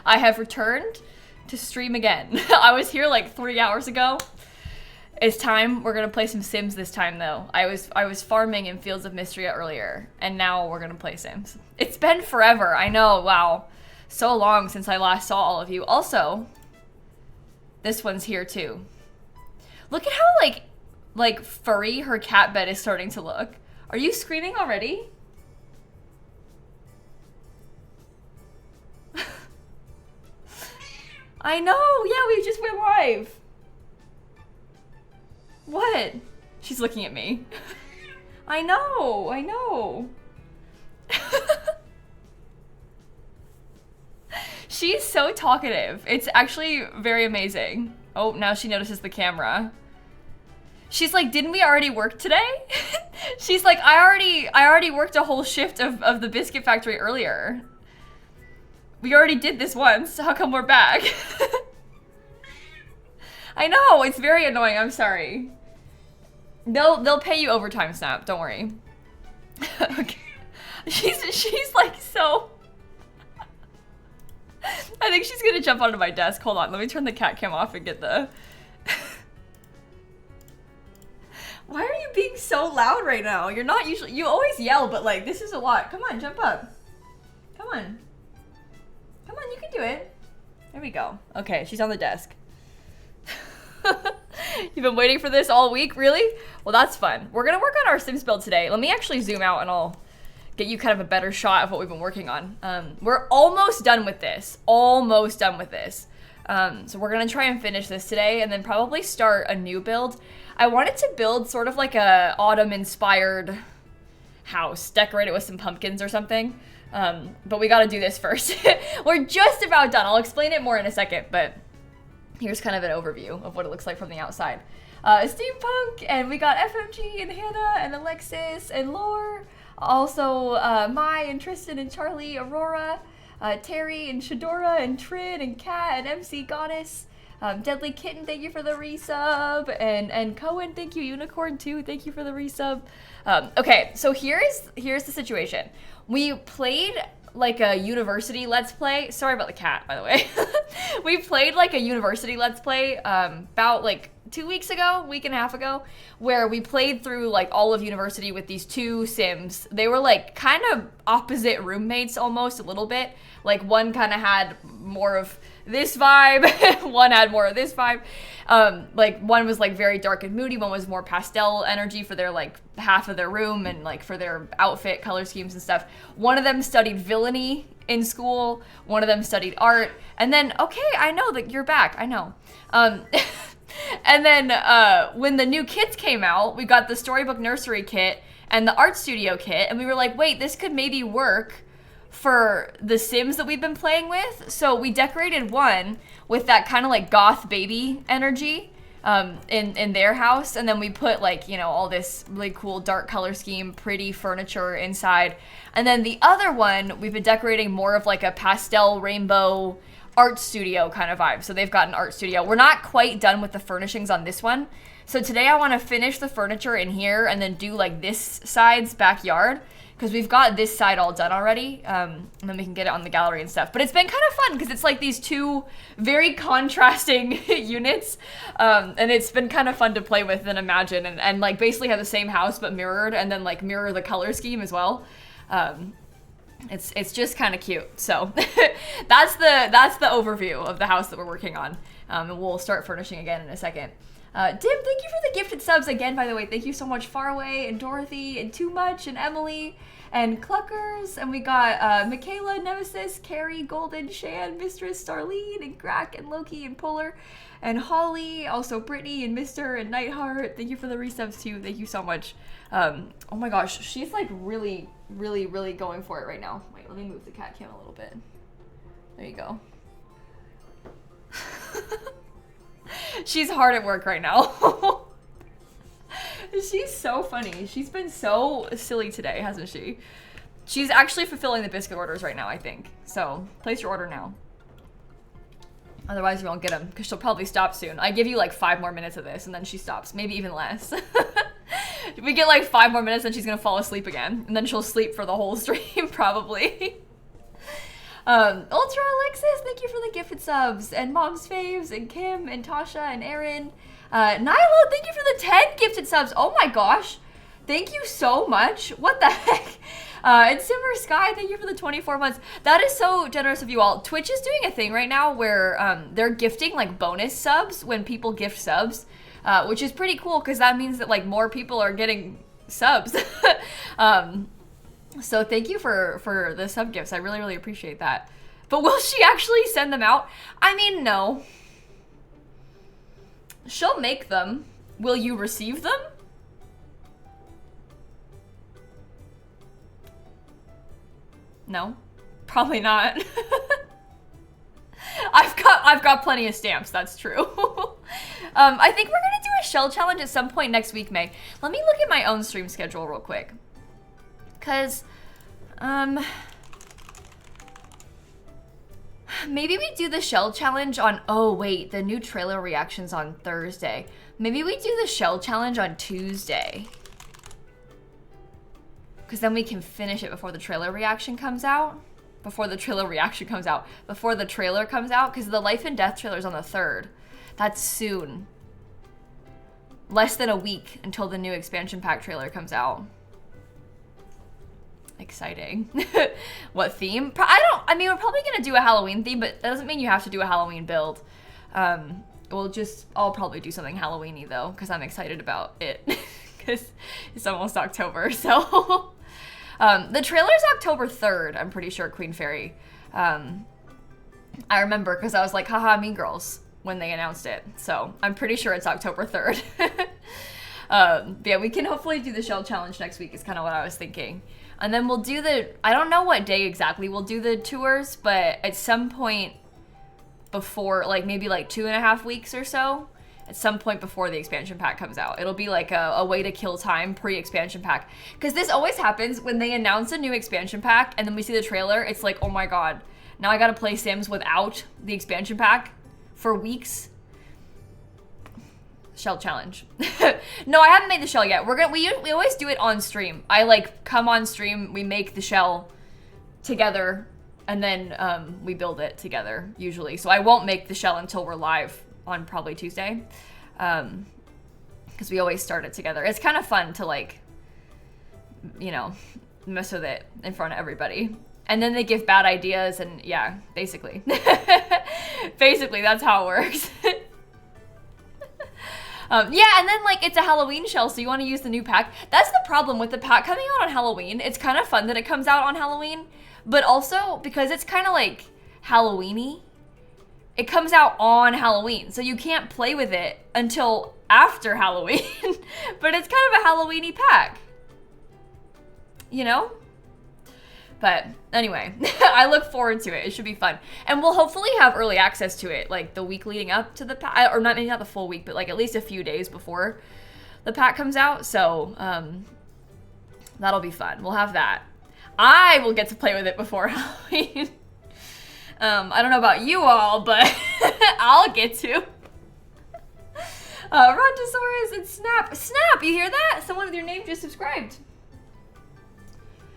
I have returned to stream again. I was here like 3 hours ago. It's time. We're gonna play some Sims this time though. I was farming in Fields of Mystery earlier, and now we're gonna play Sims. It's been forever. I know. Wow, so long since I last saw all of you. Also, this one's here too. Look at how like furry her cat bed is starting to look. Are you screaming already? I know. Yeah, we just went live. What? She's looking at me. I know, I know. She's so talkative. It's actually very amazing. Oh, now she notices the camera. She's like, didn't we already work today? She's like, I already worked a whole shift of the biscuit factory earlier. We already did this once. How come we're back? I know, it's very annoying. I'm sorry. They'll pay you overtime, Snap. Don't worry. Okay. She's like so. I think she's gonna jump onto my desk. Hold on, let me turn the cat cam off and get the. Why are you being so loud right now? You're not usually. You always yell, but like this is a lot. Come on, jump up. Come on. Come on, you can do it. There we go. Okay, she's on the desk. You've been waiting for this all week, really? Well, that's fun. We're gonna work on our Sims build today. Let me actually zoom out and I'll get you kind of a better shot of what we've been working on. We're almost done with this. Almost done with this. So we're gonna try and finish this today and then probably start a new build. I wanted to build sort of like a autumn-inspired house, decorate it with some pumpkins or something. But we gotta do this first. We're just about done. I'll explain it more in a second, but here's kind of an overview of what it looks like from the outside. Steampunk, and we got FMG, and Hannah, and Alexis, and Lore. Also, Mai, and Tristan, and Charlie, Aurora, Terry, and Shadora, and Trin, and Kat, and MC Goddess. Deadly Kitten, thank you for the resub. And Cohen, thank you. Unicorn, too, thank you for the resub. Okay, so here's the situation. We played like a university let's play. Sorry about the cat, by the way. We played like a university let's play about like 2 weeks ago, week and a half ago, where we played through like all of university with these two Sims. They were like kind of opposite roommates almost a little bit. Like one kind of had more of this vibe, one had more of this vibe. Like one was like very dark and moody, one was more pastel energy for their like half of their room and like for their outfit color schemes and stuff. One of them studied villainy in school, one of them studied art, and then, okay, I know that you're back, I know. And then when the new kits came out, we got the Storybook Nursery kit and the Art Studio kit, and we were like, wait, this could maybe work for the Sims that we've been playing with. So we decorated one with that kind of like goth baby energy in their house, and then we put like, you know, all this really cool dark color scheme, pretty furniture inside. And then the other one, we've been decorating more of like a pastel rainbow art studio kind of vibe. So they've got an art studio. We're not quite done with the furnishings on this one. So today I want to finish the furniture in here and then do like this side's backyard, because we've got this side all done already, and then we can get it on the gallery and stuff. But it's been kind of fun because it's like these two very contrasting units, and it's been kind of fun to play with and imagine, and like basically have the same house but mirrored, and then like mirror the color scheme as well. It's just kind of cute. So that's the overview of the house that we're working on, and we'll start furnishing again in a second. Dim, thank you for the gifted subs again, by the way. Thank you so much, Faraway, and Dorothy, and Too Much, and Emily, and Cluckers, and we got Michaela, Nemesis, Carrie, Golden, Shan, Mistress, Starlene, and Grack, and Loki, and Polar, and Holly, also Brittany, and Mr., and Nightheart. Thank you for the resubs, too. Thank you so much. Oh my gosh, she's like really, really, really going for it right now. Wait, let me move the cat cam a little bit. There you go. She's hard at work right now. She's so funny. She's been so silly today, hasn't she? She's actually fulfilling the biscuit orders right now, I think. So place your order now. Otherwise you won't get them, because she'll probably stop soon. I give you like 5 more minutes of this and then she stops. Maybe even less. We get like 5 more minutes and she's gonna fall asleep again. And then she'll sleep for the whole stream, probably. Ultra Alexis, thank you for the gifted subs. And Mom's Faves, and Kim, and Tasha, and Aaron. Nyla, thank you for the 10 gifted subs. Oh my gosh. Thank you so much. What the heck? And Simmer Sky, thank you for the 24 months. That is so generous of you all. Twitch is doing a thing right now where they're gifting like bonus subs when people gift subs, which is pretty cool because that means that like more people are getting subs. So thank you for the sub gifts. I really, really appreciate that. But will she actually send them out? I mean, no. She'll make them. Will you receive them? No, probably not. I've got plenty of stamps, that's true. I think we're gonna do a shell challenge at some point next week, May. Let me look at my own stream schedule real quick. Cause, maybe we do the shell challenge on, oh wait, the new trailer reaction's on Thursday. Maybe we do the shell challenge on Tuesday. Because then we can finish it before the trailer reaction comes out. Before the trailer comes out, because the Life and Death trailer's on the 3rd. That's soon. Less than a week until the new expansion pack trailer comes out. Exciting. What theme? I mean, we're probably gonna do a Halloween theme, but that doesn't mean you have to do a Halloween build. I'll probably do something Halloween-y though, because I'm excited about it. Because it's almost October, so. The trailer's October 3rd, I'm pretty sure, Queen Fairy. I remember because I was like, haha, Mean Girls, when they announced it. So I'm pretty sure it's October 3rd. But yeah, we can hopefully do the shell challenge next week is kind of what I was thinking. And then we'll do I don't know what day exactly we'll do the tours, but at some point before, like maybe like 2.5 weeks or so, at some point before the expansion pack comes out. It'll be like a way to kill time pre-expansion pack. Because this always happens when they announce a new expansion pack and then we see the trailer, it's like, oh my god, now I gotta play Sims without the expansion pack for weeks. Shell challenge. No, I haven't made the shell yet. We always do it on stream. I like come on stream, we make the shell together, and then we build it together usually. So I won't make the shell until we're live on probably Tuesday, because we always start it together. It's kind of fun to like, you know, mess with it in front of everybody. And then they give bad ideas and yeah, basically. Basically, that's how it works. Yeah, and then like it's a Halloween shell, so you want to use the new pack. That's the problem with the pack coming out on Halloween. It's kind of fun that it comes out on Halloween, but also because it's kind of like Halloween-y, it comes out on Halloween, so you can't play with it until after Halloween. But it's kind of a Halloween-y pack, you know? But anyway, I look forward to it. It should be fun. And we'll hopefully have early access to it, like the week leading up to the pack, or maybe not the full week, but like at least a few days before the pack comes out. So that'll be fun. We'll have that. I will get to play with it before Halloween. I don't know about you all, but I'll get to. Rontosaurus and Snap. Snap, you hear that? Someone with your name just subscribed.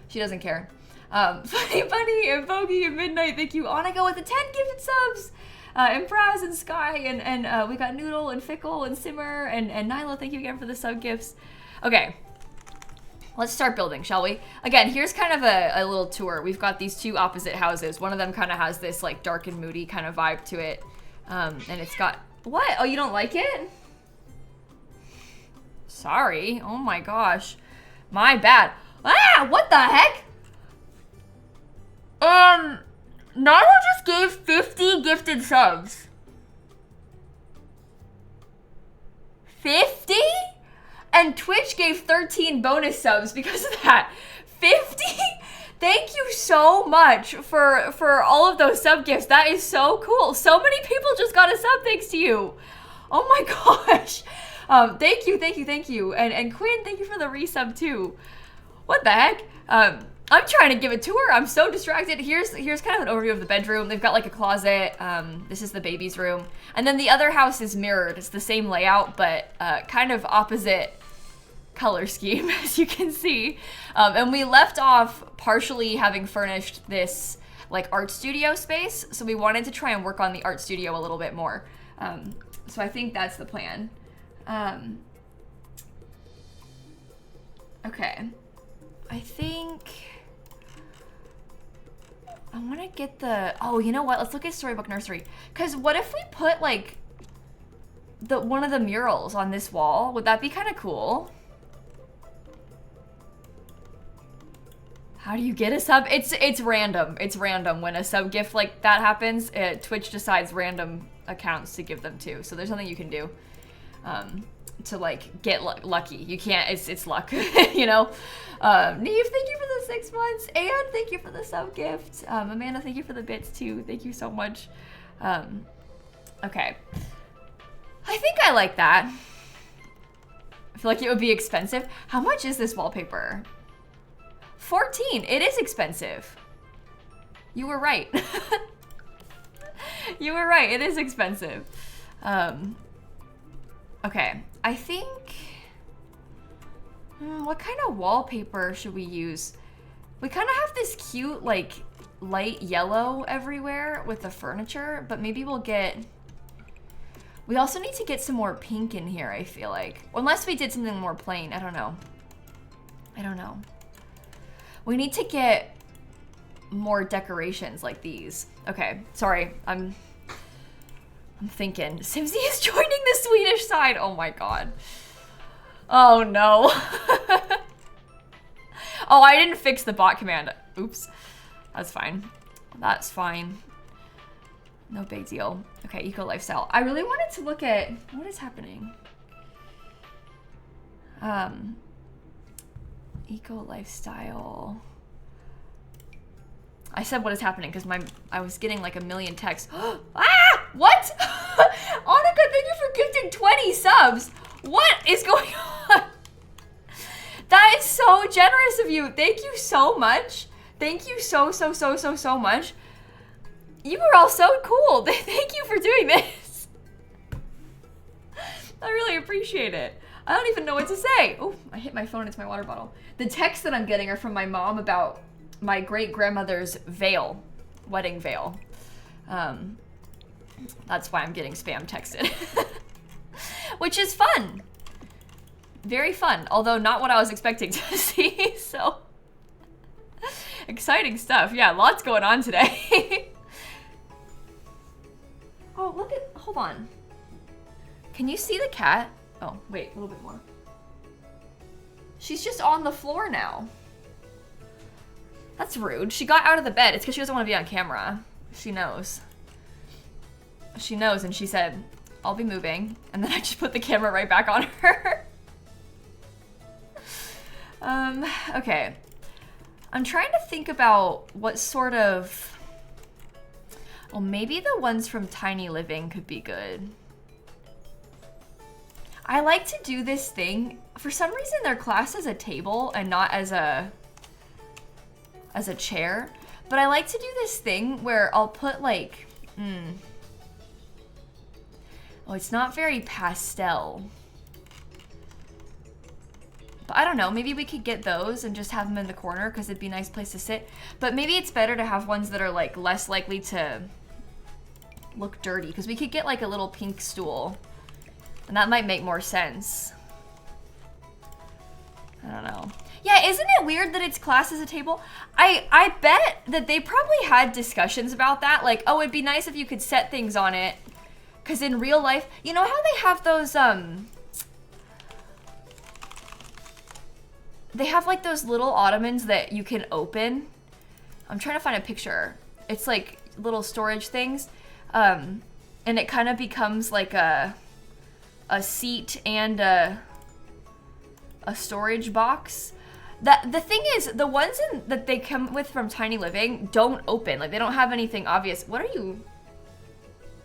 She doesn't care. Funny Bunny and Bogey and Midnight, thank you. Annika with the 10 gifted subs. And Praz and Sky and we got Noodle and Fickle and Simmer and Nyla, thank you again for the sub gifts. Okay. Let's start building, shall we? Again, here's kind of a little tour. We've got these two opposite houses. One of them kind of has this like dark and moody kind of vibe to it. And it's got, what? Oh, you don't like it? Sorry. Oh my gosh. My bad. Ah, what the heck? Nyla just gave 50 gifted subs. 50? And Twitch gave 13 bonus subs because of that. 50? Thank you so much for all of those sub gifts. That is so cool. So many people just got a sub thanks to you. Oh my gosh. Thank you. And Quinn, thank you for the resub too. What the heck? I'm trying to give a tour. I'm so distracted. Here's kind of an overview of the bedroom. They've got like a closet. This is the baby's room. And then the other house is mirrored. It's the same layout, but kind of opposite color scheme, as you can see. And we left off partially having furnished this like art studio space. So we wanted to try and work on the art studio a little bit more. So I think that's the plan. Okay. I think I want to get the, oh, you know what? Let's look at Storybook Nursery. Because what if we put like one of the murals on this wall? Would that be kind of cool? How do you get a sub? It's random. It's random when a sub gift like that happens. Twitch decides random accounts to give them to. So there's nothing you can do to like get lucky. You can't. It's luck. You know. Neve, thank you for the 6 months, and thank you for the sub gift. Amanda, thank you for the bits too. Thank you so much. Okay. I think I like that. I feel like it would be expensive. How much is this wallpaper? 14. It is expensive. You were right. You were right. It is expensive. Okay. I think... what kind of wallpaper should we use? We kind of have this cute, like, light yellow everywhere with the furniture, but maybe we'll get... We also need to get some more pink in here, I feel like. Unless we did something more plain. I don't know. I don't know. We need to get more decorations like these. Okay, sorry, I'm thinking. Simsie is joining the Swedish side. Oh my god. Oh no. Oh, I didn't fix the bot command. Oops. That's fine. That's fine. No big deal. Okay, eco lifestyle. I really wanted to look at what is happening. Eco lifestyle. I said what is happening because I was getting like a million texts. Ah! What? Annika, thank you for gifting 20 subs. What is going on? That is so generous of you. Thank you so much. Thank you so much. You are all so cool. Thank you for doing this. I really appreciate it. I don't even know what to say. Oh, I hit my phone into my water bottle. The texts that I'm getting are from my mom about my great-grandmother's veil, wedding veil. That's why I'm getting spam texted. Which is fun. Very fun, although not what I was expecting to see, so. Exciting stuff. Yeah, lots going on today. Oh, look at, hold on. Can you see the cat? Oh, wait, a little bit more. She's just on the floor now. That's rude. She got out of the bed. It's because she doesn't want to be on camera. She knows. She knows, and she said, I'll be moving. And then I just put the camera right back on her. Okay. I'm trying to think about what sort of... Well, maybe the ones from Tiny Living could be good. I like to do this thing. For some reason, they're classed as a table and not as a chair. But I like to do this thing where I'll put like, oh, it's not very pastel. But I don't know, maybe we could get those and just have them in the corner because it'd be a nice place to sit. But maybe it's better to have ones that are like less likely to look dirty because we could get like a little pink stool. And that might make more sense. I don't know. Yeah, isn't it weird that it's classed as a table? I bet that they probably had discussions about that. Like, oh, it'd be nice if you could set things on it. Because in real life, you know how they have those, they have like those little ottomans that you can open. I'm trying to find a picture. It's like little storage things. And it kind of becomes like a seat and a storage box. The thing is, the ones that they come with from Tiny Living don't open. Like, they don't have anything obvious. What are you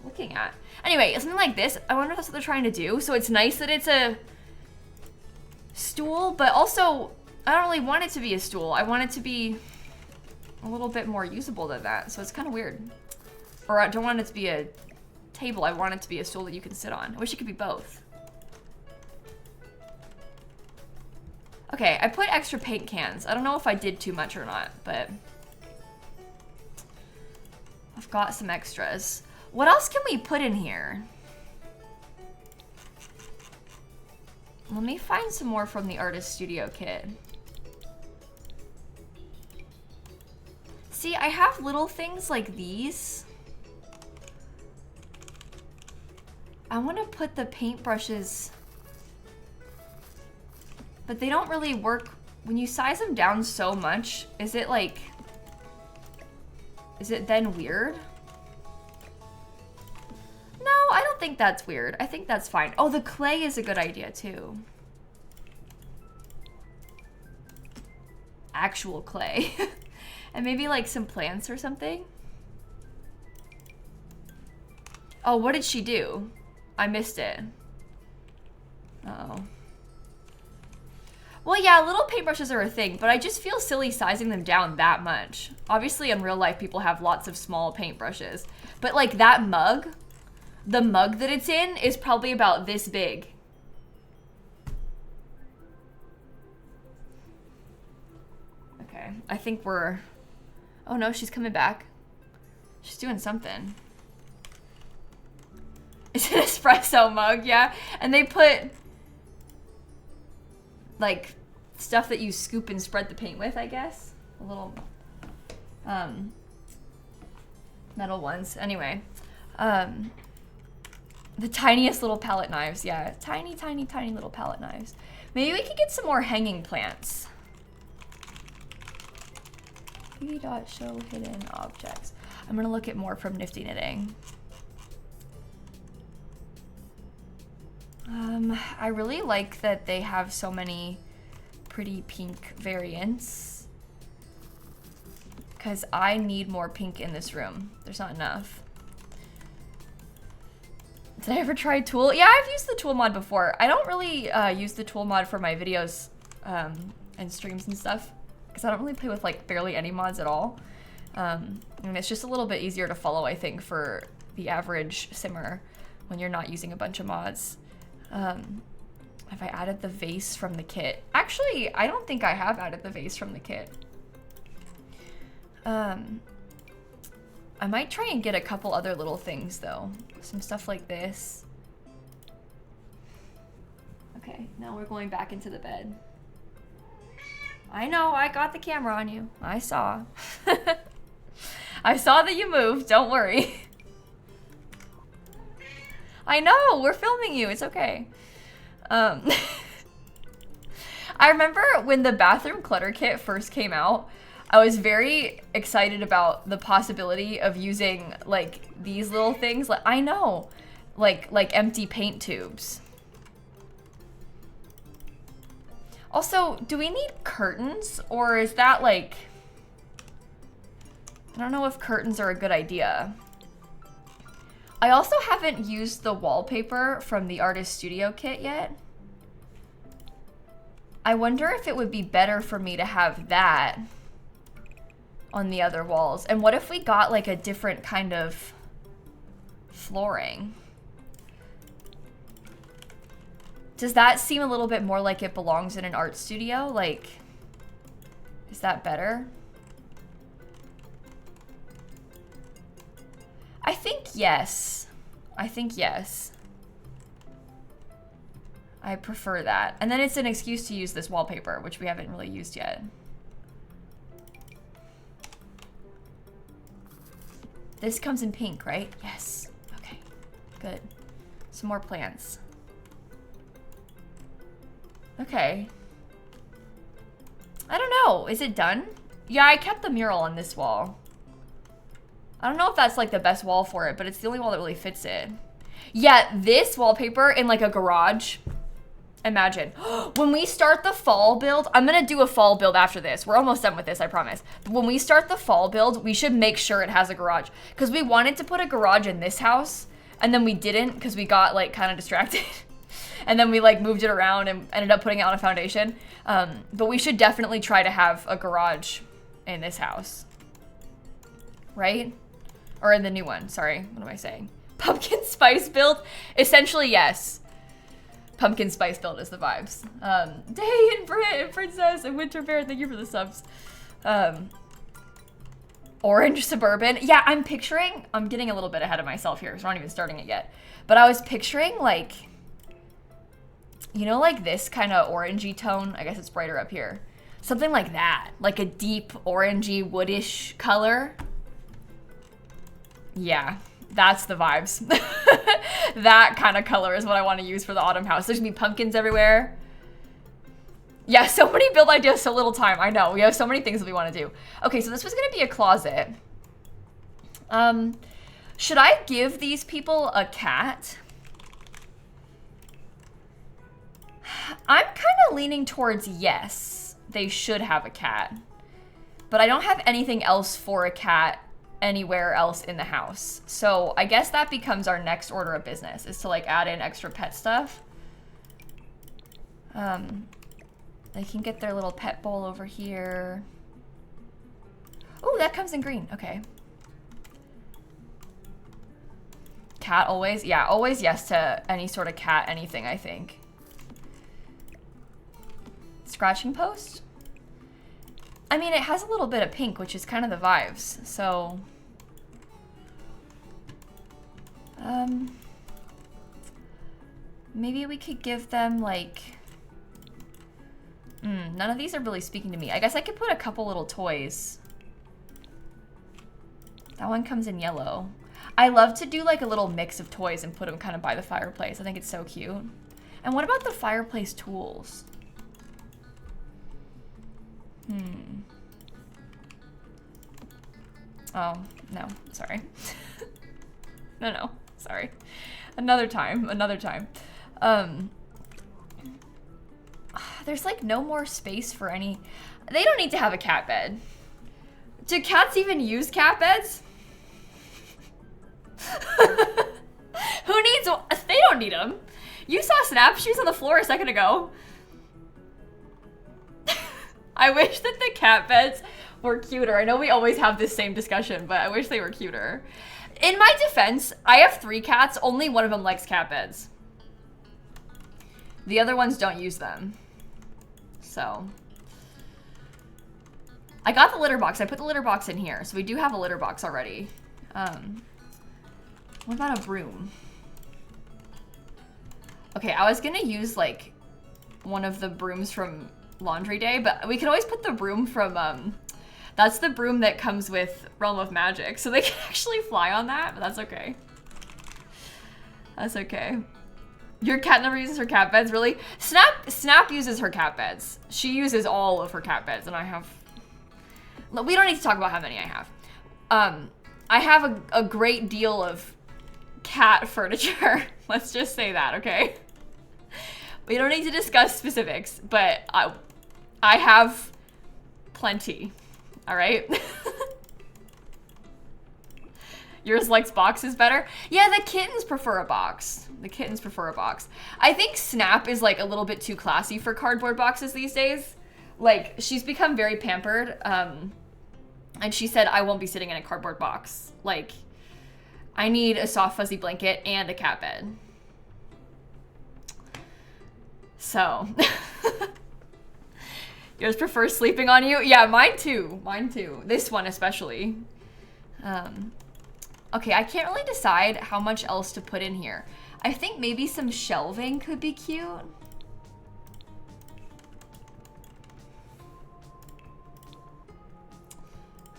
looking at? Anyway, something like this. I wonder if that's what they're trying to do. So it's nice that it's a stool, but also, I don't really want it to be a stool. I want it to be a little bit more usable than that. So it's kind of weird. Or I don't want it to be a table. I want it to be a stool that you can sit on. I wish it could be both. Okay, I put extra paint cans. I don't know if I did too much or not, but got some extras. What else can we put in here? Let me find some more from the Artist Studio kit. See, I have little things like these. I want to put the paintbrushes, but they don't really work when you size them down so much. Is it like, is it then weird? No, I don't think that's weird. I think that's fine. Oh, the clay is a good idea too. Actual clay. And maybe like some plants or something. Oh, what did she do? I missed it. Uh-oh. Well, yeah, little paintbrushes are a thing, but I just feel silly sizing them down that much. Obviously, in real life, people have lots of small paintbrushes. But like that mug, the mug that it's in is probably about this big. Okay, I think we're... Oh no, she's coming back. She's doing something. It's an espresso mug, yeah. And they put like stuff that you scoop and spread the paint with, I guess. A little metal ones. Anyway, the tiniest little palette knives, yeah. Tiny, tiny, tiny little palette knives. Maybe we could get some more hanging plants. Show hidden objects. I'm gonna look at more from Nifty Knitting. I really like that they have so many pretty pink variants, because I need more pink in this room. There's not enough. Did I ever try Tool? Yeah, I've used the Tool mod before. I don't really use the Tool mod for my videos and streams and stuff, because I don't really play with like barely any mods at all. And it's just a little bit easier to follow, I think, for the average simmer when you're not using a bunch of mods. Have I added the vase from the kit? Actually, I don't think I have added the vase from the kit. I might try and get a couple other little things though. Some stuff like this. Okay, now we're going back into the bed. I know, I got the camera on you. I saw. I saw that you moved, don't worry. I know, we're filming you, it's okay. I remember when the bathroom clutter kit first came out, I was very excited about the possibility of using like these little things. Like, I know, like empty paint tubes. Also, do we need curtains, or is that like, I don't know if curtains are a good idea. I also haven't used the wallpaper from the Artist Studio kit yet. I wonder if it would be better for me to have that on the other walls. And what if we got like a different kind of flooring? Does that seem a little bit more like it belongs in an art studio? Like, is that better? I think yes. I think yes. I prefer that. And then it's an excuse to use this wallpaper, which we haven't really used yet. This comes in pink, right? Yes. Okay, good. Some more plants. Okay. I don't know, is it done? Yeah, I kept the mural on this wall. I don't know if that's like the best wall for it, but it's the only wall that really fits it. Yeah, this wallpaper in like a garage. Imagine. When we start the fall build, I'm gonna do a fall build after this. We're almost done with this, I promise. But when we start the fall build, we should make sure it has a garage. Because we wanted to put a garage in this house, and then we didn't because we got like kind of distracted. And then we like moved it around and ended up putting it on a foundation. But we should definitely try to have a garage in this house. Right? Or in the new one, sorry, what am I saying? Pumpkin spice build? Essentially, yes. Pumpkin spice build is the vibes. Day and Brit and Princess and Winter Bear, thank you for the subs. Orange Suburban. Yeah, I'm getting a little bit ahead of myself here, so I'm not even starting it yet. But I was picturing like, you know, like this kind of orangey tone. I guess it's brighter up here. Something like that. Like a deep orangey woodish color. Yeah, that's the vibes. That kind of color is what I want to use for the autumn house. There's gonna be pumpkins everywhere. Yeah, so many build ideas, so little time. I know, we have so many things that we want to do. Okay, so this was gonna be a closet. Should I give these people a cat? I'm kind of leaning towards yes, they should have a cat. But I don't have anything else for a cat anywhere else in the house. So I guess that becomes our next order of business, is to like add in extra pet stuff. They can get their little pet bowl over here. Oh, that comes in green, okay. Cat always? Yeah, always yes to any sort of cat, anything, I think. Scratching post? I mean, it has a little bit of pink, which is kind of the vibes, so. Maybe we could give them like, none of these are really speaking to me. I guess I could put a couple little toys. That one comes in yellow. I love to do like a little mix of toys and put them kind of by the fireplace. I think it's so cute. And what about the fireplace tools? Oh, no, sorry. No, sorry. Another time. There's like no more space for any. They don't need to have a cat bed. Do cats even use cat beds? Who needs? They don't need them. You saw Snap. She was on the floor a second ago. I wish that the cat beds were cuter. I know we always have this same discussion, but I wish they were cuter. In my defense, I have 3 cats. Only one of them likes cat beds. The other ones don't use them. So. I got the litter box. I put the litter box in here. So we do have a litter box already. What about a broom? Okay, I was gonna use like one of the brooms from Laundry Day, but we can always put the broom from, that's the broom that comes with Realm of Magic. So they can actually fly on that, but that's okay. That's okay. Your cat never uses her cat beds, really? Snap uses her cat beds. She uses all of her cat beds, and I have... We don't need to talk about how many I have. I have a great deal of cat furniture. Let's just say that, okay? We don't need to discuss specifics, but I have plenty, all right? Yours likes boxes better? Yeah, the kittens prefer a box. I think Snap is like a little bit too classy for cardboard boxes these days. Like, she's become very pampered, and she said, I won't be sitting in a cardboard box. Like, I need a soft fuzzy blanket and a cat bed. So, yours prefers sleeping on you? Yeah, mine too. This one especially. Okay, I can't really decide how much else to put in here. I think maybe some shelving could be cute.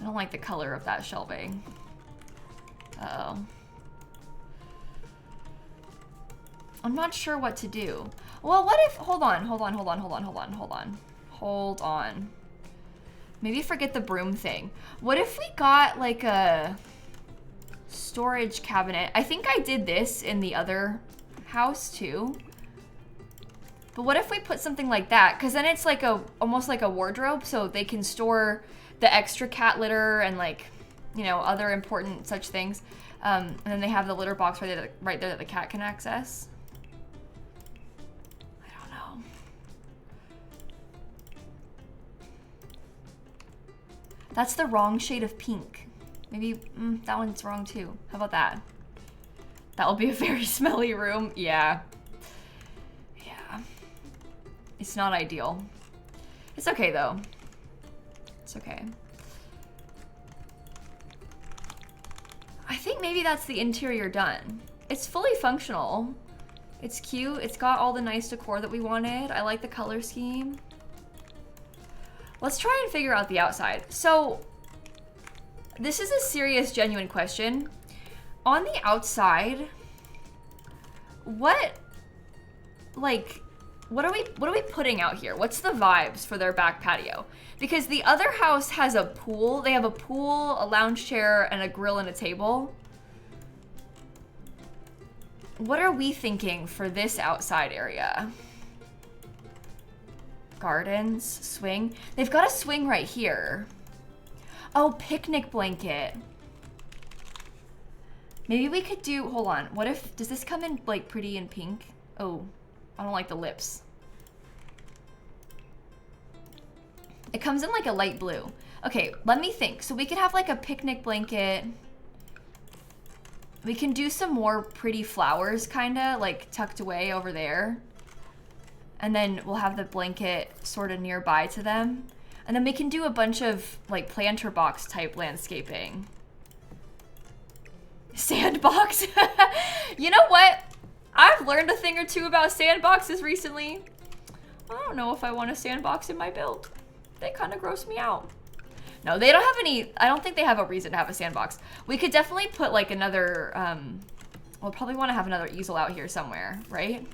I don't like the color of that shelving. Uh-oh. I'm not sure what to do. Well, what if, hold on. Maybe forget the broom thing. What if we got like a storage cabinet? I think I did this in the other house too. But what if we put something like that? Because then it's like almost like a wardrobe, so they can store the extra cat litter and like, you know, other important such things. And then they have the litter box right there that the cat can access. I don't know. That's the wrong shade of pink. Maybe that one's wrong too. How about that? That will be a very smelly room. Yeah. Yeah. It's not ideal. It's okay though. It's okay. I think maybe that's the interior done. It's fully functional. It's cute. It's got all the nice decor that we wanted. I like the color scheme. Let's try and figure out the outside. So this is a serious, genuine question. On the outside, what are we putting out here? What's the vibes for their back patio? Because the other house has a pool. They have a pool, a lounge chair, and a grill and a table. What are we thinking for this outside area? Gardens, swing. They've got a swing right here. Oh, picnic blanket. Maybe we could do, hold on. What if, does this come in like pretty in pink? Oh, I don't like the lips. It comes in like a light blue. Okay, let me think. So we could have like a picnic blanket. We can do some more pretty flowers kind of like tucked away over there. And then we'll have the blanket sort of nearby to them. And then we can do a bunch of like planter box type landscaping. Sandbox. You know what? I've learned a thing or two about sandboxes recently. I don't know if I want a sandbox in my build. They kind of gross me out. No, they don't have any, I don't think they have a reason to have a sandbox. We could definitely put like another, we'll probably want to have another easel out here somewhere, right?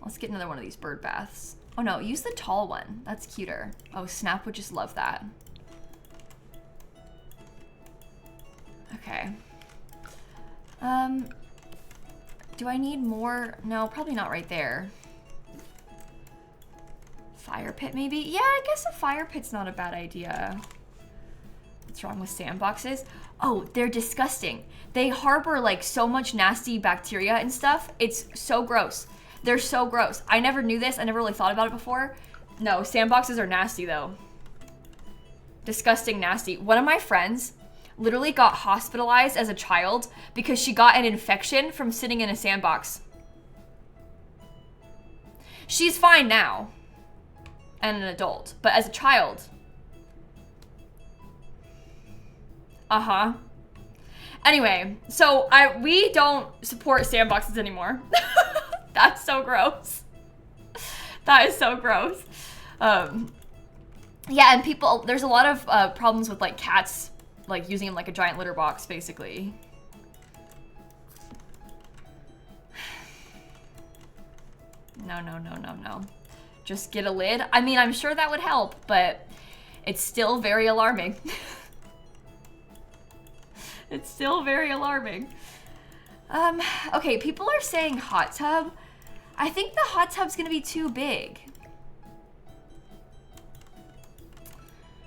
Let's get another one of these bird baths. Oh no, use the tall one. That's cuter. Oh, Snap would just love that. Okay. Do I need more? No, probably not right there. Fire pit maybe? Yeah, I guess a fire pit's not a bad idea. What's wrong with sandboxes? Oh, they're disgusting. They harbor like so much nasty bacteria and stuff. It's so gross. They're so gross. I never knew this. I never really thought about it before. No, sandboxes are nasty though. Disgusting nasty. One of my friends literally got hospitalized as a child because she got an infection from sitting in a sandbox. She's fine now and an adult, but as a child. Anyway, so we don't support sandboxes anymore. That's so gross. That is so gross. Yeah, and people, there's a lot of problems with like cats like using them like a giant litter box, basically. No, no, no, no, no. Just get a lid. I mean, I'm sure that would help, but it's still very alarming. It's still very alarming. Okay, people are saying hot tub. I think the hot tub's gonna be too big.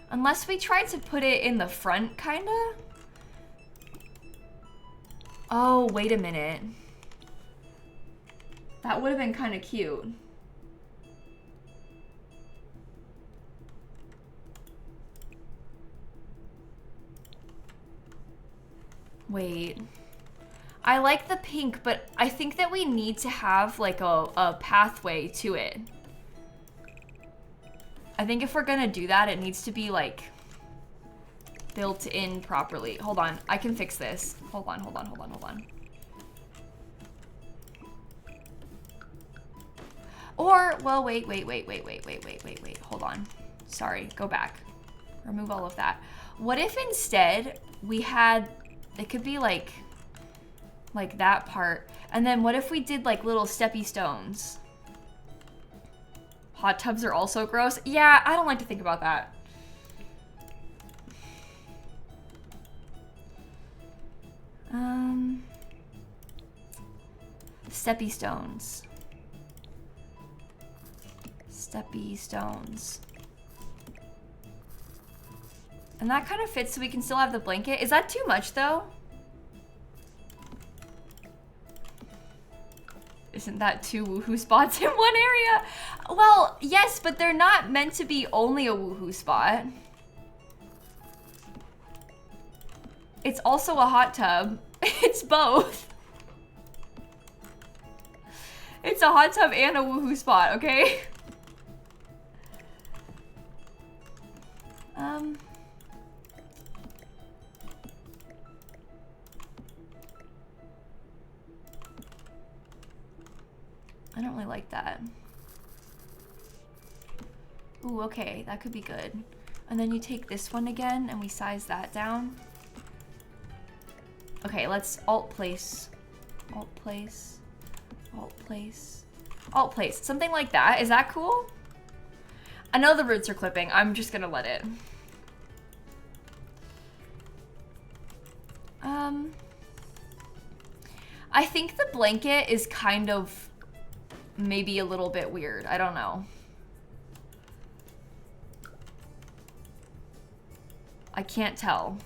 Unless we tried to put it in the front, kinda. Oh, wait a minute. That would have been kind of cute. Wait. I like the pink, but I think that we need to have like a pathway to it. I think if we're gonna do that, it needs to be like built in properly. Hold on, I can fix this. Hold on, hold on, hold on, hold on. Or, well, wait. Hold on. Sorry, go back. Remove all of that. What if instead we had, it could be like that part. And then what if we did like little steppy stones? Hot tubs are also gross. Yeah, I don't like to think about that. Steppy stones. Steppy stones. And that kind of fits so we can still have the blanket. Is that too much though? Isn't that two woohoo spots in one area? Well, yes, but they're not meant to be only a woohoo spot. It's also a hot tub. It's both. It's a hot tub and a woohoo spot, okay? I don't really like that. Ooh, okay, that could be good. And then you take this one again and we size that down. Okay, let's alt place. Alt place. Alt place. Alt place. Something like that. Is that cool? I know the roots are clipping. I'm just gonna let it. I think the blanket is kind of maybe a little bit weird. I don't know. I can't tell.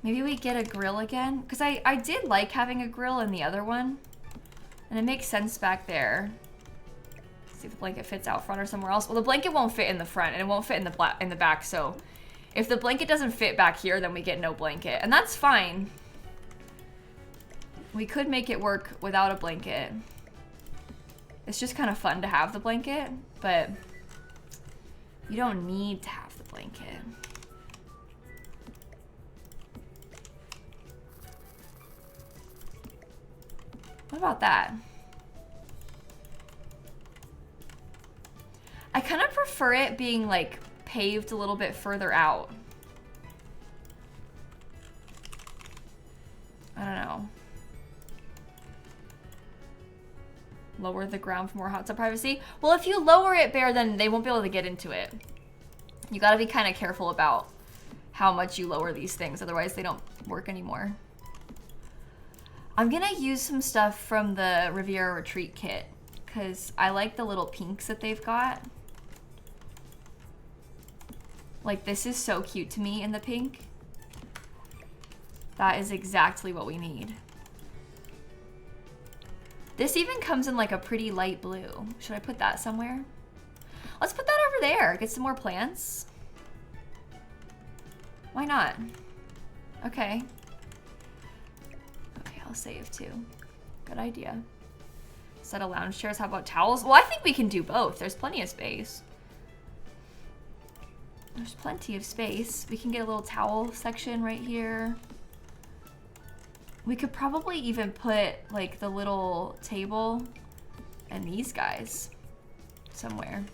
Maybe we get a grill again? Because I did like having a grill in the other one. And it makes sense back there. See if the blanket fits out front or somewhere else. Well, the blanket won't fit in the front and it won't fit in the back. So if the blanket doesn't fit back here, then we get no blanket. And that's fine. We could make it work without a blanket. It's just kind of fun to have the blanket, but you don't need to have the blanket. What about that? I kind of prefer it being like paved a little bit further out. I don't know. Lower the ground for more hot tub privacy. Well, if you lower it, Bear, then they won't be able to get into it. You gotta be kind of careful about how much you lower these things, otherwise they don't work anymore. I'm gonna use some stuff from the Riviera Retreat kit because I like the little pinks that they've got. Like, this is so cute to me in the pink. That is exactly what we need. This even comes in like a pretty light blue. Should I put that somewhere? Let's put that over there. Get some more plants. Why not? Okay. Okay, I'll save too. Good idea. Set of lounge chairs. How about towels? Well, I think we can do both. There's plenty of space. There's plenty of space. We can get a little towel section right here. We could probably even put like the little table and these guys somewhere.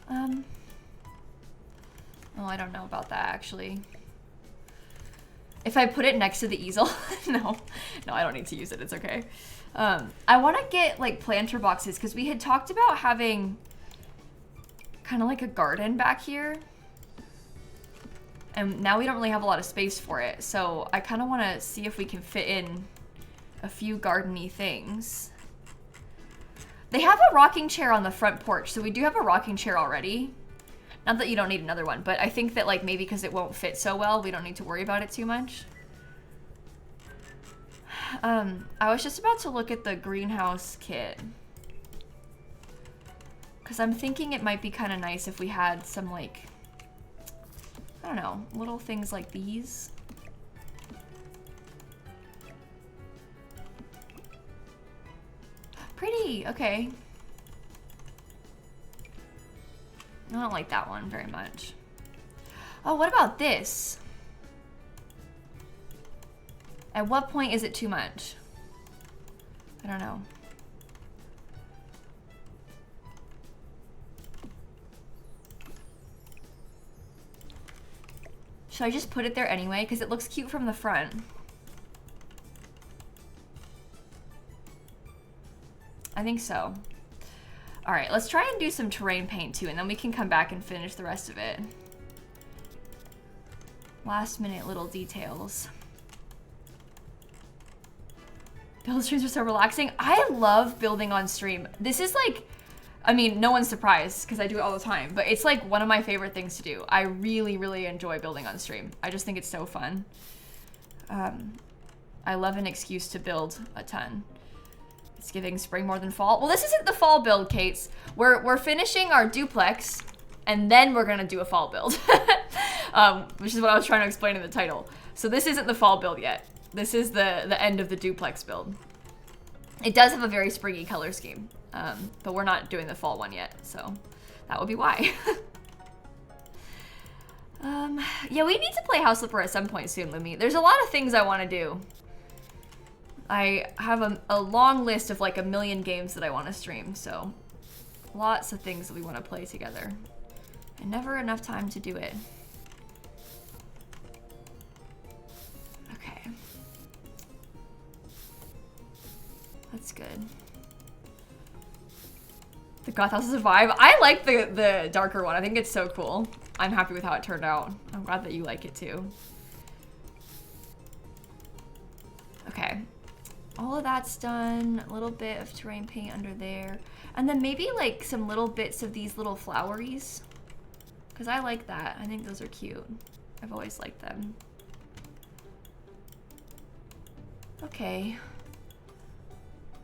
Oh, I don't know about that actually. If I put it next to the easel, no, I don't need to use it. It's okay. I want to get like planter boxes because we had talked about having kind of like a garden back here. And now we don't really have a lot of space for it. So I kind of want to see if we can fit in a few garden-y things. They have a rocking chair on the front porch. So we do have a rocking chair already. Not that you don't need another one, but I think that like maybe because it won't fit so well, we don't need to worry about it too much. I was just about to look at the greenhouse kit. Because I'm thinking it might be kind of nice if we had some like, I don't know, little things like these. Pretty, okay. I don't like that one very much. Oh, what about this? At what point is it too much? I don't know. Should I just put it there anyway? Because it looks cute from the front. I think so. All right, let's try and do some terrain paint too, and then we can come back and finish the rest of it. Last minute little details. Build streams are so relaxing. I love building on stream. This is like, I mean, no one's surprised because I do it all the time, but it's like one of my favorite things to do. I really, really enjoy building on stream. I just think it's so fun. I love an excuse to build a ton. It's giving spring more than fall. Well, this isn't the fall build, Kates. We're finishing our duplex, and then we're gonna do a fall build, which is what I was trying to explain in the title. So this isn't the fall build yet. This is the end of the duplex build. It does have a very springy color scheme. But we're not doing the fall one yet, so that would be why. Yeah, we need to play House Flipper at some point soon, Lumi. There's a lot of things I want to do. I have a long list of like a million games that I want to stream, so lots of things that we want to play together. And never enough time to do it. Okay. That's good. The Goth House is a vibe. I like the darker one. I think it's so cool. I'm happy with how it turned out. I'm glad that you like it too. Okay. All of that's done. A little bit of terrain paint under there. And then maybe like some little bits of these little floweries. Because I like that. I think those are cute. I've always liked them. Okay.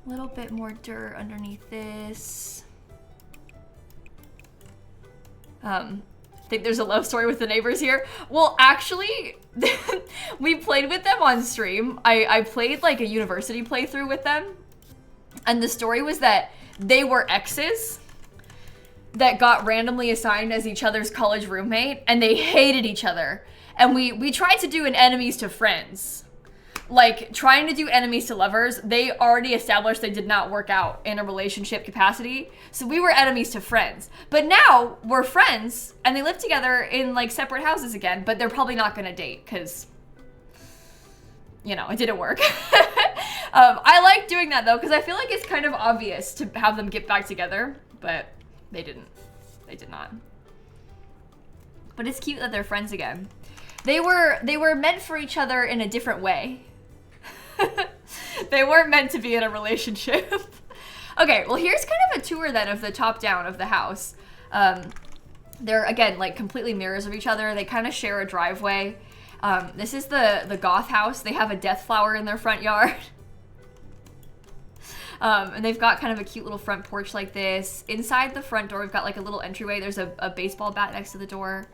A little bit more dirt underneath this. I think there's a love story with the neighbors here. Well, actually, we played with them on stream. I played like a university playthrough with them. And the story was that they were exes that got randomly assigned as each other's college roommate, and they hated each other. And we tried to do an enemies to friends. Like, trying to do enemies to lovers, they already established they did not work out in a relationship capacity. So we were enemies to friends. But now, we're friends, and they live together in, like, separate houses again, but they're probably not gonna date, because, you know, it didn't work. I like doing that, though, because I feel like it's kind of obvious to have them get back together, but they didn't. They did not. But it's cute that they're friends again. They were meant for each other in a different way. They weren't meant to be in a relationship. Okay, well here's kind of a tour then of the top down of the house. They're, again, like completely mirrors of each other. They kind of share a driveway. This is the goth house. They have a death flower in their front yard. And they've got kind of a cute little front porch like this. Inside the front door, we've got like a little entryway. There's a baseball bat next to the door.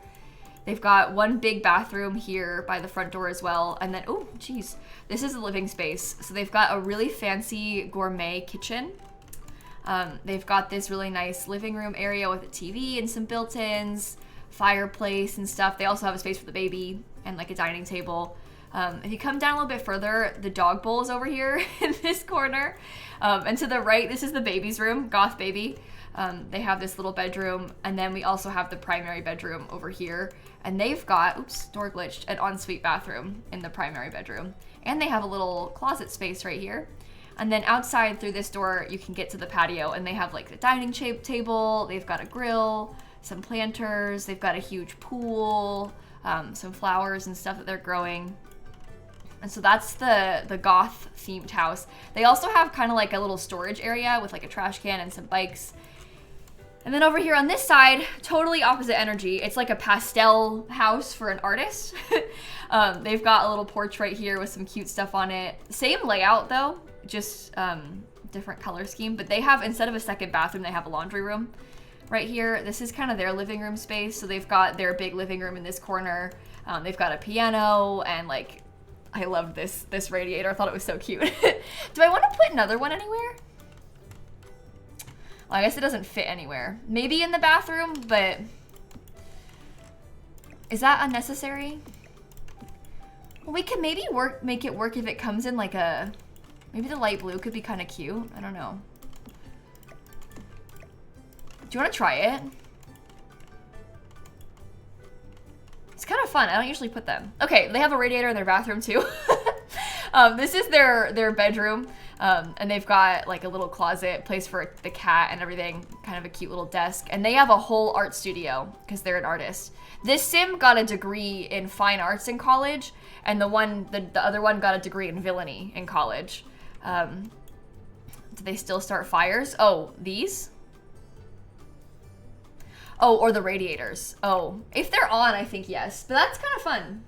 They've got one big bathroom here by the front door as well. And then, oh, geez, this is the living space. So they've got a really fancy gourmet kitchen. They've got this really nice living room area with a TV and some built-ins, fireplace and stuff. They also have a space for the baby and like a dining table. If you come down a little bit further, the dog bowl is over here in this corner. And to the right, this is the baby's room, goth baby. They have this little bedroom, and then we also have the primary bedroom over here. And they've got, oops, door glitched, an ensuite bathroom in the primary bedroom. And they have a little closet space right here. And then outside through this door, you can get to the patio, and they have like the dining table, they've got a grill, some planters, they've got a huge pool, some flowers and stuff that they're growing. And so that's the goth themed house. They also have kind of like a little storage area with like a trash can and some bikes. And then over here on this side, totally opposite energy. It's like a pastel house for an artist. They've got a little porch right here with some cute stuff on it. Same layout though, just different color scheme. But they have, instead of a second bathroom, they have a laundry room right here. This is kind of their living room space. So they've got their big living room in this corner. They've got a piano and like, I loved this radiator. I thought it was so cute. Do I want to put another one anywhere? Well, I guess it doesn't fit anywhere. Maybe in the bathroom, but is that unnecessary? Well, we can maybe make it work if it comes in like a, maybe the light blue could be kind of cute. I don't know. Do you want to try it? It's kind of fun. I don't usually put them. Okay, they have a radiator in their bathroom too. This is their bedroom. And they've got like a little closet, place for the cat and everything, kind of a cute little desk. And they have a whole art studio because they're an artist. This sim got a degree in fine arts in college, and the other one got a degree in villainy in college. Do they still start fires? Oh, these? Oh, or the radiators. Oh, if they're on, I think yes. But that's kind of fun.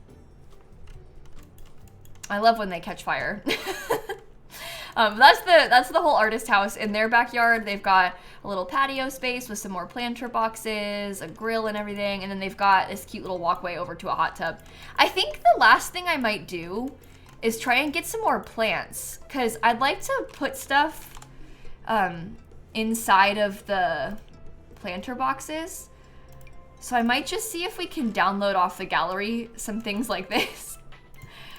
I love when they catch fire. That's the whole artist house. In their backyard, they've got a little patio space with some more planter boxes, a grill and everything, and then they've got this cute little walkway over to a hot tub. I think the last thing I might do is try and get some more plants, because I'd like to put stuff inside of the planter boxes. So I might just see if we can download off the gallery some things like this.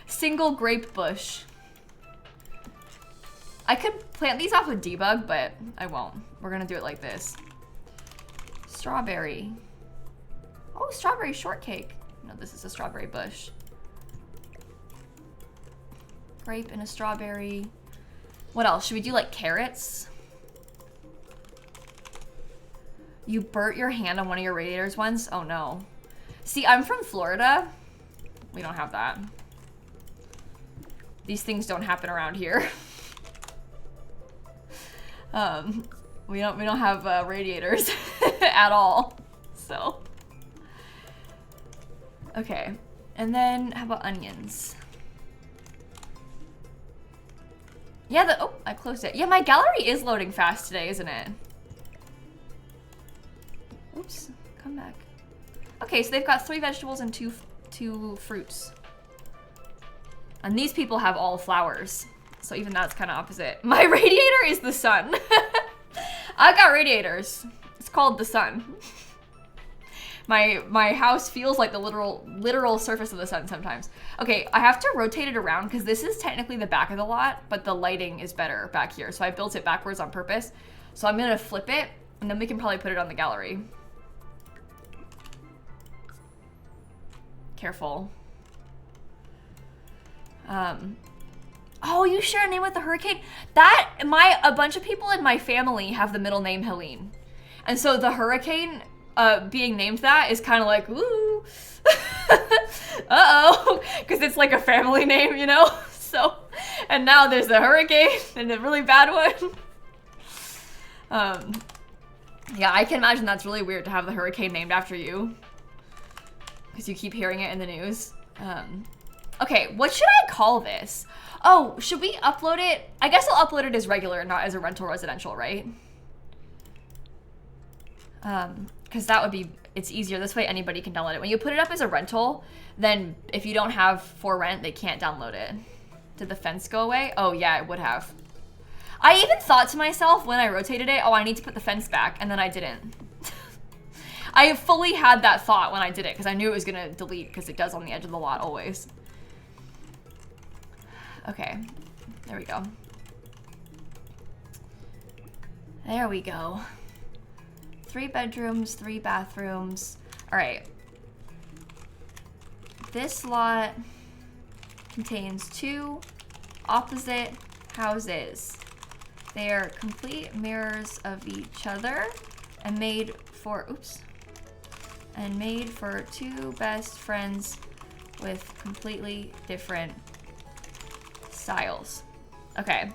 Single grape bush. I could plant these off with debug, but I won't. We're gonna do it like this. Strawberry. Oh, strawberry shortcake. No, this is a strawberry bush. Grape and a strawberry. What else? Should we do like carrots? You burnt your hand on one of your radiators once? Oh no. See, I'm from Florida. We don't have that. These things don't happen around here. We don't have radiators at all. So. Okay. And then how about onions? Yeah, oh, I closed it. Yeah, my gallery is loading fast today, isn't it? Oops, come back. Okay, so they've got 3 vegetables and two fruits. And these people have all flowers. So even that's kind of opposite. My radiator is the sun. I've got radiators. It's called the sun. My house feels like the literal surface of the sun sometimes. Okay, I have to rotate it around because this is technically the back of the lot, but the lighting is better back here. So I built it backwards on purpose. So I'm gonna flip it and then we can probably put it on the gallery. Careful. Oh, you share a name with the hurricane? A bunch of people in my family have the middle name Helene. And so the hurricane being named that is kind of like, ooh. Uh-oh. Because it's like a family name, you know? So, and now there's the hurricane and a really bad one. Yeah, I can imagine that's really weird to have the hurricane named after you. Because you keep hearing it in the news. Okay, what should I call this? Oh, should we upload it? I guess I'll upload it as regular, not as a rental residential, right? Because that would be, it's easier. This way anybody can download it. When you put it up as a rental, then if you don't have for rent, they can't download it. Did the fence go away? Oh yeah, it would have. I even thought to myself when I rotated it, oh, I need to put the fence back, and then I didn't. I fully had that thought when I did it, because I knew it was gonna delete, because it does on the edge of the lot always. Okay, there we go. There we go. 3 bedrooms, 3 bathrooms. All right. This lot contains 2 opposite houses. They are complete mirrors of each other and made for, oops, and made for 2 best friends with completely different styles. Okay.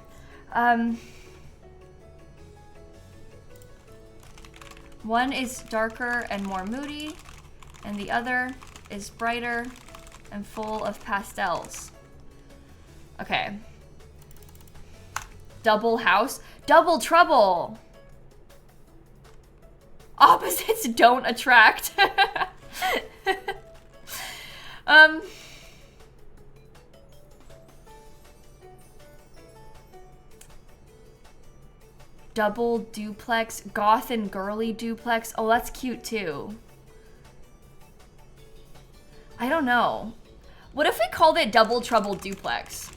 One is darker and more moody, and the other is brighter and full of pastels. Okay. Double house, double trouble. Opposites don't attract. Double duplex, goth and girly duplex. Oh, that's cute too. I don't know. What if we called it double trouble duplex?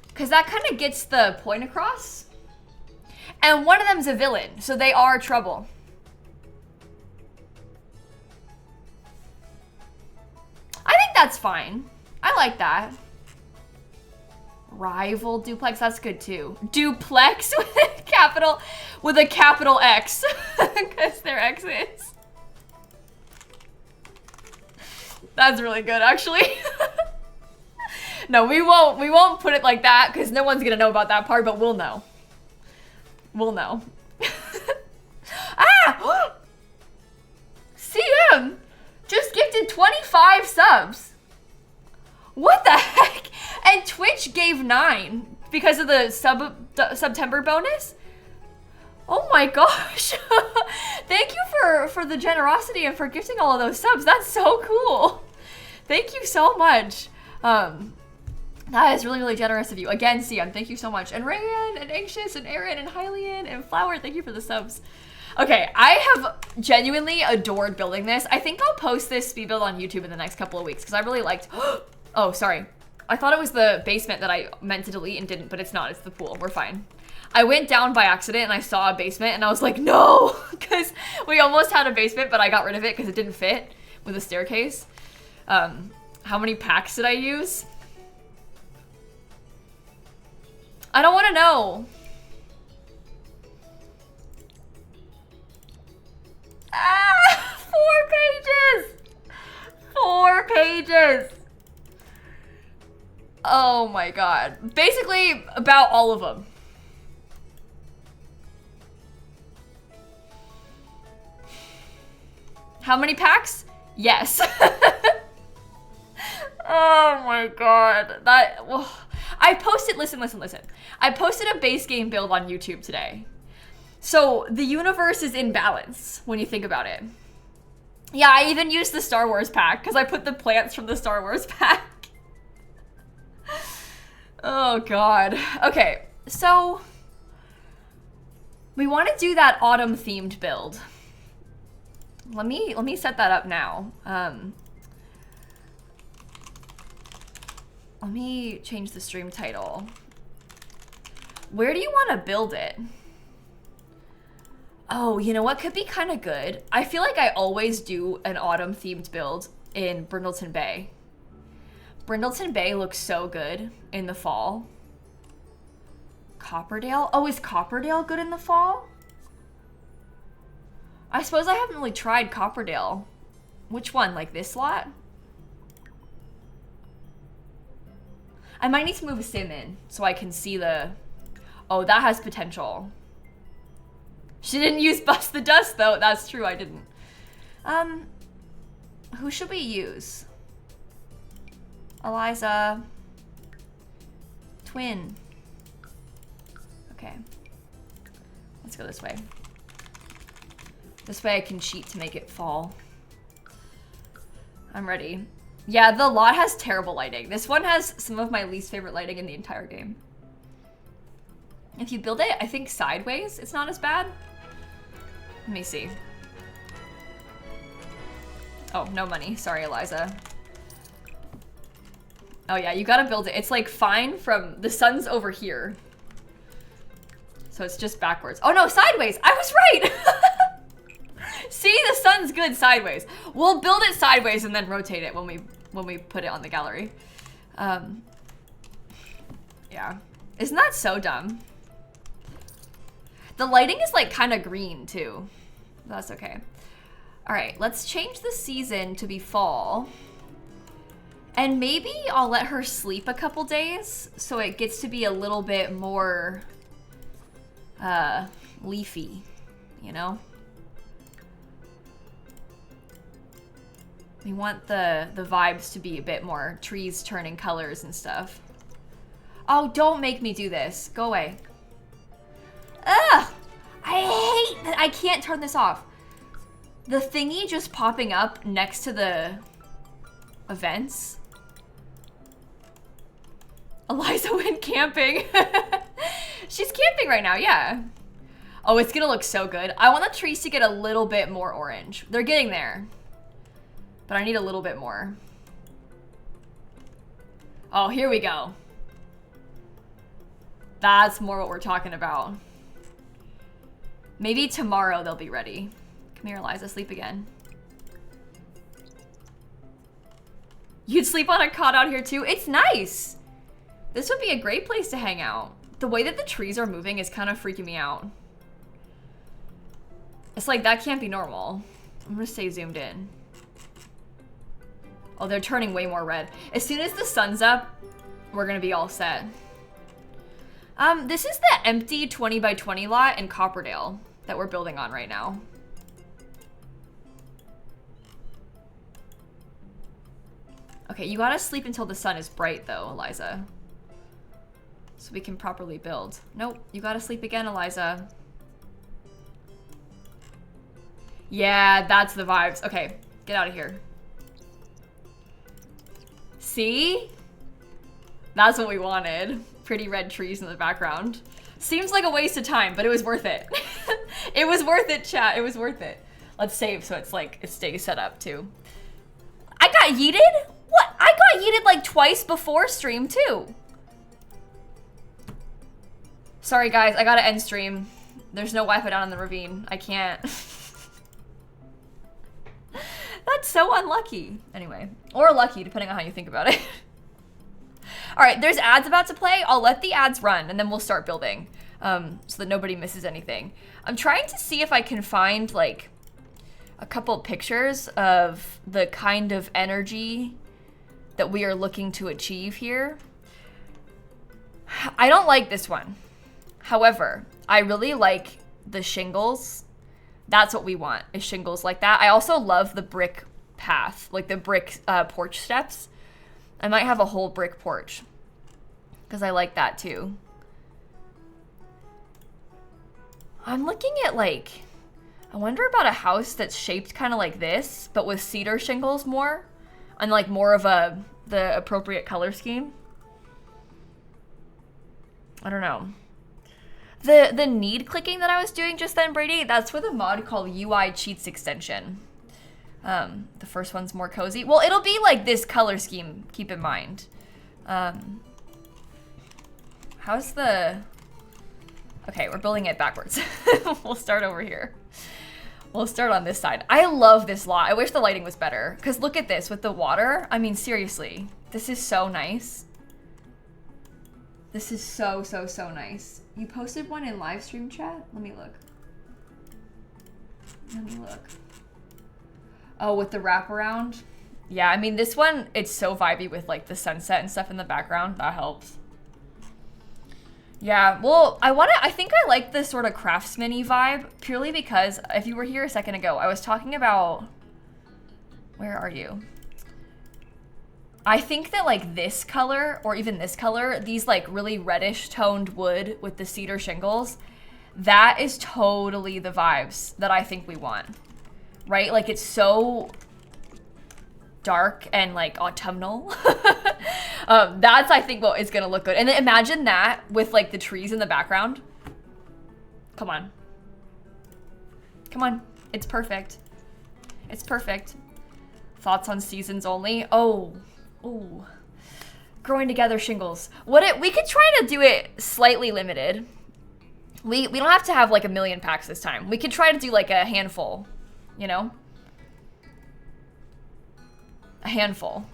Because that kind of gets the point across. And one of them's a villain, so they are trouble. I think that's fine. I like that. Rival duplex, that's good too. Duplex with a capital X, because they're X's. That's really good, actually. No, we won't put it like that, because no one's gonna know about that part, but we'll know. We'll know. Ah! CM just gifted 25 subs. What the heck? And Twitch gave 9 because of the September bonus. Oh my gosh. Thank you for the generosity and for gifting all of those subs. That's so cool. Thank you so much. That is really, really generous of you. Again, CM, thank you so much. And Rayan, and Anxious, and Aaron, and Hylian, and Flower, thank you for the subs. Okay, I have genuinely adored building this. I think I'll post this speed build on YouTube in the next couple of weeks because I really liked... Oh, sorry. I thought it was the basement that I meant to delete and didn't, but it's not. It's the pool. We're fine. I went down by accident and I saw a basement and I was like, no! Because we almost had a basement, but I got rid of it because it didn't fit with a staircase. How many packs did I use? I don't want to know. Ah, 4 pages. 4 pages. Oh my god. Basically, about all of them. How many packs? Yes. Oh my god. That... Well, I posted... Listen. I posted a base game build on YouTube today. So, the universe is in balance when you think about it. Yeah, I even used the Star Wars pack because I put the plants from the Star Wars pack. Oh god. Okay, so we want to do that autumn themed build. Let me set that up now. Let me change the stream title. Where do you want to build it? Oh, you know what could be kind of good? I feel like I always do an autumn themed build in Brindleton Bay. Brindleton Bay looks so good in the fall. Copperdale? Oh, is Copperdale good in the fall? I suppose I haven't really tried Copperdale. Which one? Like this lot? I might need to move a sim in so I can see the... Oh, that has potential. She didn't use Bust the Dust, though. That's true, I didn't. Who should we use? Eliza. Twin. Okay. Let's go this way. This way I can cheat to make it fall. I'm ready. Yeah, the lot has terrible lighting. This one has some of my least favorite lighting in the entire game. If you build it, I think sideways, it's not as bad. Let me see. Oh, no money. Sorry, Eliza. Oh yeah, you gotta build it. It's like fine from... The sun's over here. So it's just backwards. Oh no, sideways! I was right! See, the sun's good sideways. We'll build it sideways and then rotate it when we put it on the gallery. Yeah. Isn't that so dumb? The lighting is like kind of green too. That's okay. All right, let's change the season to be fall. And maybe I'll let her sleep a couple days so it gets to be a little bit more leafy, you know? We want the vibes to be a bit more trees turning colors and stuff. Oh, don't make me do this. Go away. Ugh! I hate that I can't turn this off. The thingy just popping up next to the events. Eliza went camping. She's camping right now, yeah. Oh, it's gonna look so good. I want the trees to get a little bit more orange. They're getting there. But I need a little bit more. Oh, here we go. That's more what we're talking about. Maybe tomorrow they'll be ready. Come here, Eliza, sleep again. You'd sleep on a cot out here too? It's nice. This would be a great place to hang out. The way that the trees are moving is kind of freaking me out. It's like, that can't be normal. I'm gonna stay zoomed in. Oh, they're turning way more red. As soon as the sun's up, we're gonna be all set. This is the empty 20 by 20 lot in Copperdale that we're building on right now. Okay, you gotta sleep until the sun is bright though, Eliza. So we can properly build. Nope, you gotta sleep again, Eliza. Yeah, that's the vibes. Okay, get out of here. See? That's what we wanted. Pretty red trees in the background. Seems like a waste of time, but it was worth it. It was worth it, chat. It was worth it. Let's save so it's like, it stays set up too. I got yeeted? What? I got yeeted like twice before stream too. Sorry guys, I gotta end stream. There's no Wi-Fi down in the ravine. I can't. That's so unlucky. Anyway, or lucky, depending on how you think about it. All right, there's ads about to play. I'll let the ads run and then we'll start building so that nobody misses anything. I'm trying to see if I can find like a couple pictures of the kind of energy that we are looking to achieve here. I don't like this one. However, I really like the shingles. That's what we want, is shingles like that. I also love the brick path, like the brick porch steps. I might have a whole brick porch because I like that too. I'm looking at like, I wonder about a house that's shaped kind of like this, but with cedar shingles more, and like more of the appropriate color scheme. I don't know. The need clicking that I was doing just then, Brady, that's with a mod called UI Cheats Extension. The first one's more cozy. Well, it'll be like this color scheme, keep in mind. How's the... Okay, we're building it backwards. We'll start over here. We'll start on this side. I love this lot. I wish the lighting was better. Because look at this with the water. I mean, seriously. This is so nice. This is so, so, so nice. You posted one in live stream chat? Let me look. Let me look. Oh, with the wraparound? Yeah, I mean, this one, it's so vibey with like the sunset and stuff in the background. That helps. Yeah, well, I think I like this sort of craftsman-y vibe purely because if you were here a second ago, I was talking about, where are you? I think that like this color or even this color, these like really reddish toned wood with the cedar shingles, that is totally the vibes that I think we want, right? Like it's so dark and like autumnal. That's, I think, what is gonna look good. And then imagine that with like the trees in the background. Come on. Come on, it's perfect. It's perfect. Thoughts on seasons only? Oh. Ooh, growing together shingles. We could try to do it slightly limited. We don't have to have like 1 million packs this time. We could try to do like a handful, you know? A handful.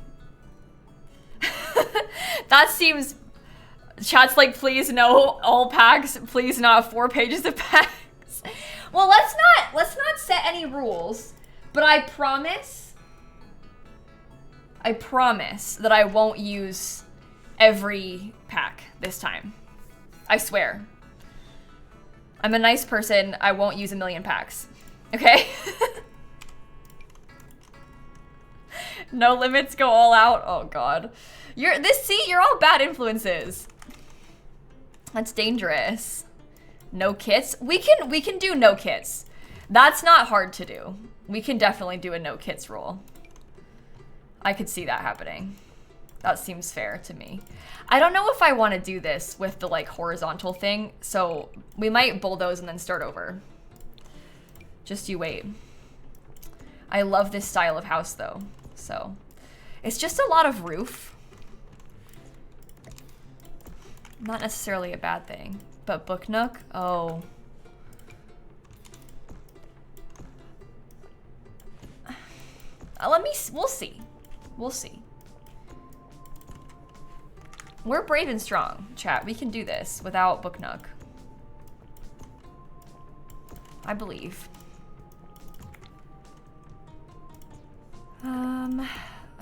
That seems, chat's like, please no all packs, please not 4 pages of packs. Well, let's not set any rules, but I promise that I won't use every pack this time. I swear. I'm a nice person. I won't use 1 million packs. Okay? No limits, go all out. Oh God. You're all bad influences. That's dangerous. No kits? We can do no kits. That's not hard to do. We can definitely do a no kits rule. I could see that happening. That seems fair to me. I don't know if I want to do this with the like horizontal thing, so we might bulldoze and then start over. Just you wait. I love this style of house though, so. It's just a lot of roof. Not necessarily a bad thing, but book nook, oh. We'll see. We'll see. We're brave and strong, chat. We can do this without book nook. I believe.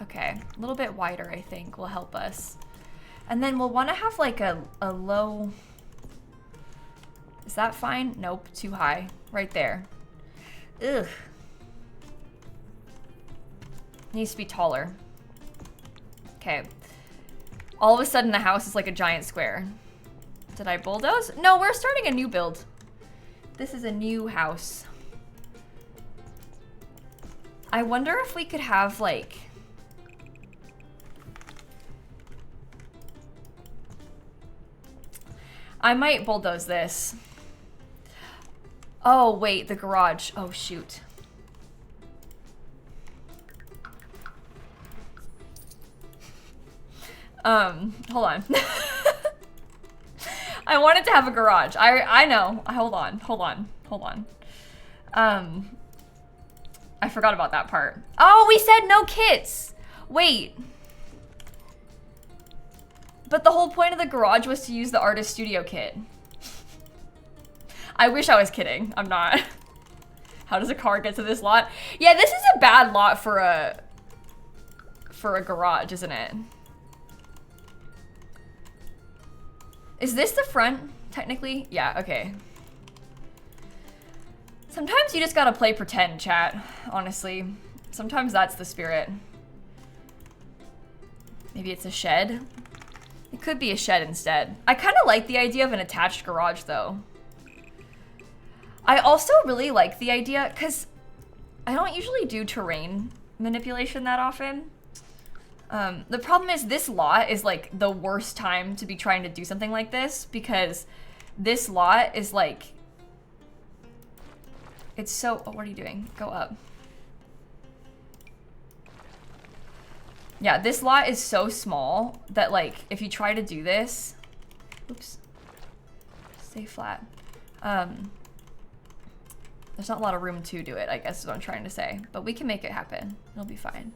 Okay, a little bit wider, I think, will help us. And then we'll want to have like a low, is that fine? Nope, too high, right there. Ugh. Needs to be taller. Okay. All of a sudden the house is like a giant square. Did I bulldoze? No, we're starting a new build. This is a new house. I wonder if we could have like, I might bulldoze this. Oh, wait, the garage. Oh, shoot. Hold on. I wanted to have a garage. I know. Hold on. I forgot about that part. Oh, we said no kits. Wait. But the whole point of the garage was to use the artist studio kit. I wish I was kidding. I'm not. How does a car get to this lot? Yeah, this is a bad lot for a garage, isn't it? Is this the front, technically? Yeah, okay. Sometimes you just gotta play pretend, chat, honestly. Sometimes that's the spirit. Maybe it's a shed? It could be a shed instead. I kind of like the idea of an attached garage, though. I also really like the idea, because I don't usually do terrain manipulation that often. The problem is this lot is like the worst time to be trying to do something like this, because this lot is like, it's so, oh, what are you doing? Go up. Yeah, this lot is so small that like, if you try to do this, oops, stay flat. There's not a lot of room to do it, I guess is what I'm trying to say, but we can make it happen. It'll be fine.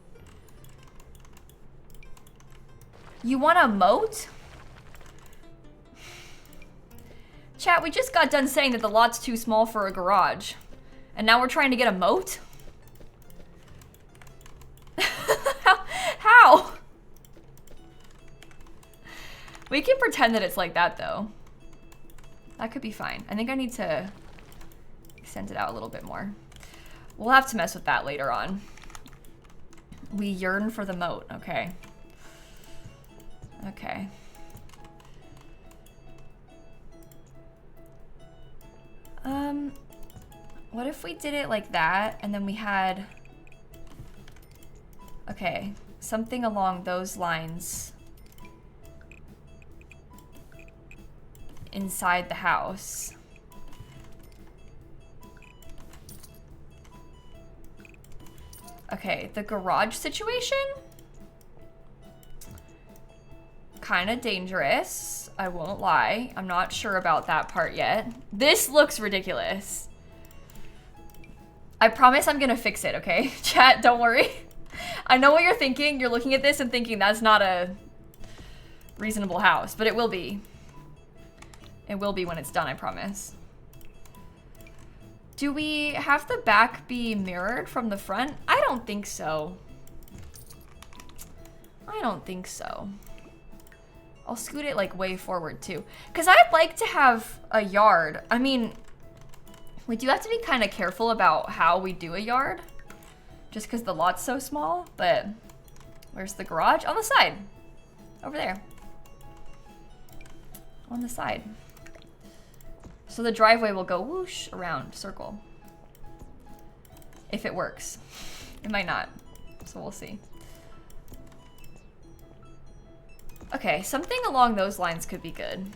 You want a moat? Chat, we just got done saying that the lot's too small for a garage. And now we're trying to get a moat? How? We can pretend that it's like that, though. That could be fine. I think I need to extend it out a little bit more. We'll have to mess with that later on. We yearn for the moat. Okay. Okay. What if we did it like that, and then we had, okay, something along those lines inside the house. Okay, the garage situation? Kind of dangerous, I won't lie. I'm not sure about that part yet. This looks ridiculous. I promise I'm gonna fix it, okay? Chat, don't worry. I know what you're thinking. You're looking at this and thinking that's not a reasonable house, but it will be. It will be when it's done, I promise. Do we have the back be mirrored from the front? I don't think so. I don't think so. I'll scoot it like way forward too. Cause I'd like to have a yard. I mean, we do have to be kind of careful about how we do a yard. Just cause the lot's so small, but where's the garage? On the side, over there. On the side. So the driveway will go whoosh around, circle. If it works. It might not, so we'll see. Okay, something along those lines could be good.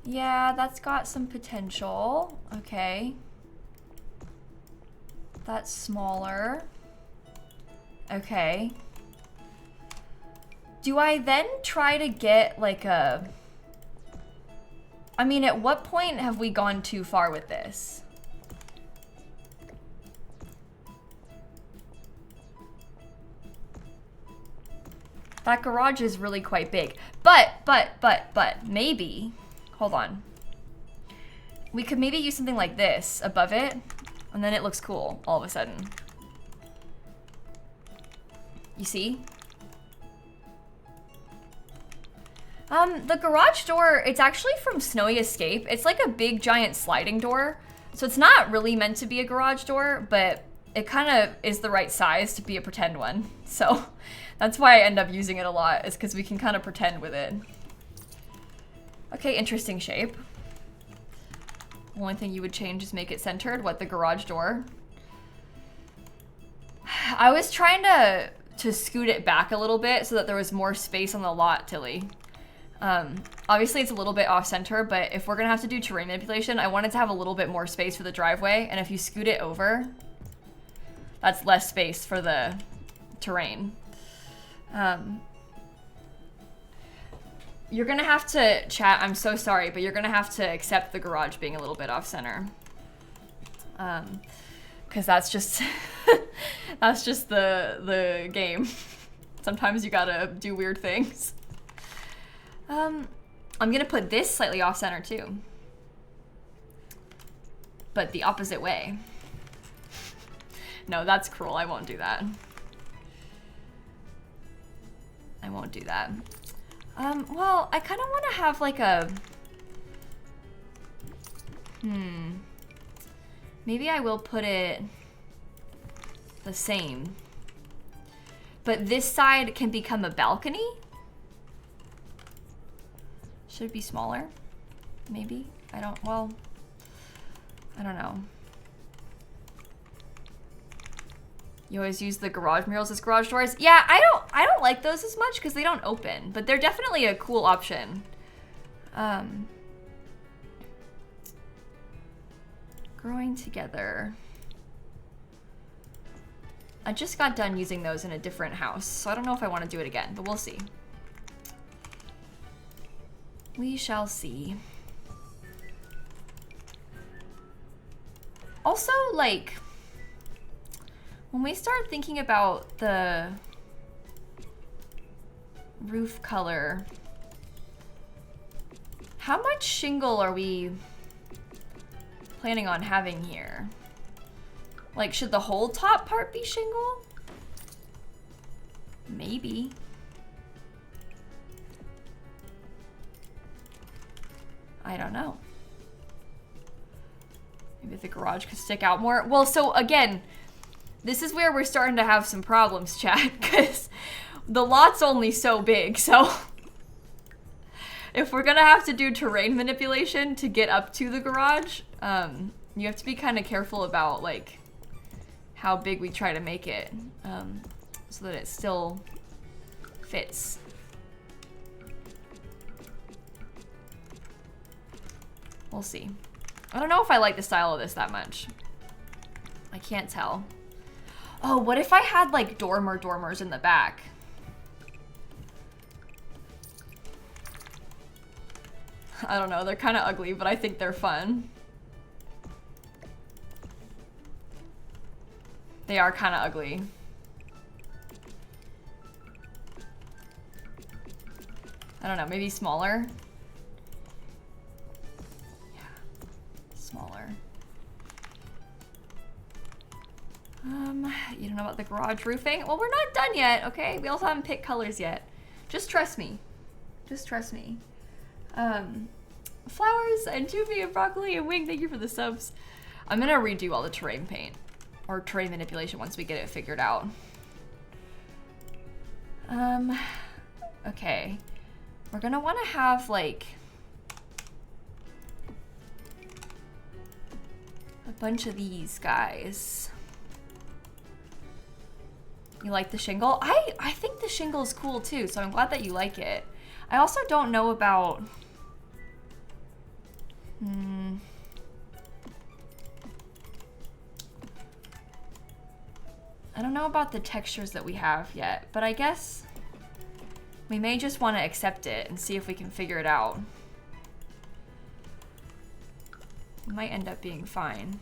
Yeah, that's got some potential. Okay. That's smaller. Okay. Do I then try to get like a... I mean, at what point have we gone too far with this? That garage is really quite big. But, maybe, hold on. We could maybe use something like this above it, and then it looks cool all of a sudden. You see? The garage door, it's actually from Snowy Escape. It's like a big giant sliding door. So it's not really meant to be a garage door, but it kind of is the right size to be a pretend one. So that's why I end up using it a lot, is because we can kind of pretend with it. Okay, interesting shape. Only thing you would change is make it centered. What, the garage door? I was trying to to scoot it back a little bit so that there was more space on the lot, Tilly. Obviously it's a little bit off center, but if we're gonna have to do terrain manipulation, I wanted to have a little bit more space for the driveway, and if you scoot it over, that's less space for the terrain. You're gonna have to, chat, I'm so sorry, but you're gonna have to accept the garage being a little bit off center. Cause that's just, that's just the game. Sometimes you gotta do weird things. I'm gonna put this slightly off center too, but the opposite way. No, that's cruel. I won't do that. I won't do that. Well, I kind of want to have like a, maybe I will put it the same, but this side can become a balcony. Should it be smaller? Maybe. I don't know. You always use the garage murals as garage doors. Yeah, I don't like those as much because they don't open, but they're definitely a cool option. Growing together. I just got done using those in a different house, so I don't know if I want to do it again, but we'll see. We shall see. Also, like, when we start thinking about the roof color, how much shingle are we planning on having here? Like, should the whole top part be shingle? Maybe. I don't know. Maybe the garage could stick out more. Well, so again, this is where we're starting to have some problems, chat, because the lot's only so big, so if we're gonna have to do terrain manipulation to get up to the garage, you have to be kind of careful about like how big we try to make it, so that it still fits. We'll see. I don't know if I like the style of this that much. I can't tell. Oh, what if I had like dormers in the back? I don't know, they're kind of ugly, but I think they're fun. They are kind of ugly. I don't know, maybe smaller? Yeah, smaller. You don't know about the garage roofing? Well, we're not done yet, okay? We also haven't picked colors yet. Just trust me. Just trust me. Flowers and Tubi and Broccoli and Wing, thank you for the subs. I'm gonna redo all the terrain paint or terrain manipulation once we get it figured out. Okay. We're gonna wanna have like a bunch of these guys. You like the shingle? I think the shingle is cool too, so I'm glad that you like it. I also don't know about... I don't know about the textures that we have yet, but I guess we may just want to accept it and see if we can figure it out. It might end up being fine.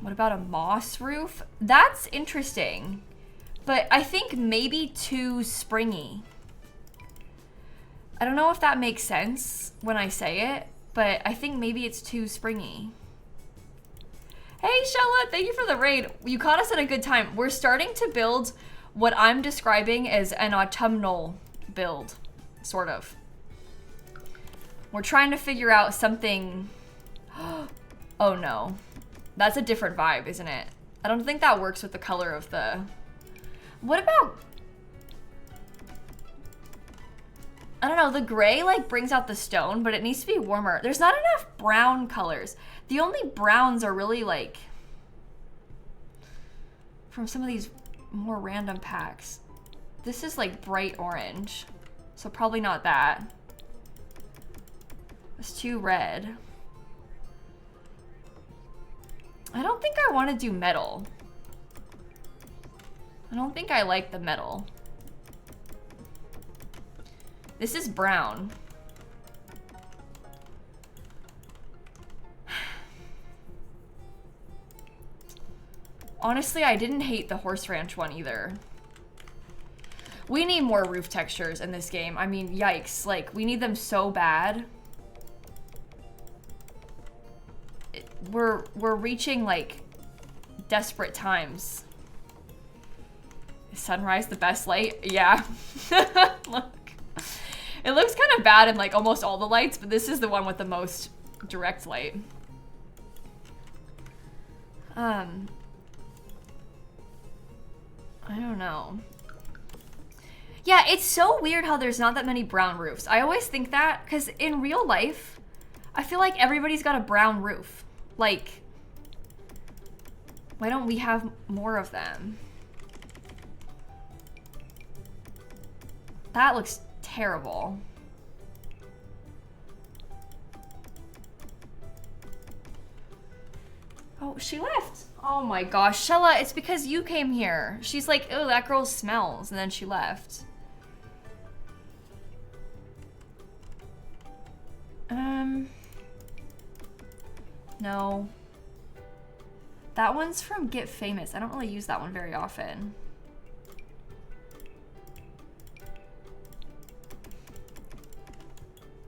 What about a moss roof? That's interesting, but I think maybe too springy. I don't know if that makes sense when I say it, but I think maybe it's too springy. Hey, Shella, thank you for the raid. You caught us at a good time. We're starting to build what I'm describing as an autumnal build, sort of. We're trying to figure out something. Oh no. That's a different vibe, isn't it? I don't think that works with the color of the... What about... I don't know, the gray like brings out the stone, but it needs to be warmer. There's not enough brown colors. The only browns are really like from some of these more random packs. This is like bright orange, so probably not that. It's too red. I don't think I want to do metal. I don't think I like the metal. This is brown. Honestly, I didn't hate the horse ranch one either. We need more roof textures in this game. I mean, yikes. Like, we need them so bad. We're reaching, like, desperate times. Is sunrise the best light? Yeah. Look. It looks kind of bad in, like, almost all the lights, but this is the one with the most direct light. I don't know. Yeah, it's so weird how there's not that many brown roofs. I always think that, because in real life, I feel like everybody's got a brown roof. Like, why don't we have more of them? That looks terrible. Oh, she left. Oh my gosh, Shella, it's because you came here. She's like, oh, that girl smells, and then she left. No. That one's from Get Famous. I don't really use that one very often.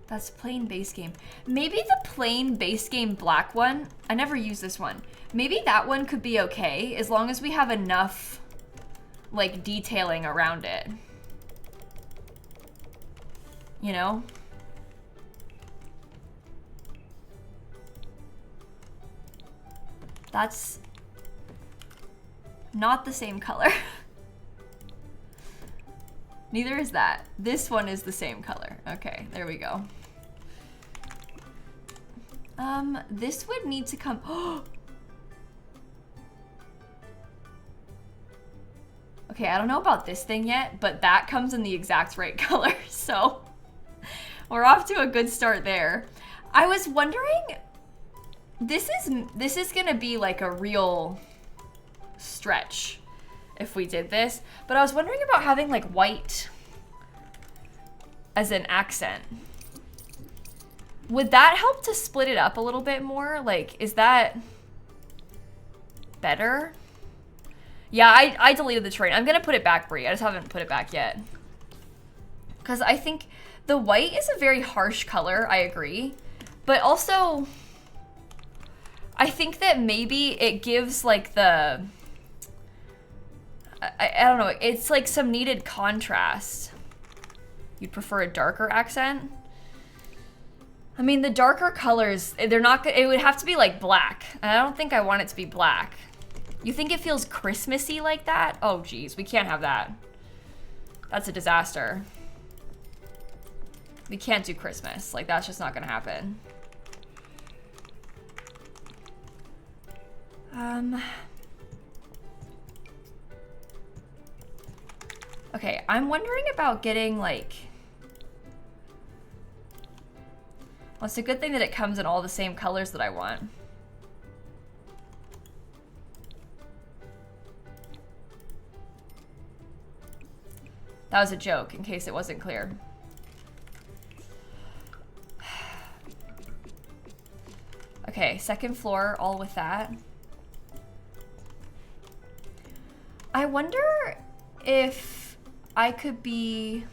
That's plain base game. Maybe the plain base game black one, I never use this one. Maybe that one could be okay as long as we have enough like detailing around it. You know? That's not the same color. Neither is that. This one is the same color. Okay, there we go. This would need to come. Okay, I don't know about this thing yet, but that comes in the exact right color, so we're off to a good start there. I was wondering, this is gonna be like a real stretch if we did this, but I was wondering about having like white as an accent. Would that help to split it up a little bit more? Like, is that better? Yeah, I deleted the terrain. I'm gonna put it back, Brie. I just haven't put it back yet. Because I think the white is a very harsh color, I agree. But also, I think that maybe it gives like the, I don't know, it's like some needed contrast. You'd prefer a darker accent? I mean, the darker colors, they're not, it would have to be like black. And I don't think I want it to be black. You think it feels Christmassy like that? Oh geez, we can't have that. That's a disaster. We can't do Christmas. Like, that's just not gonna happen. Okay, I'm wondering about getting like, well, it's a good thing that it comes in all the same colors that I want. That was a joke, in case it wasn't clear. Okay, second floor, all with that. I wonder if I could be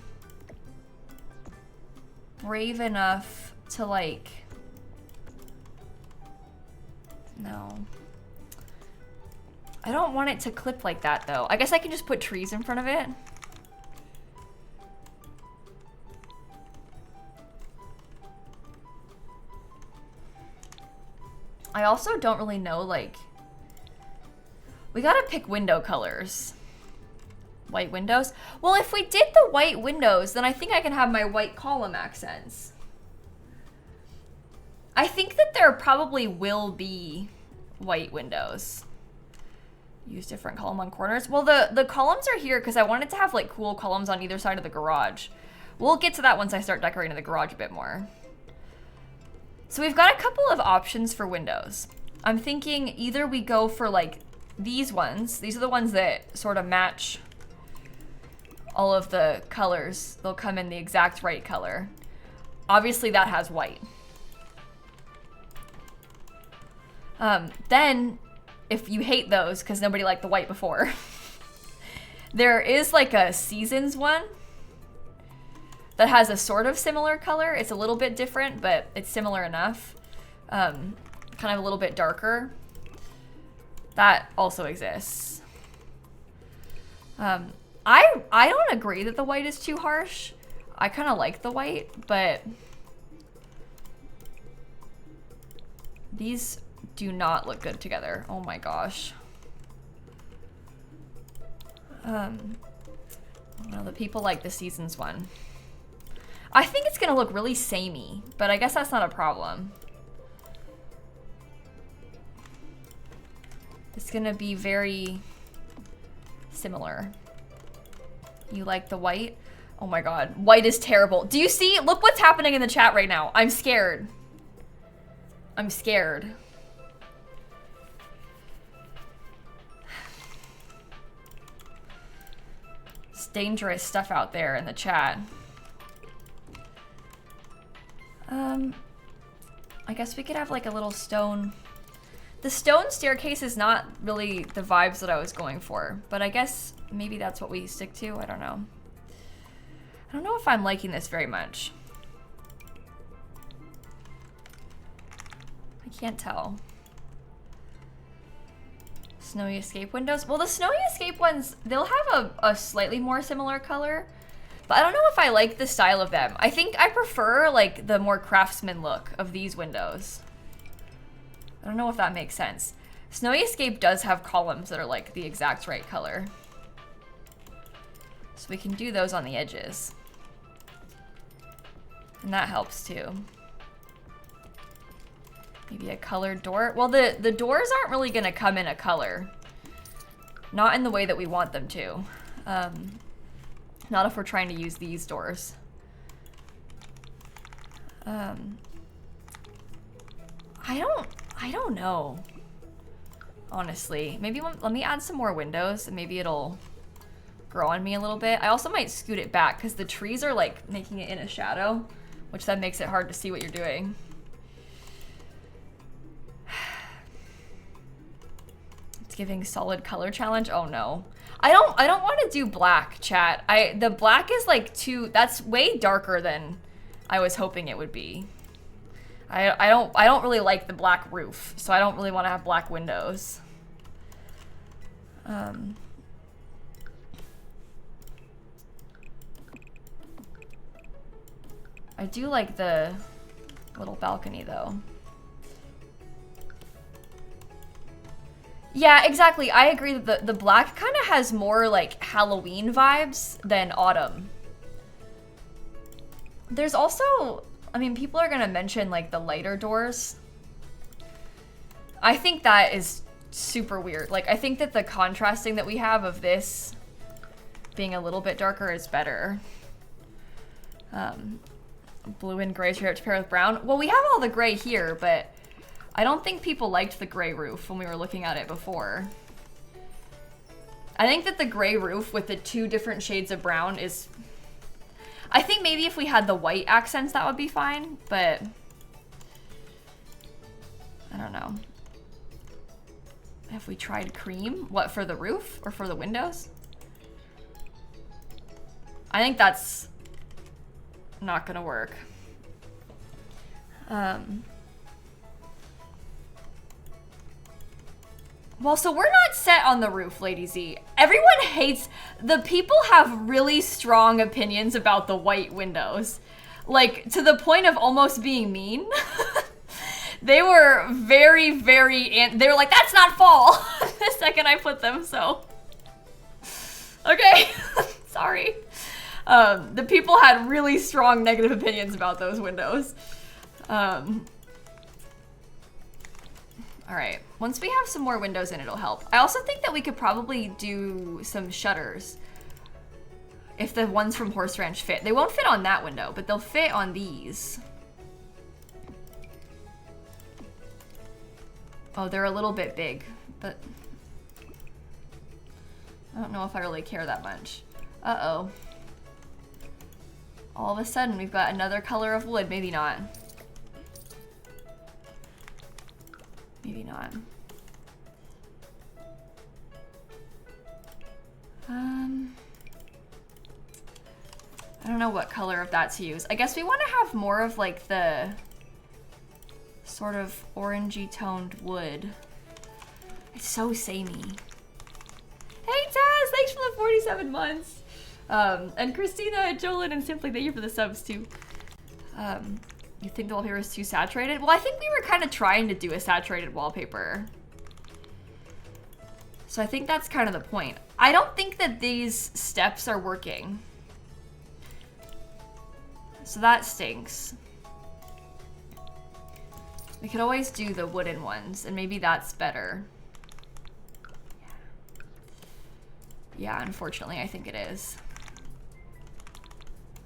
brave enough to like, no. I don't want it to clip like that though. I guess I can just put trees in front of it. I also don't really know, like, we gotta pick window colors. White windows? Well, if we did the white windows, then I think I can have my white column accents. I think that there probably will be white windows. Use different column on corners. Well, the columns are here because I wanted to have like cool columns on either side of the garage. We'll get to that once I start decorating the garage a bit more. So we've got a couple of options for windows. I'm thinking either we go for like these ones. These are the ones that sort of match all of the colors. They'll come in the exact right color. Obviously that has white. Then if you hate those because nobody liked the white before, there is like a seasons one that has a sort of similar color. It's a little bit different, but it's similar enough. Kind of a little bit darker. That also exists. I don't agree that the white is too harsh. I kind of like the white, but these do not look good together. Oh my gosh. Well, the people like the seasons one. I think it's gonna look really samey, but I guess that's not a problem. It's gonna be very similar. You like the white? Oh my god, white is terrible. Do you see? Look what's happening in the chat right now. I'm scared. I'm scared. It's dangerous stuff out there in the chat. I guess we could have like a little stone. The stone staircase is not really the vibes that I was going for, but I guess maybe that's what we stick to. I don't know. I don't know if I'm liking this very much. I can't tell. Snowy escape windows. Well, the snowy escape ones, they'll have a slightly more similar color, but I don't know if I like the style of them. I think I prefer like the more craftsman look of these windows. I don't know if that makes sense. Snowy escape does have columns that are like the exact right color. So we can do those on the edges. And that helps too. Maybe a colored door. Well, the doors aren't really gonna come in a color. Not in the way that we want them to. Not if we're trying to use these doors. I don't know. Honestly, maybe let me add some more windows and maybe it'll grow on me a little bit. I also might scoot it back because the trees are like making it in a shadow, which then makes it hard to see what you're doing. It's giving solid color challenge. Oh no. I don't want to do black, chat. The black is like that's way darker than I was hoping it would be. I don't really like the black roof, so I don't really want to have black windows. I do like the little balcony though. Yeah, exactly. I agree that the black kind of has more like Halloween vibes than autumn. There's also, I mean, people are gonna mention like the lighter doors. I think that is super weird. Like, I think that the contrasting that we have of this being a little bit darker is better. Blue and gray to pair with brown. Well, we have all the gray here, but I don't think people liked the gray roof when we were looking at it before. I think that the gray roof with the 2 different shades of brown is... I think maybe if we had the white accents, that would be fine, but... I don't know. Have we tried cream? What, for the roof or for the windows? I think that's not gonna work. Well, so we're not set on the roof, Lady Z. Everyone hates, the people have really strong opinions about the white windows. Like, to the point of almost being mean. They were very, they were like, that's not fall, the second I put them, so. Okay, sorry. The people had really strong negative opinions about those windows. All right, once we have some more windows in, it'll help. I also think that we could probably do some shutters if the ones from Horse Ranch fit. They won't fit on that window, but they'll fit on these. Oh, they're a little bit big, but I don't know if I really care that much. Uh-oh. All of a sudden, we've got another color of wood. Maybe not. Maybe not. I don't know what color of that to use. I guess we want to have more of like the sort of orangey toned wood. It's so samey. Hey Taz, thanks for the 47 months. And Christina, Jolyn, and Simply, thank you for the subs too. You think the wallpaper is too saturated? Well, I think we were kind of trying to do a saturated wallpaper. So I think that's kind of the point. I don't think that these steps are working. So that stinks. We could always do the wooden ones, and maybe that's better. Yeah, unfortunately, I think it is.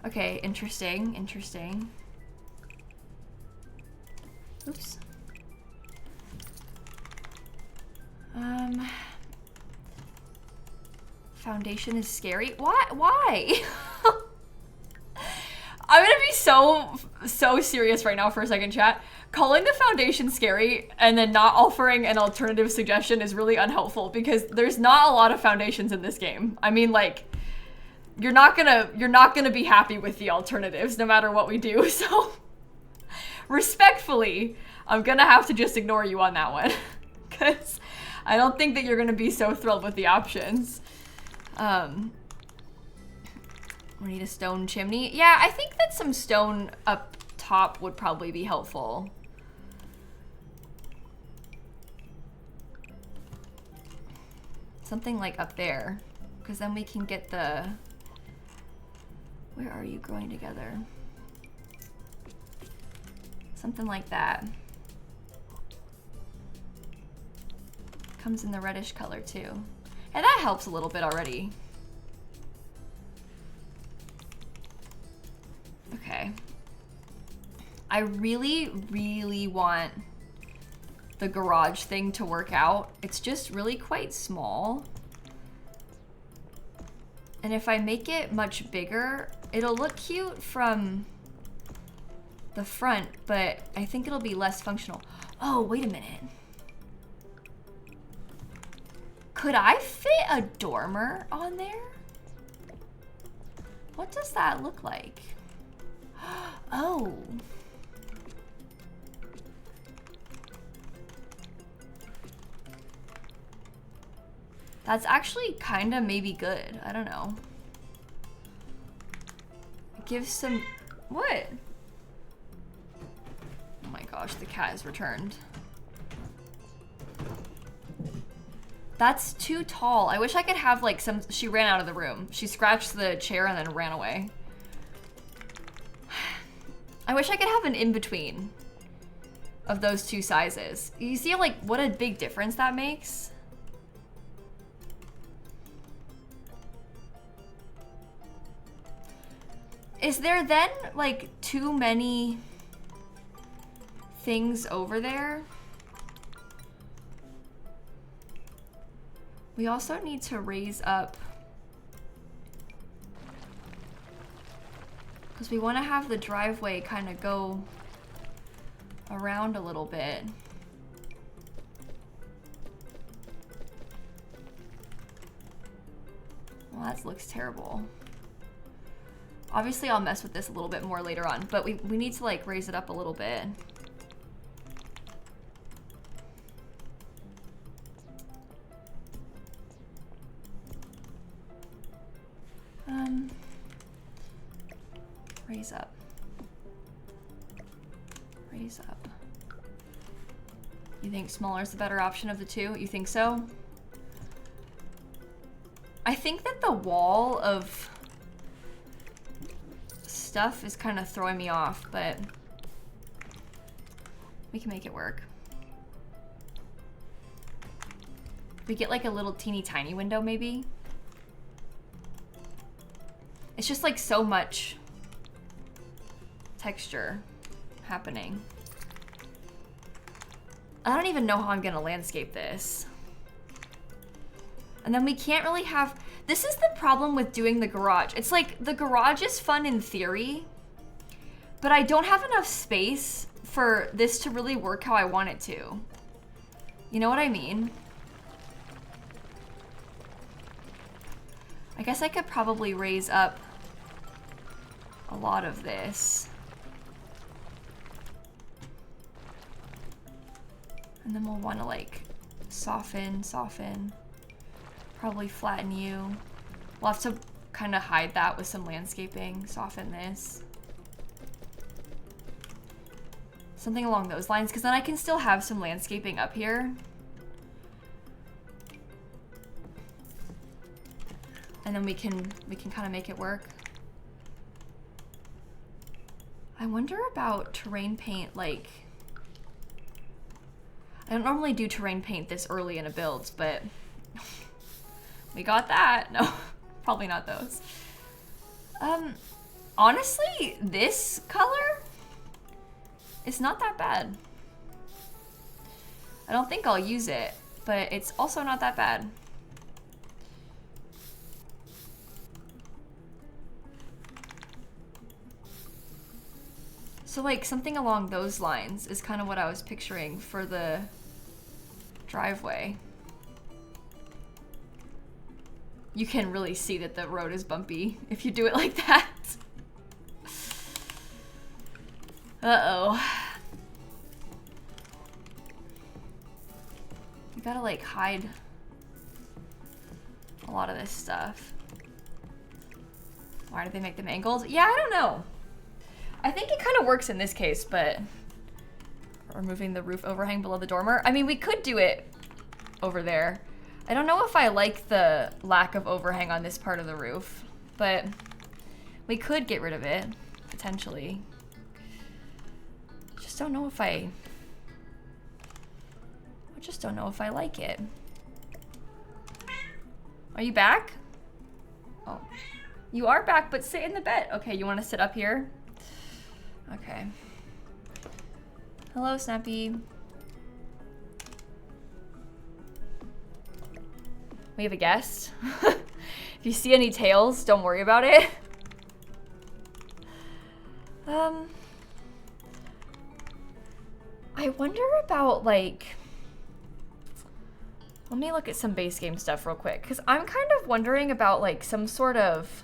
Okay, interesting, interesting. Oops. Foundation is scary. Why? I'm gonna be so serious right now for a second, chat. Calling the foundation scary and then not offering an alternative suggestion is really unhelpful because there's not a lot of foundations in this game. I mean, like, you're not gonna be happy with the alternatives no matter what we do. So, respectfully, I'm gonna have to just ignore you on that one because I don't think that you're gonna be so thrilled with the options. We need a stone chimney. Yeah, I think that some stone up top would probably be helpful. Something like up there, because then we can get the... Where are you growing together? Something like that. Comes in the reddish color too. And that helps a little bit already. Okay. I really want the garage thing to work out. It's just really quite small. And if I make it much bigger, it'll look cute from the front, but I think it'll be less functional. Oh, wait a minute. Could I fit a dormer on there? What does that look like? Oh. That's actually kind of maybe good. I don't know. Give some... What? Oh my gosh, the cat has returned. That's too tall. I wish I could have like some... She ran out of the room. She scratched the chair and then ran away. I wish I could have an in-between of those two sizes. You see like what a big difference that makes? Is there then like too many things over there? We also need to raise up, because we want to have the driveway kind of go around a little bit. Well, that looks terrible. Obviously, I'll mess with this a little bit more later on, but we need to like raise it up a little bit. Raise up. Raise up. You think smaller is the better option of the two? You think so? I think that the wall of stuff is kind of throwing me off, but we can make it work. We get like a little teeny tiny window maybe. It's just like so much texture happening. I don't even know how I'm gonna landscape this. And then we can't really have, this is the problem with doing the garage. It's like the garage is fun in theory, but I don't have enough space for this to really work how I want it to. You know what I mean? I guess I could probably raise up a lot of this. And then we'll want to like soften. Probably flatten you. We'll have to kind of hide that with some landscaping. Soften this. Something along those lines, because then I can still have some landscaping up here. And then we can kind of make it work. I wonder about terrain paint, like, I don't normally do terrain paint this early in a build, but we got that. No, probably not those. Honestly, this color is not that bad. I don't think I'll use it, but it's also not that bad. So like something along those lines is kind of what I was picturing for the driveway. You can really see that the road is bumpy if you do it like that. Uh-oh. You gotta like hide a lot of this stuff. Why did they make them angled? Yeah, I don't know. I think it kind of works in this case, but removing the roof overhang below the dormer. I mean, we could do it over there. I don't know if I like the lack of overhang on this part of the roof, but we could get rid of it, potentially. Just don't know if I just don't know if I like it. Are you back? Oh, you are back, but sit in the bed. Okay, you want to sit up here? Okay. Hello, Snappy. We have a guest. If you see any tails, don't worry about it. I wonder about like, let me look at some base game stuff real quick, because I'm kind of wondering about like some sort of,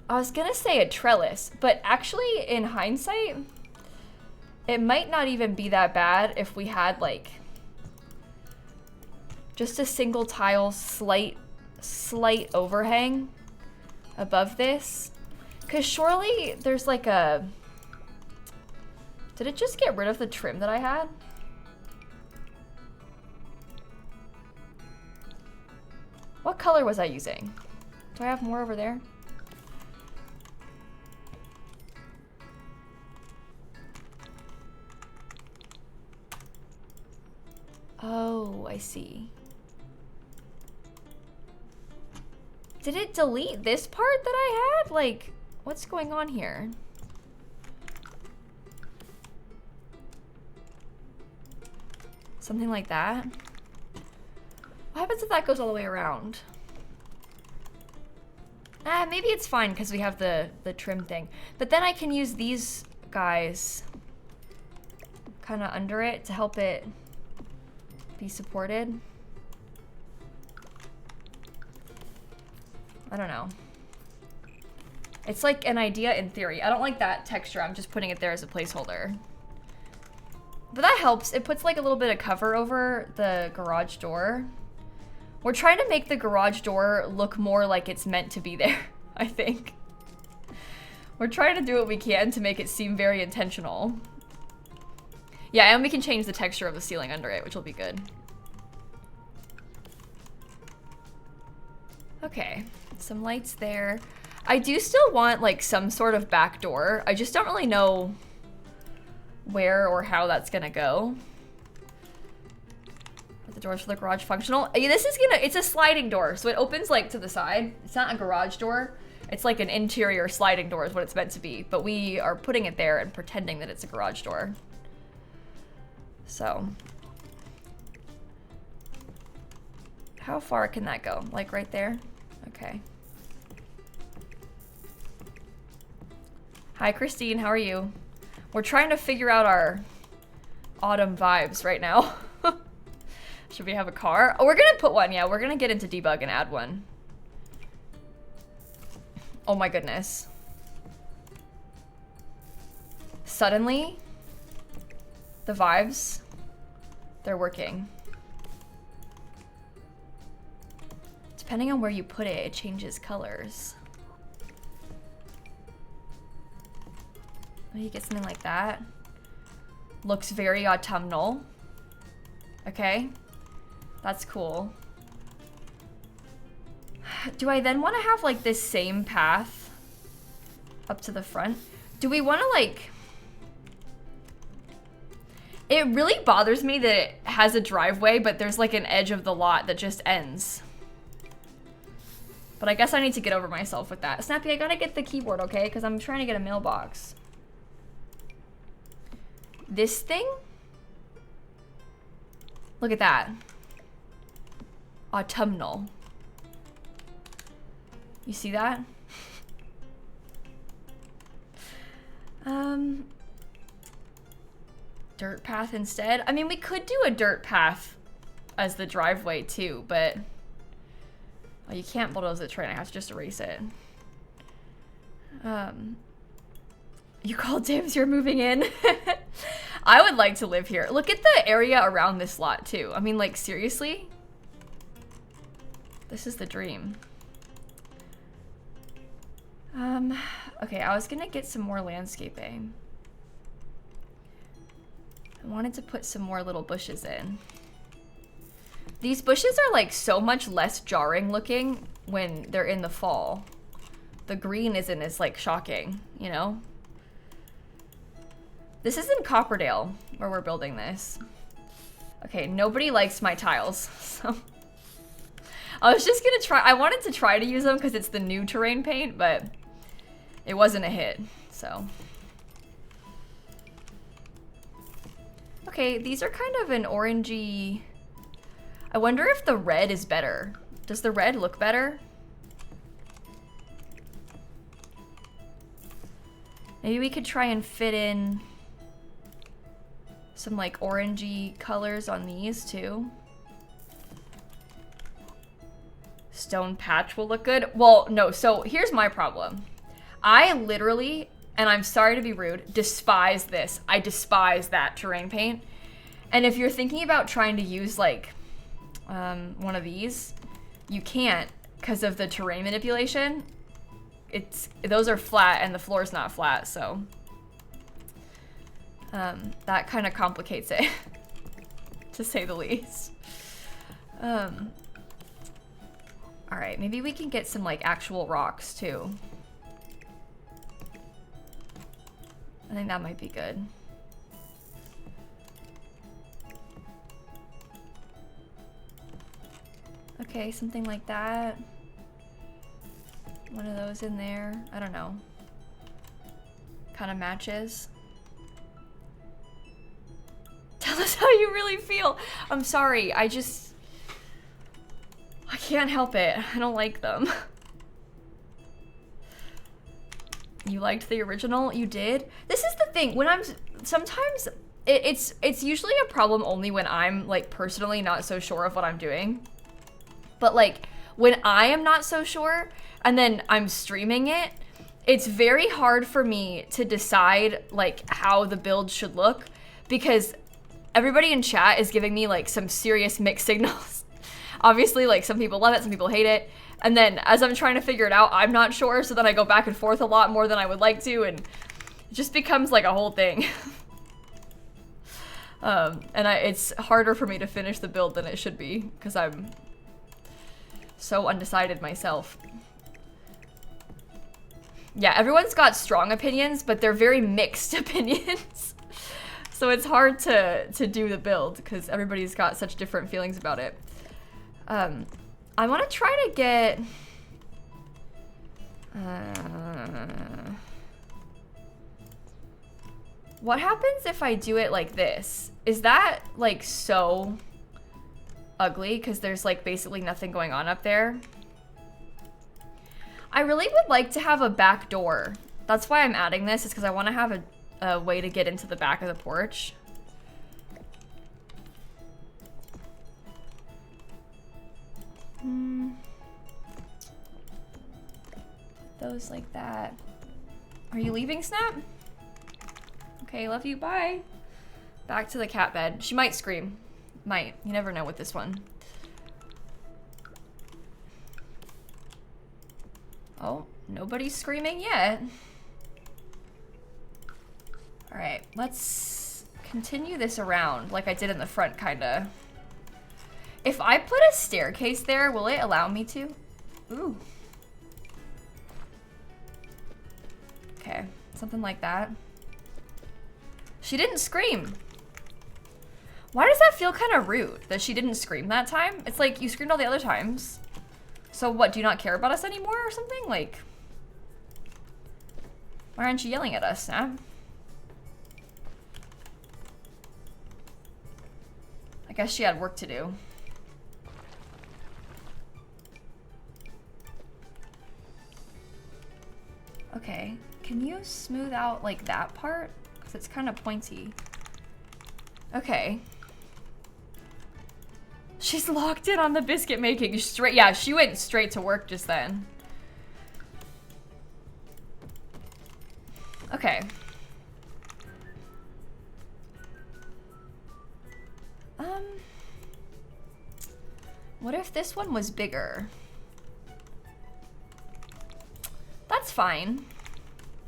I was gonna say a trellis, but actually in hindsight, it might not even be that bad if we had like just a single tile slight overhang above this. Cause surely there's like a, did it just get rid of the trim that I had? What color was I using? Do I have more over there? Oh, I see. Did it delete this part that I had? Like, what's going on here? Something like that? What happens if that goes all the way around? Maybe it's fine because we have the trim thing. But then I can use these guys kind of under it to help it be supported. I don't know. It's like an idea in theory. I don't like that texture. I'm just putting it there as a placeholder. But that helps. It puts like a little bit of cover over the garage door. We're trying to make the garage door look more like it's meant to be there, I think. We're trying to do what we can to make it seem very intentional. Yeah, and we can change the texture of the ceiling under it, which will be good. Okay, some lights there. I do still want like some sort of back door. I just don't really know where or how that's gonna go. Are the doors for the garage functional? This is gonna, it's a sliding door, so it opens like to the side. It's not a garage door. It's like an interior sliding door is what it's meant to be, but we are putting it there and pretending that it's a garage door. So, how far can that go? Like right there? Okay. Hi, Christine, how are you? We're trying to figure out our autumn vibes right now. Should we have a car? Oh, we're gonna put one, yeah. We're gonna get into debug and add one. Oh my goodness. Suddenly, the vibes, they're working. Depending on where you put it, it changes colors. You get something like that. Looks very autumnal. Okay, that's cool. Do I then want to have like this same path up to the front? Do we want to like... It really bothers me that it has a driveway, but there's like an edge of the lot that just ends. But I guess I need to get over myself with that. Snappy, I gotta get the keyboard, okay? Because I'm trying to get a mailbox. This thing? Look at that. Autumnal. You see that? Dirt path instead? I mean, we could do a dirt path as the driveway too, but... Oh, you can't bulldoze the train. I have to just erase it. You called dibs, you're moving in. I would like to live here. Look at the area around this lot too. I mean, like, seriously? This is the dream. Okay, I was gonna get some more landscaping. I wanted to put some more little bushes in. These bushes are like so much less jarring looking when they're in the fall. The green isn't as like shocking, you know? This is in Copperdale where we're building this. Okay, nobody likes my tiles, so. I was just gonna try, I wanted to try to use them because it's the new terrain paint, but it wasn't a hit, so. Okay, these are kind of an orangey. I wonder if the red is better. Does the red look better? Maybe we could try and fit in some like orangey colors on these too. Stone patch will look good. Well, no, so here's my problem. I literally, and I'm sorry to be rude, despise this. I despise that terrain paint. And if you're thinking about trying to use like one of these, you can't because of the terrain manipulation. Those are flat and the floor's not flat, so that kind of complicates it to say the least. All right, maybe we can get some like actual rocks too. I think that might be good. Okay, something like that. One of those in there. I don't know. Kind of matches. Tell us how you really feel. I'm sorry. I can't help it. I don't like them. You liked the original? You did? This is the thing. When I'm sometimes it's usually a problem only when I'm like personally not so sure of what I'm doing. But like when I am not so sure and then I'm streaming it, it's very hard for me to decide like how the build should look because everybody in chat is giving me like some serious mixed signals. Obviously, like some people love it, some people hate it. And then as I'm trying to figure it out, I'm not sure. So then I go back and forth a lot more than I would like to. And it just becomes like a whole thing. It's harder for me to finish the build than it should be because I'm So undecided myself. Yeah, everyone's got strong opinions, but they're very mixed opinions. So it's hard to do the build because everybody's got such different feelings about it. I want to try to get... what happens if I do it like this? Is that like so ugly because there's like basically nothing going on up there? I really would like to have a back door. That's why I'm adding this, is because I want to have a way to get into the back of the porch. Those like that. Are you leaving, Snap? Okay, love you, bye. Back to the cat bed. She might scream. Might. You never know with this one. Oh, nobody's screaming yet. All right, let's continue this around like I did in the front, kinda. If I put a staircase there, will it allow me to? Ooh. Okay, something like that. She didn't scream. Why does that feel kind of rude that she didn't scream that time? It's like you screamed all the other times. So what, do you not care about us anymore or something? Like, why aren't you yelling at us, Sam? I guess she had work to do. Okay, can you smooth out like that part? Because it's kind of pointy. Okay. She's locked in on the biscuit making straight. Yeah, she went straight to work just then. Okay. What if this one was bigger? That's fine,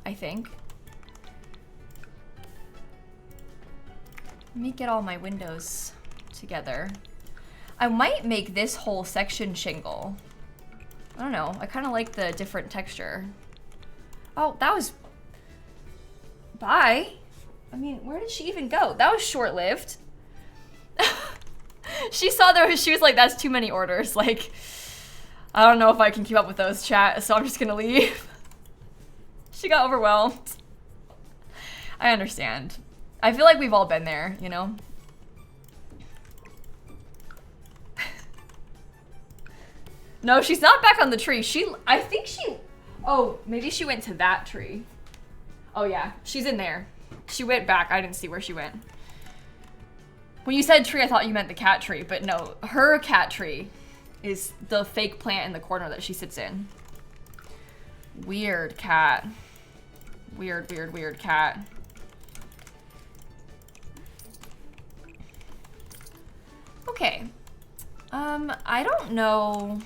I think. Let me get all my windows together. I might make this whole section shingle. I don't know. I kind of like the different texture. Oh, that was... Bye. I mean, where did she even go? That was short-lived. She saw there, she was like, that's too many orders. Like, I don't know if I can keep up with those, chat, so I'm just gonna leave. She got overwhelmed. I understand. I feel like we've all been there, you know? No, she's not back on the tree. I think she, oh, maybe she went to that tree. Oh yeah, she's in there. She went back. I didn't see where she went. When you said tree, I thought you meant the cat tree, but no, her cat tree is the fake plant in the corner that she sits in. Weird cat. Weird, weird, weird cat. Okay. I don't know.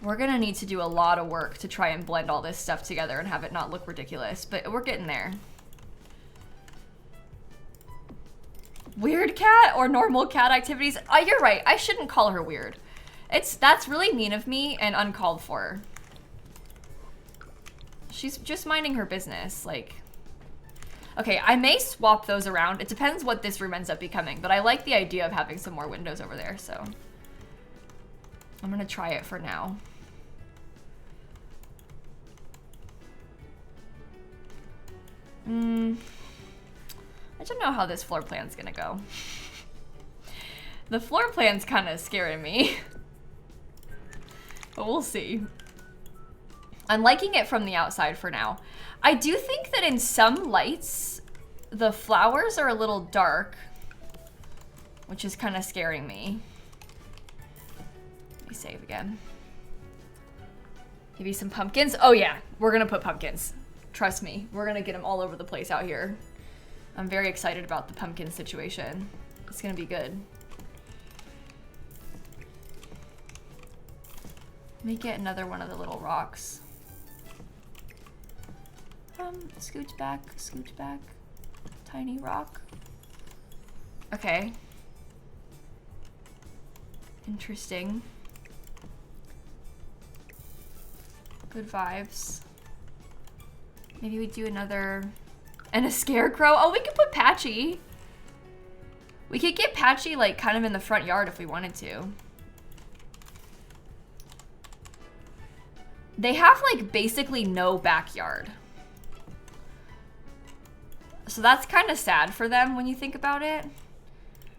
We're gonna need to do a lot of work to try and blend all this stuff together and have it not look ridiculous, but we're getting there. Weird cat or normal cat activities? Oh, you're right. I shouldn't call her weird. That's really mean of me and uncalled for. She's just minding her business, like. Okay, I may swap those around. It depends what this room ends up becoming, but I like the idea of having some more windows over there, so. I'm gonna try it for now. I don't know how this floor plan's gonna go. The floor plan's kind of scaring me. But we'll see. I'm liking it from the outside for now. I do think that in some lights, the flowers are a little dark, which is kind of scaring me. Let me save again. Maybe some pumpkins. Oh yeah, we're gonna put pumpkins. Trust me, we're gonna get them all over the place out here. I'm very excited about the pumpkin situation. It's gonna be good. Let me get another one of the little rocks. Scooch back, tiny rock. Okay. Interesting. Good vibes. Maybe we do another... And a scarecrow. Oh, we could put Patchy. We could get Patchy, like, kind of in the front yard if we wanted to. They have, like, basically no backyard. So that's kind of sad for them when you think about it.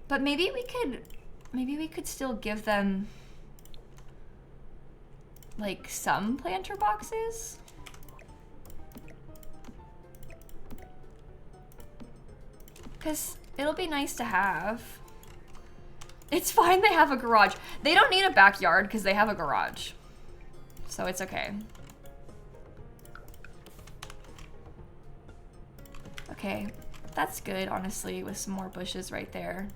But maybe we could still give them, like, some planter boxes. Because it'll be nice to have. It's fine they have a garage. They don't need a backyard because they have a garage. So it's okay. Okay, that's good, honestly, with some more bushes right there.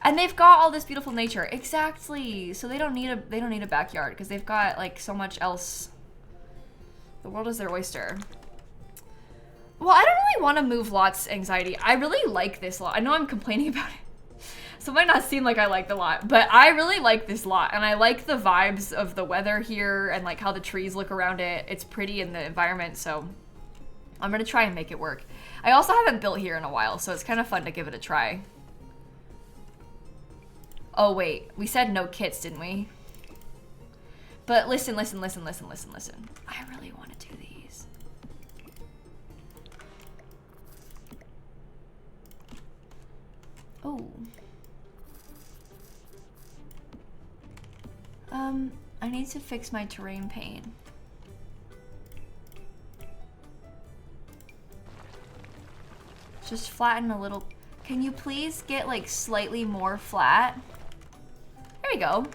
And they've got all this beautiful nature. Exactly. So they don't need a backyard because they've got like so much else. The world is their oyster. Well, I don't really want to move lots, anxiety. I really like this lot. I know I'm complaining about it. So it might not seem like I like the lot, but I really like this lot. And I like the vibes of the weather here and like how the trees look around it. It's pretty in the environment, so I'm gonna try and make it work. I also haven't built here in a while, so it's kind of fun to give it a try. Oh wait, we said no kits, didn't we? But listen. I really want to do these. Oh. I need to fix my terrain pane. Just flatten a little. Can you please get like slightly more flat? There we go.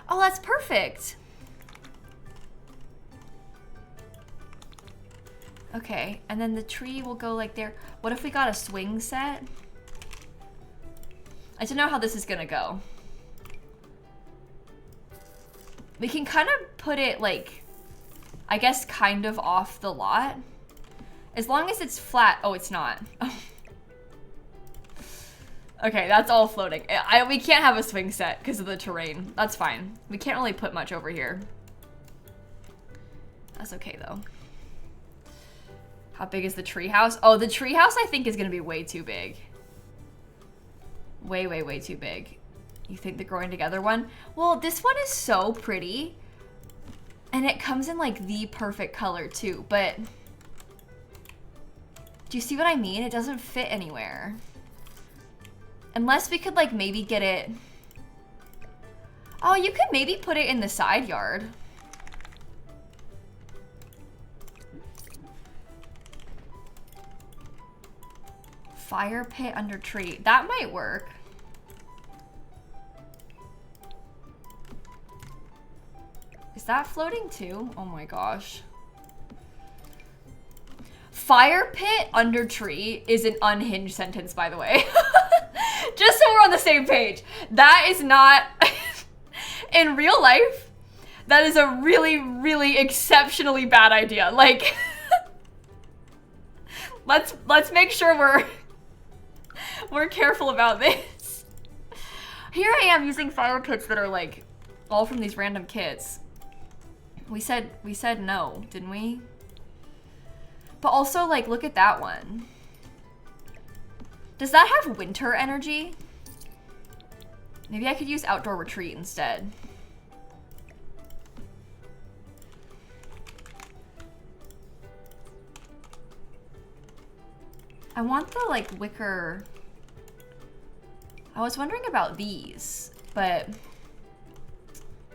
Oh, that's perfect. Okay, and then the tree will go like there. What if we got a swing set? I don't know how this is gonna go. We can kind of put it like, I guess kind of off the lot. As long as it's flat. Oh, it's not. Okay, that's all floating. We can't have a swing set because of the terrain. That's fine. We can't really put much over here. That's okay though. How big is the treehouse? Oh, the treehouse I think is gonna be way too big. Way too big. You think the growing together one? Well, this one is so pretty. And it comes in like the perfect color too, but do you see what I mean? It doesn't fit anywhere. Unless we could like maybe get it. Oh, you could maybe put it in the side yard. Fire pit under tree. That might work. Is that floating too? Oh my gosh. Fire pit under tree is an unhinged sentence, by the way. Just so we're on the same page. That is not, in real life, that is a really exceptionally bad idea. Like, let's make sure we're careful about this. Here I am using fire pits that are like all from these random kits. We said no, didn't we? But also, like, look at that one. Does that have winter energy? Maybe I could use outdoor retreat instead. I want the, like, wicker. I was wondering about these, but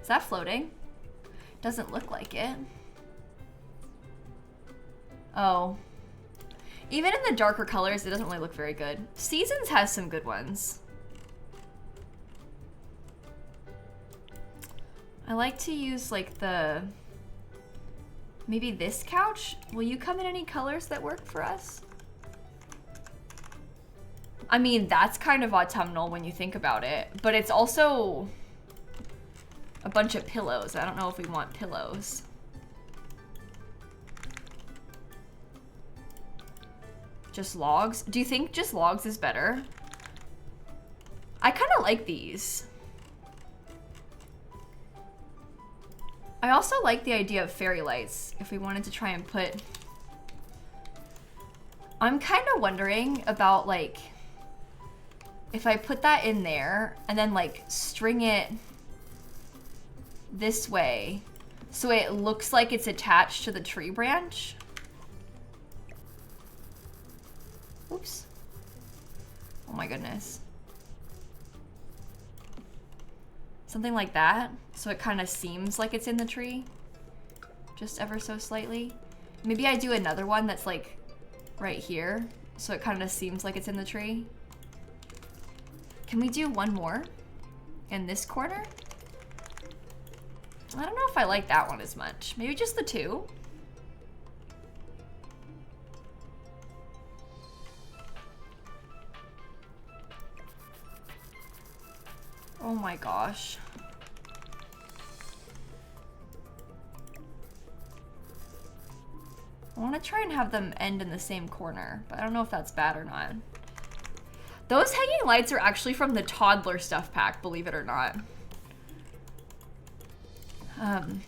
is that floating? Doesn't look like it. Oh. Even in the darker colors, it doesn't really look very good. Seasons has some good ones. I like to use like maybe this couch. Will you come in any colors that work for us? I mean, that's kind of autumnal when you think about it, but it's also a bunch of pillows. I don't know if we want pillows. Just logs? Do you think just logs is better? I kind of like these. I also like the idea of fairy lights if we wanted to try and put... I'm kind of wondering about like, if I put that in there and then like string it this way so it looks like it's attached to the tree branch. Oops. Oh my goodness. Something like that, so it kind of seems like it's in the tree, just ever so slightly. Maybe I do another one that's like right here, so it kind of seems like it's in the tree. Can we do one more in this corner? I don't know if I like that one as much. Maybe just the two. Oh my gosh. I want to try and have them end in the same corner, but I don't know if that's bad or not. Those hanging lights are actually from the toddler stuff pack, believe it or not.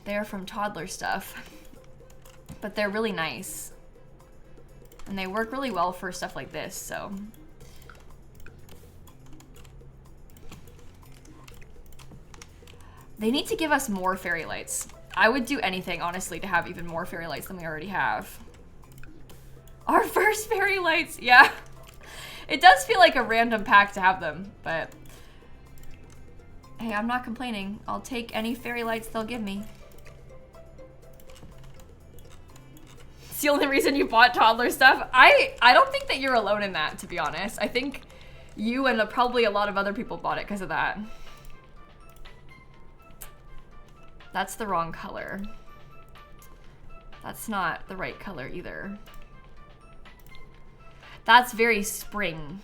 They're from toddler stuff, but they're really nice. And they work really well for stuff like this, so. They need to give us more fairy lights. I would do anything, honestly, to have even more fairy lights than we already have. Our first fairy lights, yeah. It does feel like a random pack to have them, but hey, I'm not complaining. I'll take any fairy lights they'll give me. It's the only reason you bought toddler stuff. I don't think that you're alone in that, to be honest. I think you and probably a lot of other people bought it because of that. That's the wrong color. That's not the right color either. That's very spring.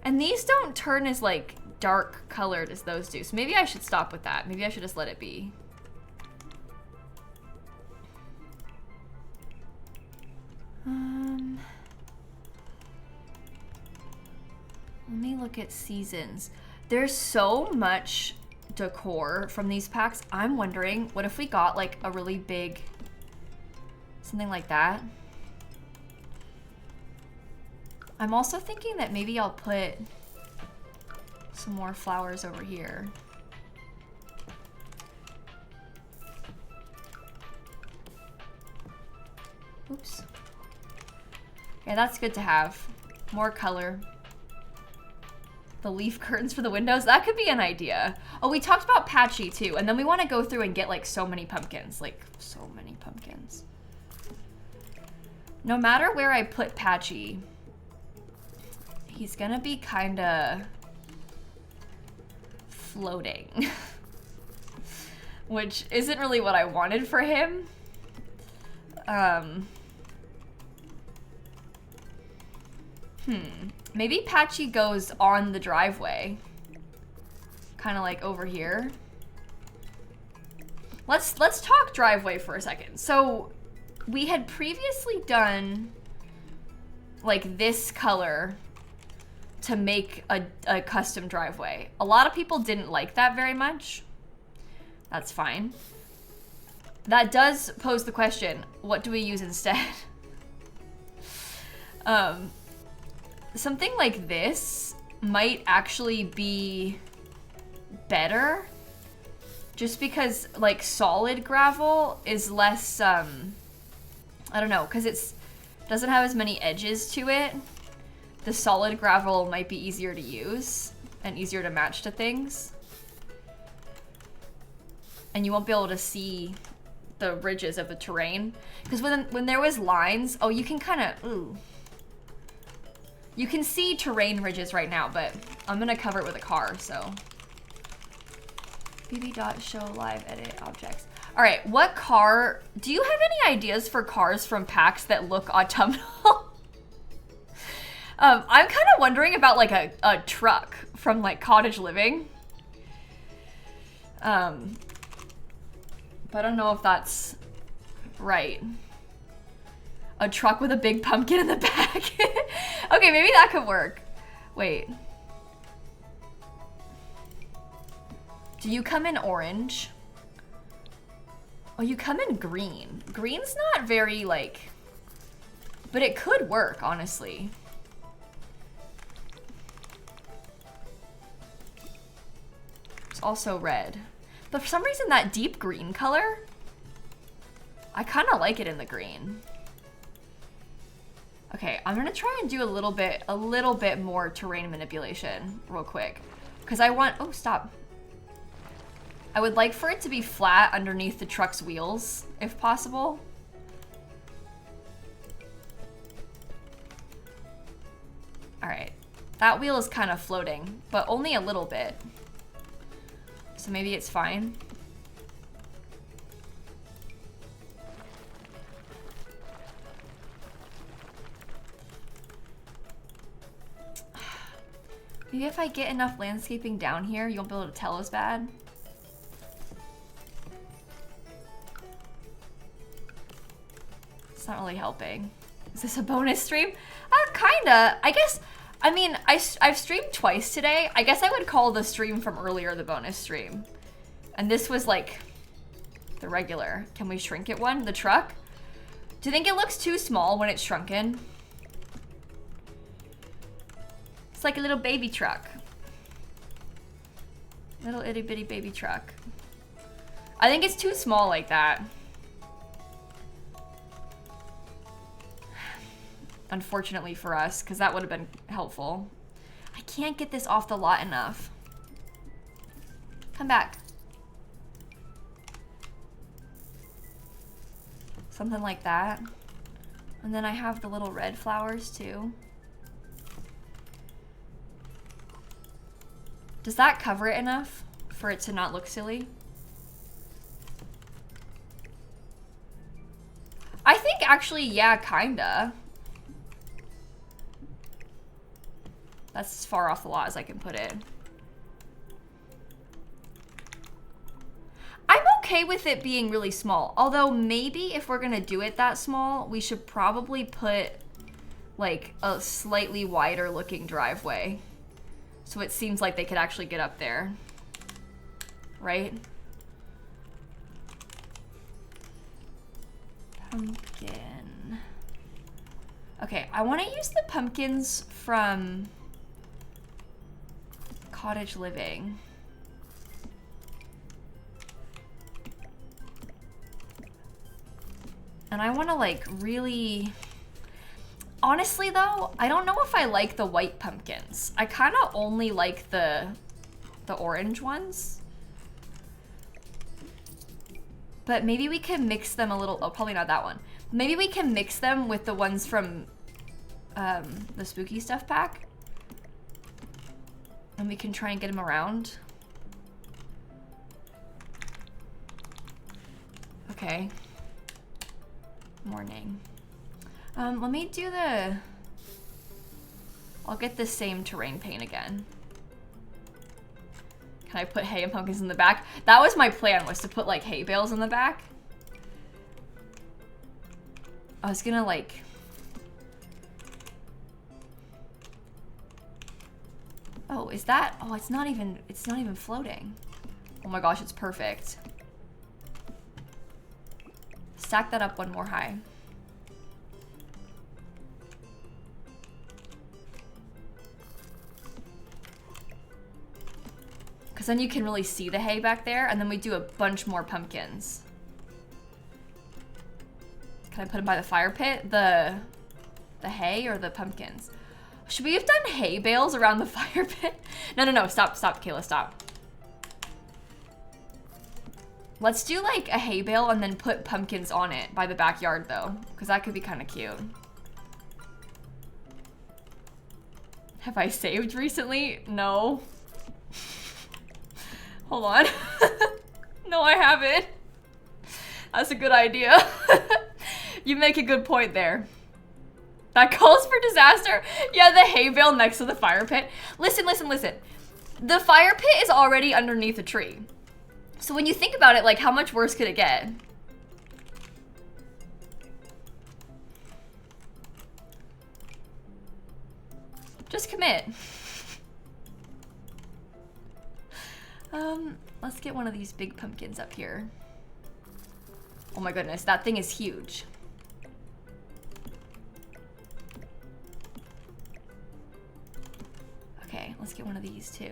And these don't turn as like dark colored as those do. So maybe I should stop with that. Maybe I should just let it be. Let me look at seasons. There's so much decor from these packs. I'm wondering, what if we got like a really big, something like that? I'm also thinking that maybe I'll put some more flowers over here. Oops. Yeah, that's good to have. More color. The leaf curtains for the windows, that could be an idea. Oh, we talked about patchy too, and then we want to go through and get like so many pumpkins. Like, so many pumpkins. No matter where I put patchy, he's gonna be kinda floating. Which isn't really what I wanted for him. Maybe Patchy goes on the driveway. Kind of like over here. Let's talk driveway for a second. So we had previously done like this color to make a custom driveway. A lot of people didn't like that very much. That's fine. That does pose the question, what do we use instead? Something like this might actually be better, just because like solid gravel is less, I don't know, because it's doesn't have as many edges to it. The solid gravel might be easier to use and easier to match to things. And you won't be able to see the ridges of the terrain. Because when there was lines, oh, you can kind of, ooh. You can see terrain ridges right now, but I'm gonna cover it with a car, so. bb.show live edit objects. All right, what car, do you have any ideas for cars from packs that look autumnal? I'm kind of wondering about like a truck from like Cottage Living. But I don't know if that's right. A truck with a big pumpkin in the back. Okay, maybe that could work. Wait. Do you come in orange? Oh, you come in green. Green's not very, like... But it could work, honestly. It's also red. But for some reason, that deep green color, I kind of like it in the green. Okay, I'm gonna try and do a little bit more terrain manipulation real quick. Because I want, oh, stop. I would like for it to be flat underneath the truck's wheels, if possible. All right, that wheel is kind of floating, but only a little bit. So maybe it's fine. Maybe if I get enough landscaping down here, you won't be able to tell as bad. It's not really helping. Is this a bonus stream? Kinda. I guess, I mean, I've streamed twice today. I guess I would call the stream from earlier the bonus stream. And this was like the regular. Can we shrink it one? The truck? Do you think it looks too small when it's shrunken? It's like a little baby truck. Little itty bitty baby truck. I think it's too small like that. Unfortunately for us, because that would have been helpful. I can't get this off the lot enough. Come back. Something like that. And then I have the little red flowers too. Does that cover it enough for it to not look silly? I think actually, yeah, kinda. That's as far off the lot as I can put it. I'm okay with it being really small. Although maybe if we're gonna do it that small, we should probably put like a slightly wider looking driveway. So it seems like they could actually get up there. Right? Pumpkin. Okay, I want to use the pumpkins from Cottage Living. And I want to like really... Honestly though, I don't know if I like the white pumpkins. I kind of only like the orange ones. But maybe we can mix them a little... Oh, probably not that one. Maybe we can mix them with the ones from the spooky stuff pack. And we can try and get them around. Okay. Morning. Let me do the... I'll get the same terrain paint again. Can I put hay and pumpkins in the back? That was my plan, was to put like hay bales in the back. I was gonna like... Oh, is that? Oh, it's not even floating. Oh my gosh, it's perfect. Stack that up one more high. Because then you can really see the hay back there, and then we do a bunch more pumpkins. Can I put them by the fire pit? The hay or the pumpkins? Should we have done hay bales around the fire pit? No, stop, Kayla, stop. Let's do like a hay bale and then put pumpkins on it by the backyard though, because that could be kind of cute. Have I saved recently? No. Hold on. No, I haven't. That's a good idea. You make a good point there. That calls for disaster. Yeah, the hay bale next to the fire pit. Listen. The fire pit is already underneath a tree. So when you think about it, like, how much worse could it get? Just commit. Let's get one of these big pumpkins up here. Oh my goodness, that thing is huge. Okay, let's get one of these too.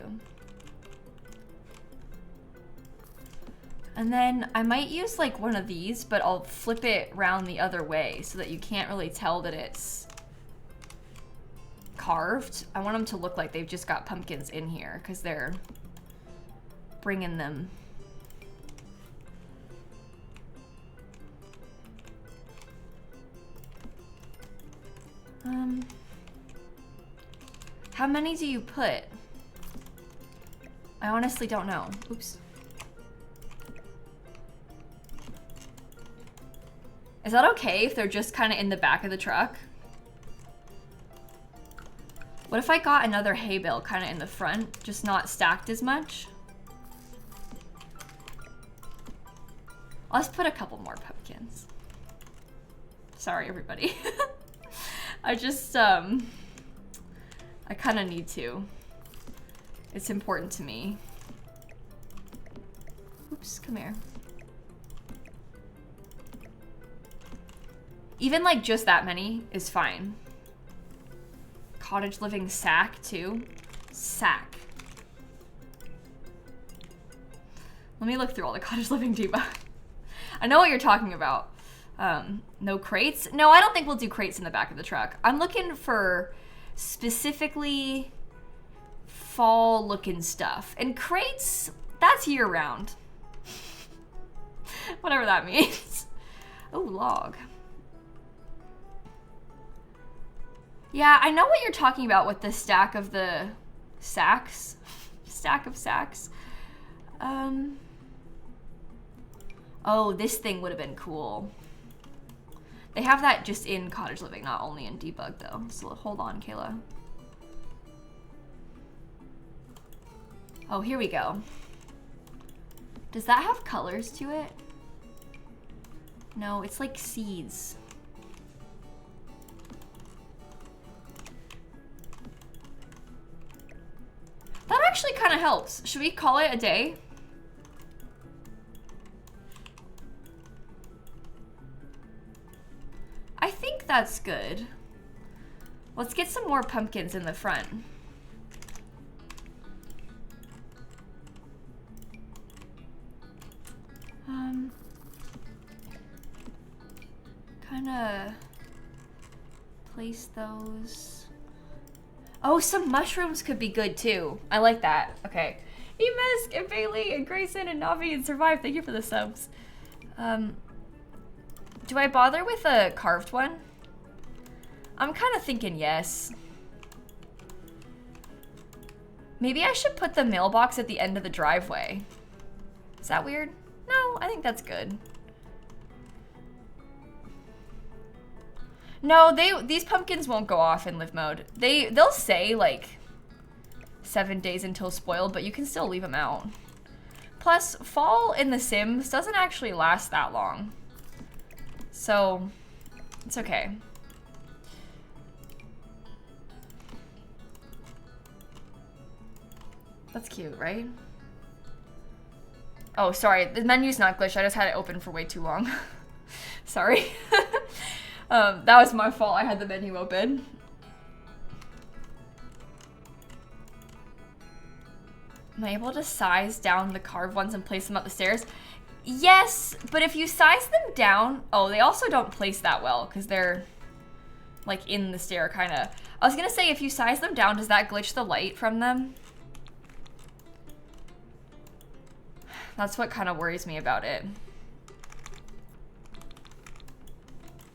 And then I might use like one of these, but I'll flip it round the other way so that you can't really tell that it's carved. I want them to look like they've just got pumpkins in here because they're bringing them. How many do you put? I honestly don't know. Oops. Is that okay if they're just kind of in the back of the truck? What if I got another hay bale kind of in the front, just not stacked as much? Let's put a couple more pumpkins. Sorry, everybody. I just, I kind of need to. It's important to me. Oops, come here. Even like just that many is fine. Cottage living sack too. Sack. Let me look through all the cottage living diva. I know what you're talking about. No crates? No, I don't think we'll do crates in the back of the truck. I'm looking for specifically fall looking stuff. And crates, that's year round. Whatever that means. Oh, log. Yeah, I know what you're talking about with the stack of the sacks. Stack of sacks. Oh, this thing would have been cool. They have that just in cottage living, not only in debug though. So hold on, Kayla. Oh, here we go. Does that have colors to it? No, it's like seeds. That actually kind of helps. Should we call it a day? I think that's good. Let's get some more pumpkins in the front. Kind of place those. Oh, some mushrooms could be good too. I like that. Okay. Emesk and Bailey and Grayson and Navi and Survive. Thank you for the subs. Do I bother with a carved one? I'm kind of thinking yes. Maybe I should put the mailbox at the end of the driveway. Is that weird? No, I think that's good. No, these pumpkins won't go off in live mode. They'll say like 7 days until spoiled, but you can still leave them out. Plus, fall in The Sims doesn't actually last that long. So, it's okay. That's cute, right? Oh, sorry, the menu's not glitched. I just had it open for way too long. Sorry. That was my fault. I had the menu open. Am I able to size down the carved ones and place them up the stairs? Yes, but if you size them down... Oh, they also don't place that well because they're like in the stair kind of. I was going to say, if you size them down, does that glitch the light from them? That's what kind of worries me about it.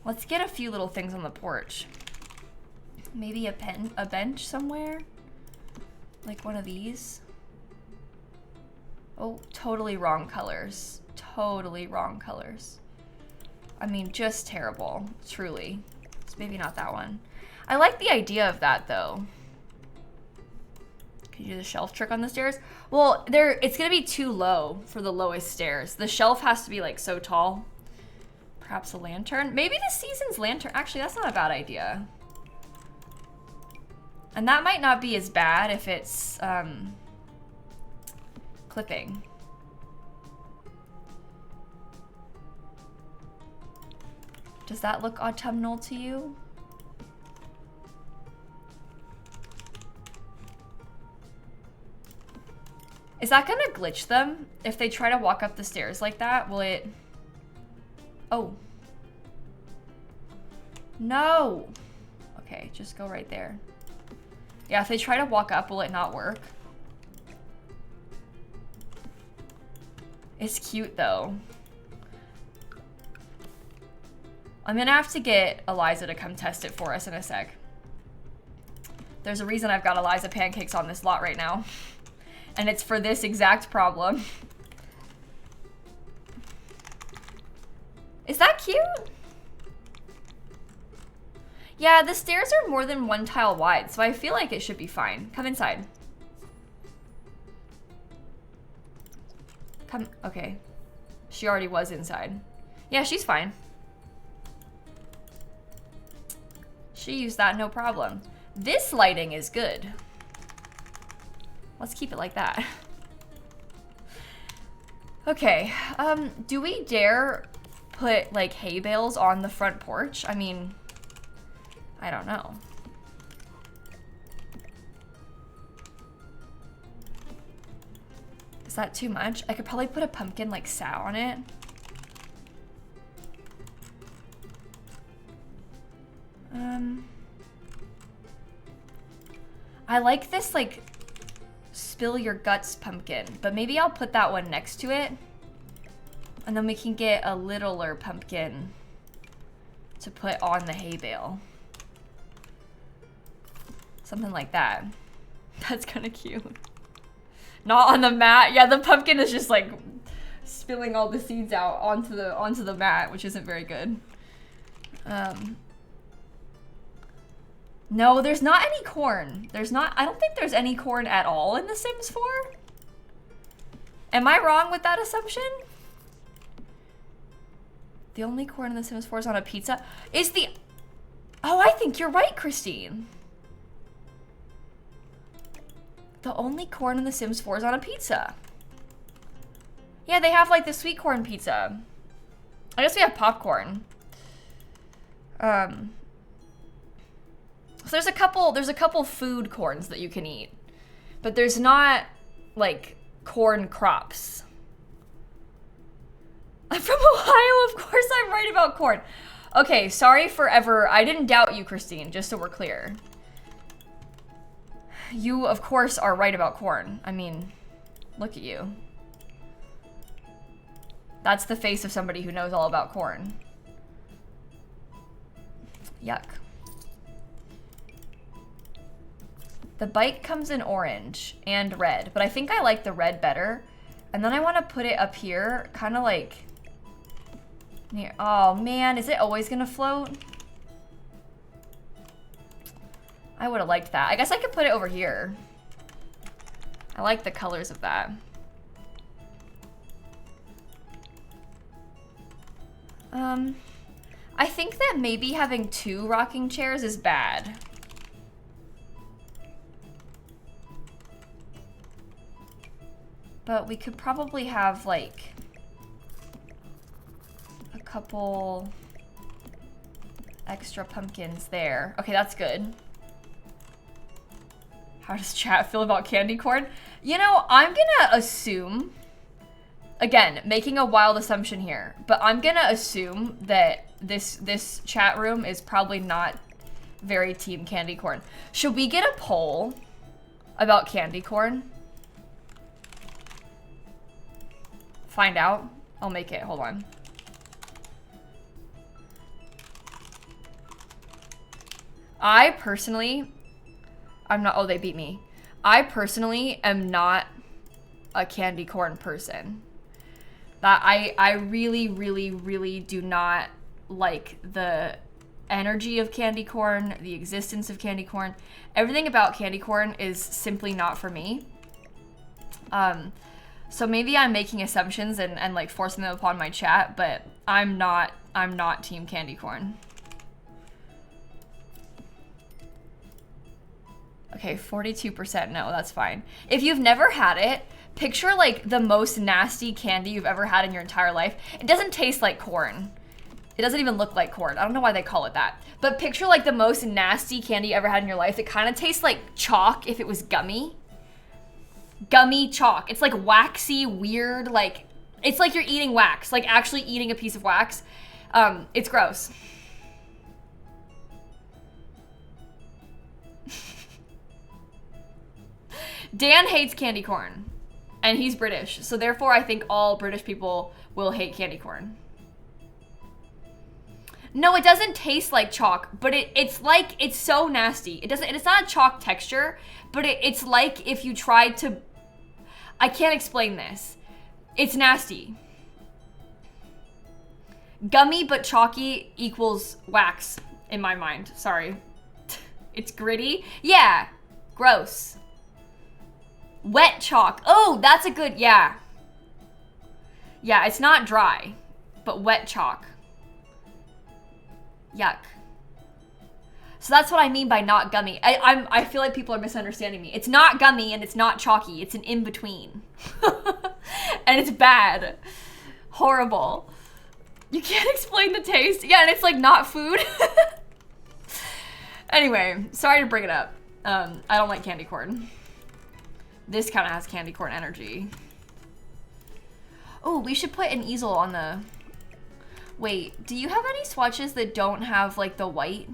Let's get a few little things on the porch. Maybe a bench somewhere? Like one of these? Oh, totally wrong colors. Totally wrong colors. I mean, just terrible, truly. It's maybe not that one. I like the idea of that though. Can you do the shelf trick on the stairs? Well, it's gonna be too low for the lowest stairs. The shelf has to be like so tall. Perhaps a lantern? Maybe the season's lantern. Actually, that's not a bad idea. And that might not be as bad if it's clipping. Does that look autumnal to you? Is that gonna glitch them? If they try to walk up the stairs like that, will it... Oh. No! Okay, just go right there. Yeah, if they try to walk up, will it not work? It's cute though. I'm gonna have to get Eliza to come test it for us in a sec. There's a reason I've got Eliza pancakes on this lot right now. And it's for this exact problem. Is that cute? Yeah, the stairs are more than one tile wide, so I feel like it should be fine. Come inside. Come, okay. She already was inside. Yeah, she's fine. She used that, no problem. This lighting is good. Let's keep it like that. Okay, do we dare put like hay bales on the front porch? I mean, I don't know. Is that too much? I could probably put a pumpkin like sow on it. I like this like spill your guts pumpkin, but maybe I'll put that one next to it. And then we can get a littler pumpkin to put on the hay bale. Something like that. That's kind of cute. Not on the mat. Yeah, the pumpkin is just like spilling all the seeds out onto the mat, which isn't very good. No, there's not any corn. I don't think there's any corn at all in The Sims 4. Am I wrong with that assumption? The only corn in The Sims 4 is on a pizza. Oh, I think you're right, Christine. The only corn in The Sims 4 is on a pizza. Yeah, they have like the sweet corn pizza. I guess we have popcorn. So there's a couple food corns that you can eat, but there's not like corn crops. I'm from Ohio, of course I'm right about corn. Okay, sorry forever. I didn't doubt you, Christine, just so we're clear. You, of course, are right about corn. I mean, look at you. That's the face of somebody who knows all about corn. Yuck. The bike comes in orange and red, but I think I like the red better. And then I want to put it up here, kind of like near. Oh man, is it always gonna float? I would have liked that. I guess I could put it over here. I like the colors of that. I think that maybe having 2 rocking chairs is bad. But we could probably have like a couple extra pumpkins there. Okay, that's good. How does chat feel about candy corn? You know, I'm gonna assume, again, making a wild assumption here, but I'm gonna assume that this chat room is probably not very team candy corn. Should we get a poll about candy corn? Find out. I'll make it. Hold on. I personally, I'm not, oh, they beat me. I personally am not a candy corn person. That I really, really, really do not like the energy of candy corn, the existence of candy corn. Everything about candy corn is simply not for me. So maybe I'm making assumptions and like forcing them upon my chat, but I'm not team candy corn. Okay, 42% no, that's fine. If you've never had it, picture like the most nasty candy you've ever had in your entire life. It doesn't taste like corn. It doesn't even look like corn. I don't know why they call it that. But picture like the most nasty candy you ever had in your life. It kind of tastes like chalk if it was gummy. Gummy chalk. It's like waxy, weird, like, it's like you're eating wax, like actually eating a piece of wax. It's gross. Dan hates candy corn, and he's British, so therefore I think all British people will hate candy corn. No, it doesn't taste like chalk, but it's like, it's so nasty. It's not a chalk texture, but it's like if you tried to, I can't explain this. It's nasty. Gummy but chalky equals wax in my mind, sorry. It's gritty, yeah, gross. Wet chalk, oh, that's a good, yeah. Yeah, it's not dry, but wet chalk. Yuck. So that's what I mean by not gummy. I feel like people are misunderstanding me. It's not gummy and it's not chalky. It's an in-between. And it's bad. Horrible. You can't explain the taste. Yeah, and it's like not food. Anyway, sorry to bring it up. I don't like candy corn. This kind of has candy corn energy. Oh, we should put an easel on the... Wait, do you have any swatches that don't have like the white?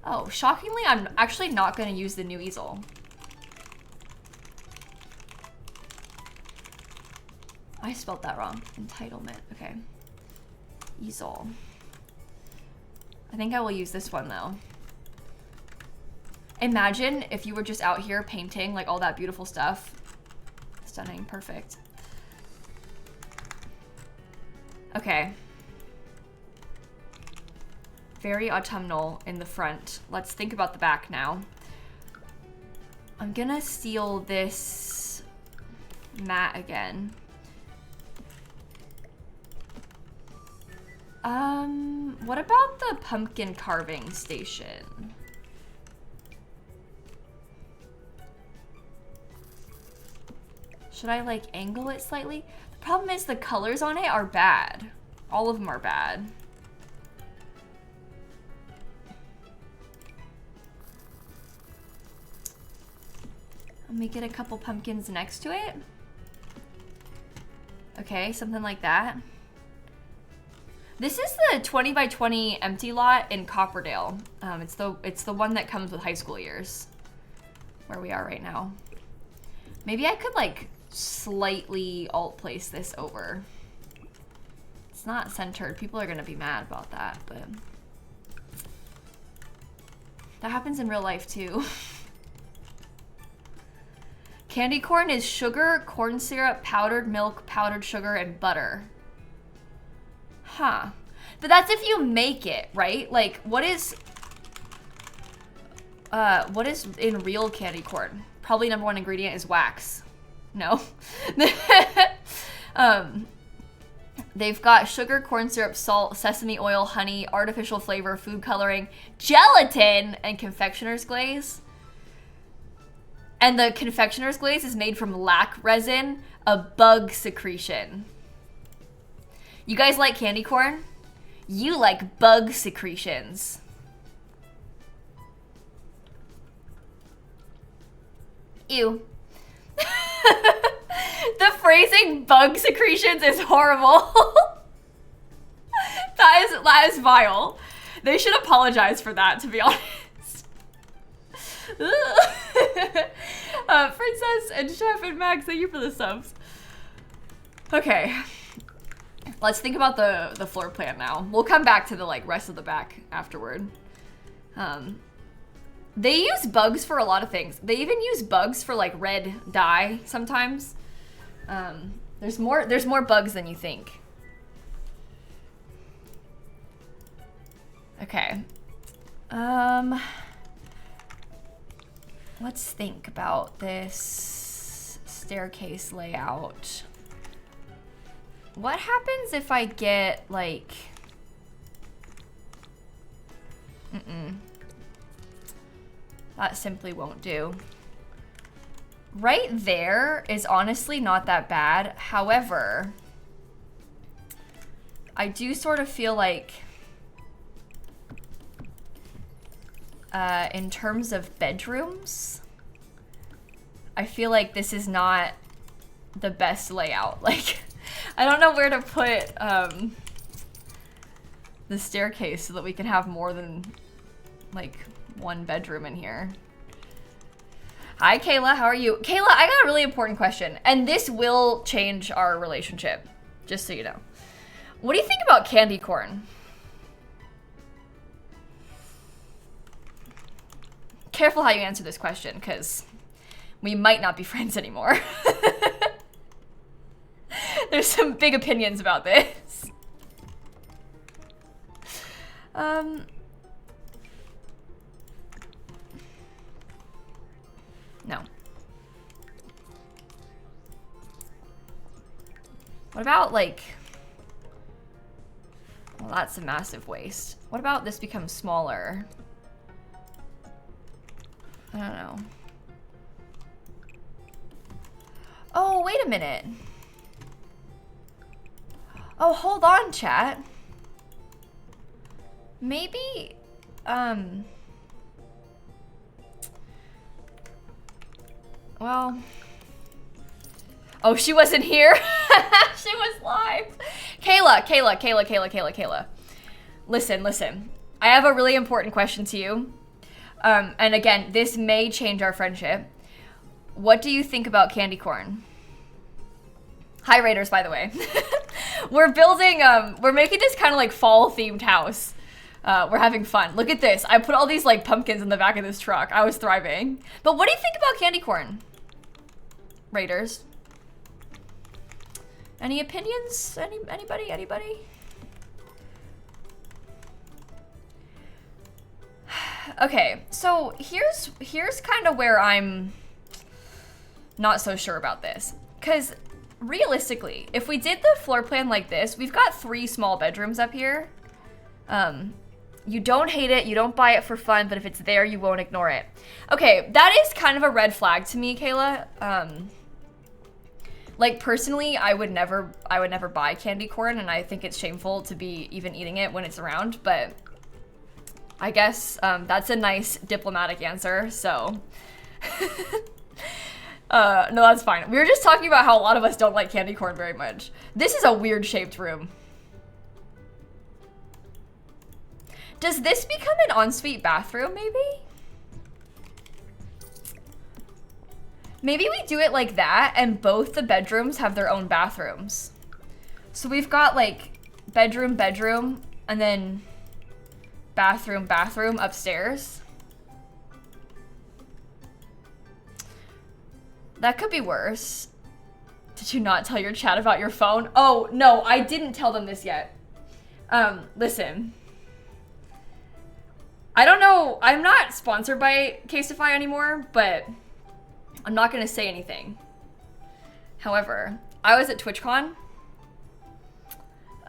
Oh, shockingly, I'm actually not going to use the new easel. I spelled that wrong. Entitlement. Okay. Easel. I think I will use this one though. Imagine if you were just out here painting like all that beautiful stuff. Stunning. Perfect. Okay. Very autumnal in the front. Let's think about the back now. I'm gonna steal this mat again. What about the pumpkin carving station? Should I like angle it slightly? The problem is the colors on it are bad. All of them are bad. Let me get a couple pumpkins next to it. Okay, something like that. This is the 20 by 20 empty lot in Copperdale. It's the one that comes with high school years, where we are right now. Maybe I could like slightly alt place this over. It's not centered. People are gonna be mad about that, but that happens in real life too. Candy corn is sugar, corn syrup, powdered milk, powdered sugar, and butter. Huh. But that's if you make it, right? Like, what is in real candy corn? Probably number one ingredient is wax. No. They've got sugar, corn syrup, salt, sesame oil, honey, artificial flavor, food coloring, gelatin, and confectioner's glaze. And the confectioner's glaze is made from lac resin, a bug secretion. You guys like candy corn? You like bug secretions. Ew. The phrasing bug secretions is horrible. That is vile. They should apologize for that, to be honest. Princess and Chef and Max, thank you for the subs. Okay. Let's think about the floor plan now. We'll come back to the like rest of the back afterward. They use bugs for a lot of things. They even use bugs for like red dye sometimes. There's more bugs than you think. Okay. Let's think about this staircase layout. What happens if I get like That simply won't do. Right there is honestly not that bad. However, I do sort of feel like in terms of bedrooms, I feel like this is not the best layout. Like, I don't know where to put the staircase so that we can have more than like one bedroom in here. Hi, Kayla, how are you? Kayla, I got a really important question, and this will change our relationship, just so you know. What do you think about candy corn? Careful how you answer this question, because we might not be friends anymore. There's some big opinions about this. No. What about, like... Well, that's a massive waste. What about this becomes smaller? I don't know. Oh, wait a minute. Oh, hold on, chat. Maybe, well, oh, she wasn't here. She was live. Kayla. Listen. I have a really important question to you. And again, this may change our friendship. What do you think about candy corn? Hi, Raiders, by the way. We're building, we're making this kind of like fall themed house. We're having fun. Look at this. I put all these like pumpkins in the back of this truck. I was thriving. But what do you think about candy corn? Raiders. Any opinions? Anybody? Okay, so here's kind of where I'm not so sure about this. Because realistically, if we did the floor plan like this, we've got 3 small bedrooms up here. You don't hate it, you don't buy it for fun, but if it's there, you won't ignore it. Okay, that is kind of a red flag to me, Kayla. Like personally, I would never buy candy corn, and I think it's shameful to be even eating it when it's around, but I guess that's a nice diplomatic answer, so. No, that's fine. We were just talking about how a lot of us don't like candy corn very much. This is a weird shaped room. Does this become an ensuite bathroom, maybe? Maybe we do it like that, and both the bedrooms have their own bathrooms. So we've got like bedroom, and then bathroom upstairs. That could be worse. Did you not tell your chat about your phone? Oh, no, I didn't tell them this yet. Listen. I don't know, I'm not sponsored by Casetify anymore, but I'm not gonna say anything. However, I was at TwitchCon.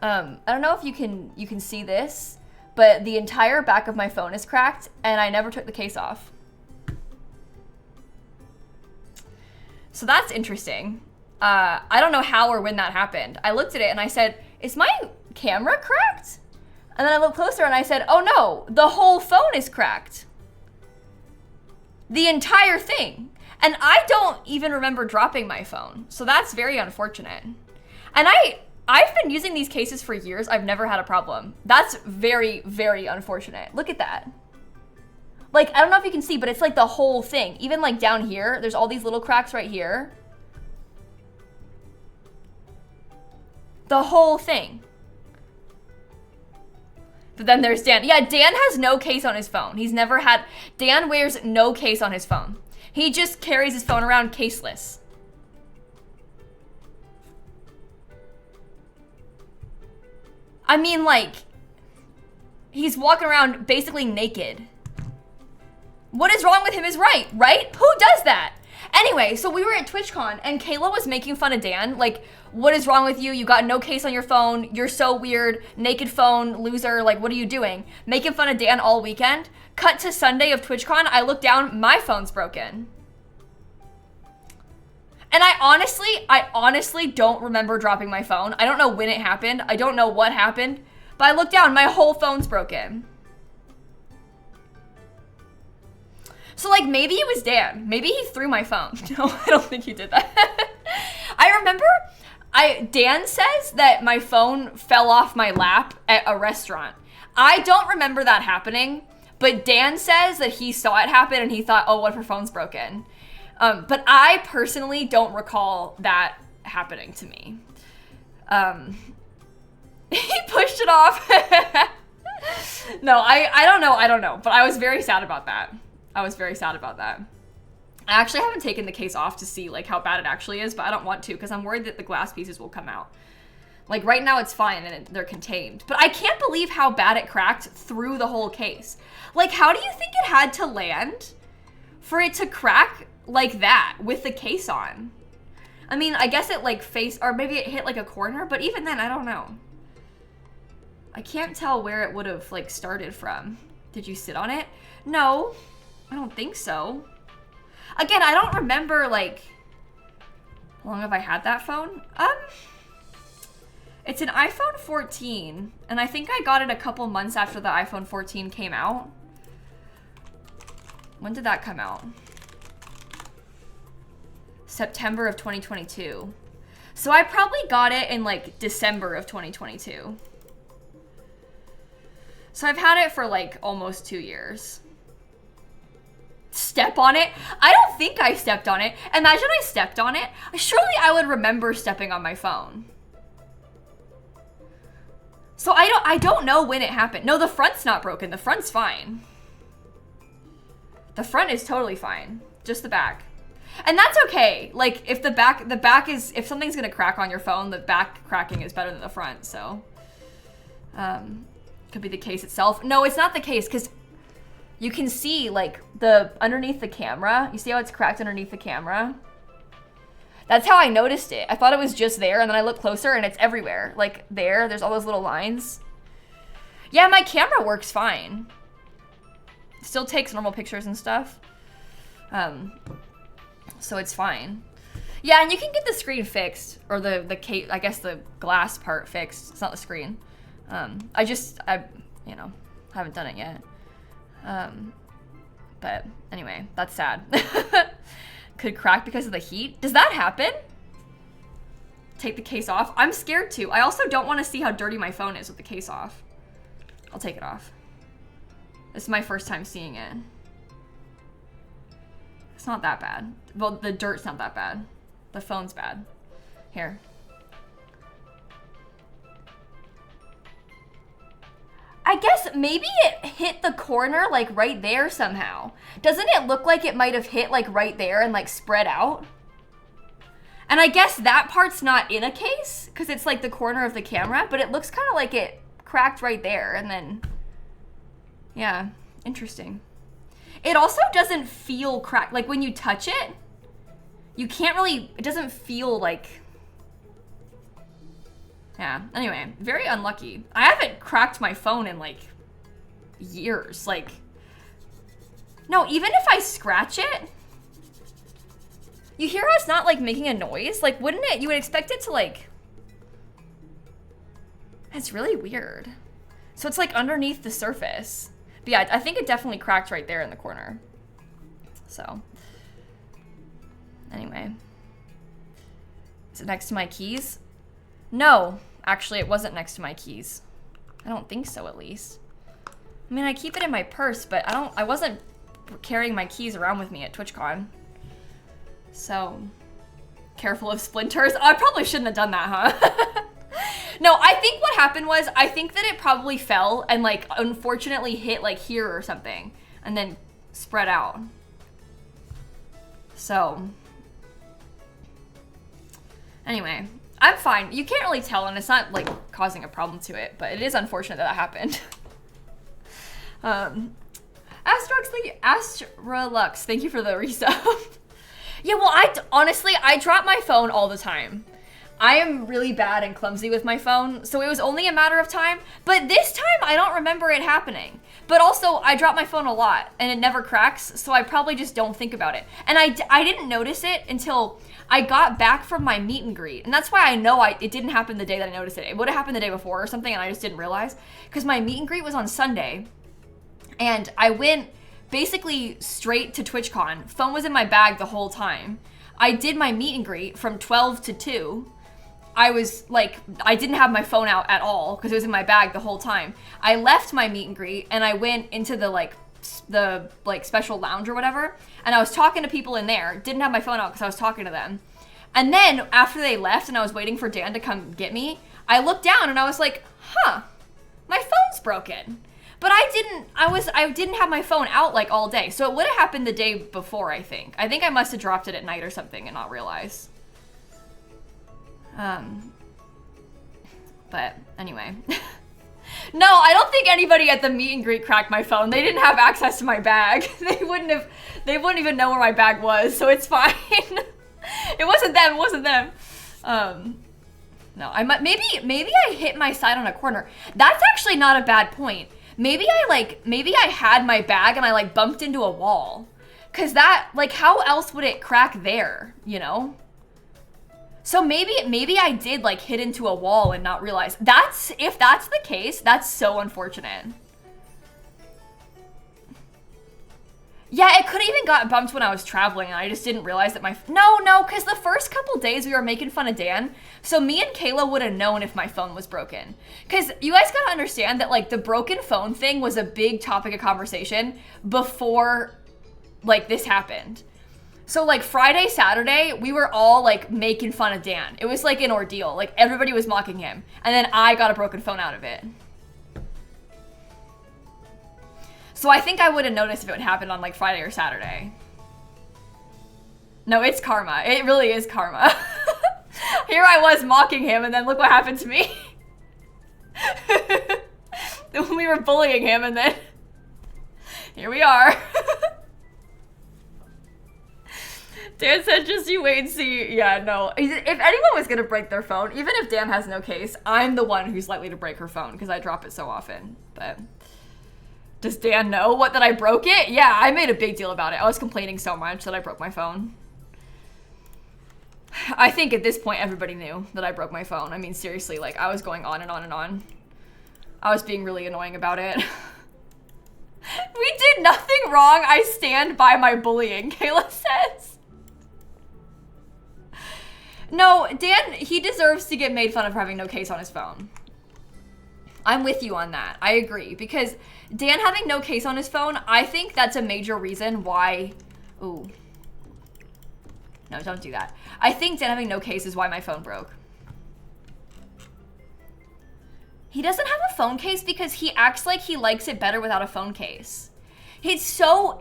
I don't know if you can see this, but the entire back of my phone is cracked, and I never took the case off. So that's interesting. I don't know how or when that happened. I looked at it and I said, is my camera cracked? And then I looked closer and I said, oh no, the whole phone is cracked. The entire thing. And I don't even remember dropping my phone. So that's very unfortunate. And I've been using these cases for years. I've never had a problem. That's very, very unfortunate. Look at that. Like, I don't know if you can see, but it's like the whole thing. Even like down here, there's all these little cracks right here. The whole thing. But then there's Dan. Yeah, Dan has no case on his phone. He's never had, Dan wears no case on his phone. He just carries his phone around caseless. I mean, like, he's walking around basically naked. What is wrong with him is right? Who does that? Anyway, so we were at TwitchCon and Kayla was making fun of Dan. Like, what is wrong with you? You got no case on your phone. You're so weird. Naked phone, loser. Like, what are you doing? Making fun of Dan all weekend. Cut to Sunday of TwitchCon. I look down, my phone's broken. And I honestly don't remember dropping my phone. I don't know when it happened. I don't know what happened. But I look down, my whole phone's broken. So like maybe it was Dan. Maybe he threw my phone. No, I don't think he did that. I remember Dan says that my phone fell off my lap at a restaurant. I don't remember that happening, but Dan says that he saw it happen and he thought, oh, what if her phone's broken? But I personally don't recall that happening to me. He pushed it off. No, I don't know. But I was very sad about that. I actually haven't taken the case off to see like how bad it actually is, but I don't want to because I'm worried that the glass pieces will come out. Like right now it's fine and they're contained. But I can't believe how bad it cracked through the whole case. Like how do you think it had to land for it to crack like that with the case on? I mean, I guess it like or maybe it hit like a corner, but even then, I don't know. I can't tell where it would have like started from. Did you sit on it? No, I don't think so. Again, I don't remember like, how long have I had that phone? It's an iPhone 14, and I think I got it a couple months after the iPhone 14 came out. When did that come out? September of 2022. So I probably got it in like December of 2022. So I've had it for like almost 2 years. Step on it? I don't think I stepped on it. Imagine I stepped on it. Surely I would remember stepping on my phone. So I don't know when it happened. No, the front's not broken. The front's fine. The front is totally fine. Just the back. And that's okay. Like if the back is, if something's gonna crack on your phone, the back cracking is better than the front, so. Could be the case itself. No, it's not the case, because you can see like underneath the camera. You see how it's cracked underneath the camera? That's how I noticed it. I thought it was just there, and then I looked closer and it's everywhere. Like there's all those little lines. Yeah, my camera works fine. Still takes normal pictures and stuff. So it's fine. Yeah, and you can get the screen fixed, or the case, I guess the glass part fixed. It's not the screen. I you know, haven't done it yet. But anyway, that's sad. Could crack because of the heat. Does that happen? Take the case off. I'm scared too. I also don't want to see how dirty my phone is with the case off. I'll take it off. This is my first time seeing it. It's not that bad. Well, the dirt's not that bad. The phone's bad. Here. I guess maybe it hit the corner like right there somehow. Doesn't it look like it might have hit like right there and like spread out? And I guess that part's not in a case because it's like the corner of the camera, but it looks kind of like it cracked right there and then, yeah, interesting. It also doesn't feel cracked. Like when you touch it, you can't really, it doesn't feel like, yeah, anyway, very unlucky. I haven't cracked my phone in like years. Like, no, even if I scratch it, you hear how it's not like making a noise? Like, wouldn't it, you would expect it to like, it's really weird. So it's like underneath the surface. But yeah, I think it definitely cracked right there in the corner. So, anyway. Is it next to my keys? No, actually it wasn't next to my keys. I don't think so, at least. I mean, I keep it in my purse, but I wasn't carrying my keys around with me at TwitchCon. So, careful of splinters. I probably shouldn't have done that, huh? No, I think what happened was, I think that it probably fell and like, unfortunately hit like here or something and then spread out. So, anyway, I'm fine. You can't really tell and it's not like causing a problem to it, but it is unfortunate that happened. Astrolux, thank you for the resub. Yeah, well, honestly, I drop my phone all the time. I am really bad and clumsy with my phone, so it was only a matter of time. But this time, I don't remember it happening. But also, I drop my phone a lot, and it never cracks, so I probably just don't think about it. And I didn't notice it until I got back from my meet and greet. And that's why I know it didn't happen the day that I noticed it. It would have happened the day before or something, and I just didn't realize. Because my meet and greet was on Sunday, and I went basically straight to TwitchCon. Phone was in my bag the whole time. I did my meet and greet from 12 to 2. I was like, I didn't have my phone out at all because it was in my bag the whole time. I left my meet and greet and I went into the special lounge or whatever. And I was talking to people in there. Didn't have my phone out because I was talking to them. And then after they left and I was waiting for Dan to come get me, I looked down and I was like, huh, my phone's broken. But I didn't have my phone out like all day. So it would have happened the day before, I think. I think I must have dropped it at night or something and not realize. But anyway. No, I don't think anybody at the meet and greet cracked my phone. They didn't have access to my bag. They wouldn't even know where my bag was, so it's fine. It wasn't them. No, maybe I hit my side on a corner. That's actually not a bad point. Maybe I had my bag and I like bumped into a wall. Cause that, like, how else would it crack there, you know? So maybe I did like hit into a wall and not realize. If that's the case, that's so unfortunate. Yeah, it could have even got bumped when I was traveling and I just didn't realize that no, because the first couple days we were making fun of Dan, so me and Kayla would have known if my phone was broken. Because you guys gotta understand that like the broken phone thing was a big topic of conversation before like this happened. So like Friday, Saturday, we were all like making fun of Dan. It was like an ordeal. Like everybody was mocking him. And then I got a broken phone out of it. So I think I would have noticed if it would happen on like Friday or Saturday. No, it's karma. It really is karma. Here I was mocking him and then look what happened to me. We were bullying him and then here we are. Dan said just you wait and see. Yeah, no. If anyone was going to break their phone, even if Dan has no case, I'm the one who's likely to break her phone because I drop it so often. But does Dan know that I broke it? Yeah, I made a big deal about it. I was complaining so much that I broke my phone. I think at this point everybody knew that I broke my phone. I mean, seriously, like I was going on and on and on. I was being really annoying about it. We did nothing wrong. I stand by my bullying, Kayla says. No, Dan, he deserves to get made fun of for having no case on his phone. I'm with you on that. I agree. Because Dan having no case on his phone, I think that's a major reason why... Ooh. No, don't do that. I think Dan having no case is why my phone broke. He doesn't have a phone case because he acts like he likes it better without a phone case. It's so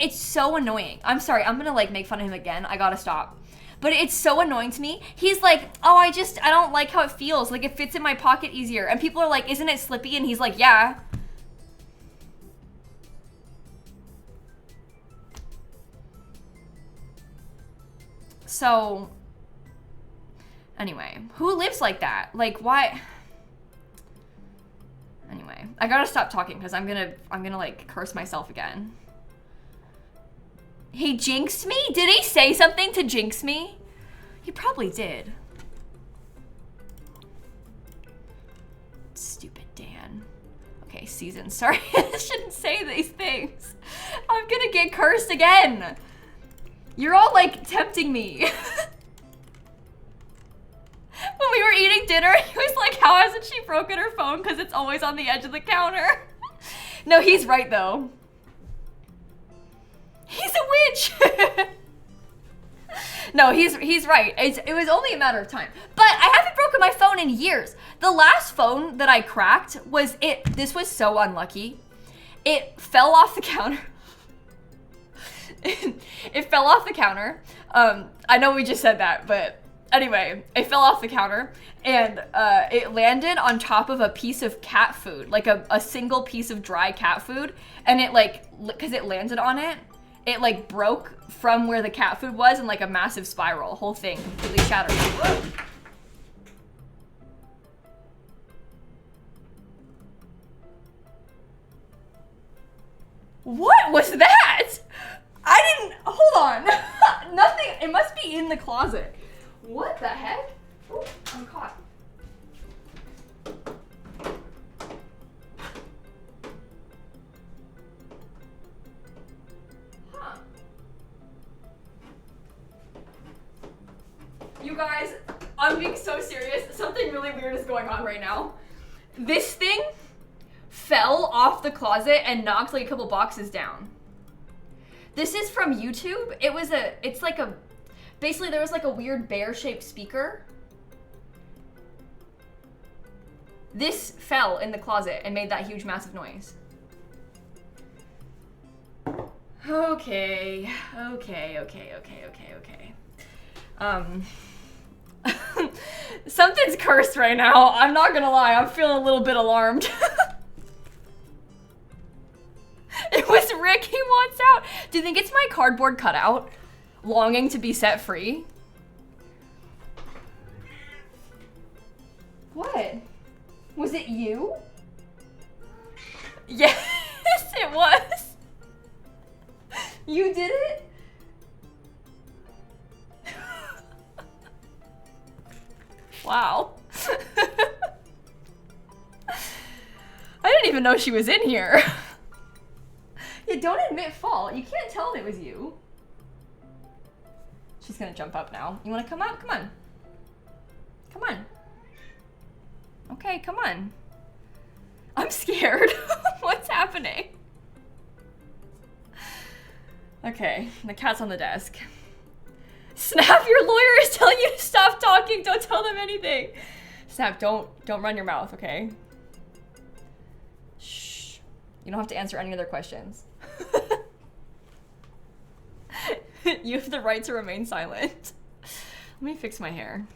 annoying. I'm sorry, I'm gonna like make fun of him again. I gotta stop. But it's so annoying to me. He's like, oh, I don't like how it feels. Like it fits in my pocket easier. And people are like, isn't it slippy? And he's like, yeah. So, anyway, who lives like that? Like, why? Anyway, I gotta stop talking because I'm gonna like curse myself again. He jinxed me? Did he say something to jinx me? He probably did. Stupid Dan. Okay, season. Sorry, I shouldn't say these things. I'm gonna get cursed again. You're all like tempting me. When we were eating dinner, he was like, how hasn't she broken her phone? Because it's always on the edge of the counter. No, he's right though. He's a witch. No, he's right. It was only a matter of time. But I haven't broken my phone in years. The last phone that I cracked was it. This was so unlucky. It fell off the counter. It fell off the counter. I know we just said that, but anyway, it fell off the counter and it landed on top of a piece of cat food, like a single piece of dry cat food. And it like, cause it landed on it, it like broke from where the cat food was in like a massive spiral. Whole thing completely shattered. What was that? I didn't, hold on. Nothing, it must be in the closet. What the heck? Ooh, I'm caught. Huh. You guys, I'm being so serious. Something really weird is going on right now. This thing fell off the closet and knocked like a couple boxes down. This is from YouTube. It's like a, basically there was like a weird bear-shaped speaker. This fell in the closet and made that huge, massive noise. Okay. Something's cursed right now. I'm not gonna lie, I'm feeling a little bit alarmed. It was Rick, he wants out. Do you think it's my cardboard cutout longing to be set free? What? Was it you? Yes, it was. You did it? Wow. I didn't even know she was in here. Yeah, don't admit fault. You can't tell it was you. She's gonna jump up now. You wanna come out? Come on. Come on. Okay, come on. I'm scared. What's happening? Okay, the cat's on the desk. Snap, your lawyer is telling you to stop talking. Don't tell them anything. Snap, don't run your mouth, okay? Shh. You don't have to answer any other questions. You have the right to remain silent. Let me fix my hair.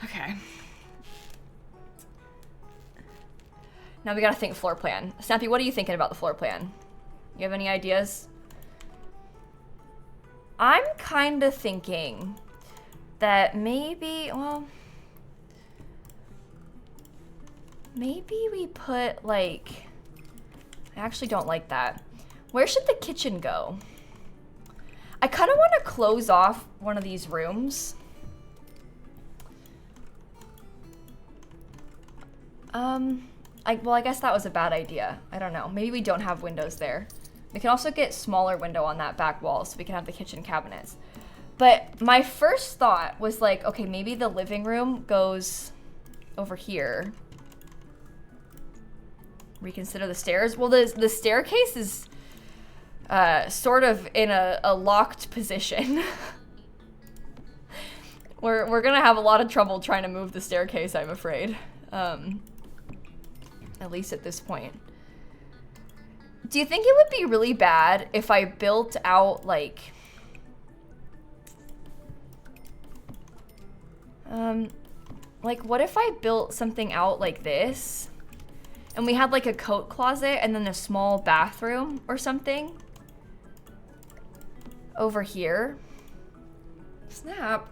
Okay. Now we gotta think floor plan. Snappy, what are you thinking about the floor plan? You have any ideas? I'm kind of thinking that maybe, well, maybe we put like, I actually don't like that. Where should the kitchen go? I kind of want to close off one of these rooms. Well, I guess that was a bad idea. I don't know. Maybe we don't have windows there. We can also get smaller window on that back wall so we can have the kitchen cabinets. But my first thought was like, okay, maybe the living room goes over here. Reconsider the stairs. Well, the staircase is sort of in a locked position. We're gonna have a lot of trouble trying to move the staircase, I'm afraid. At least at this point. Do you think it would be really bad if I built out like what if I built something out like this and we had like a coat closet and then a small bathroom or something over here? Snap.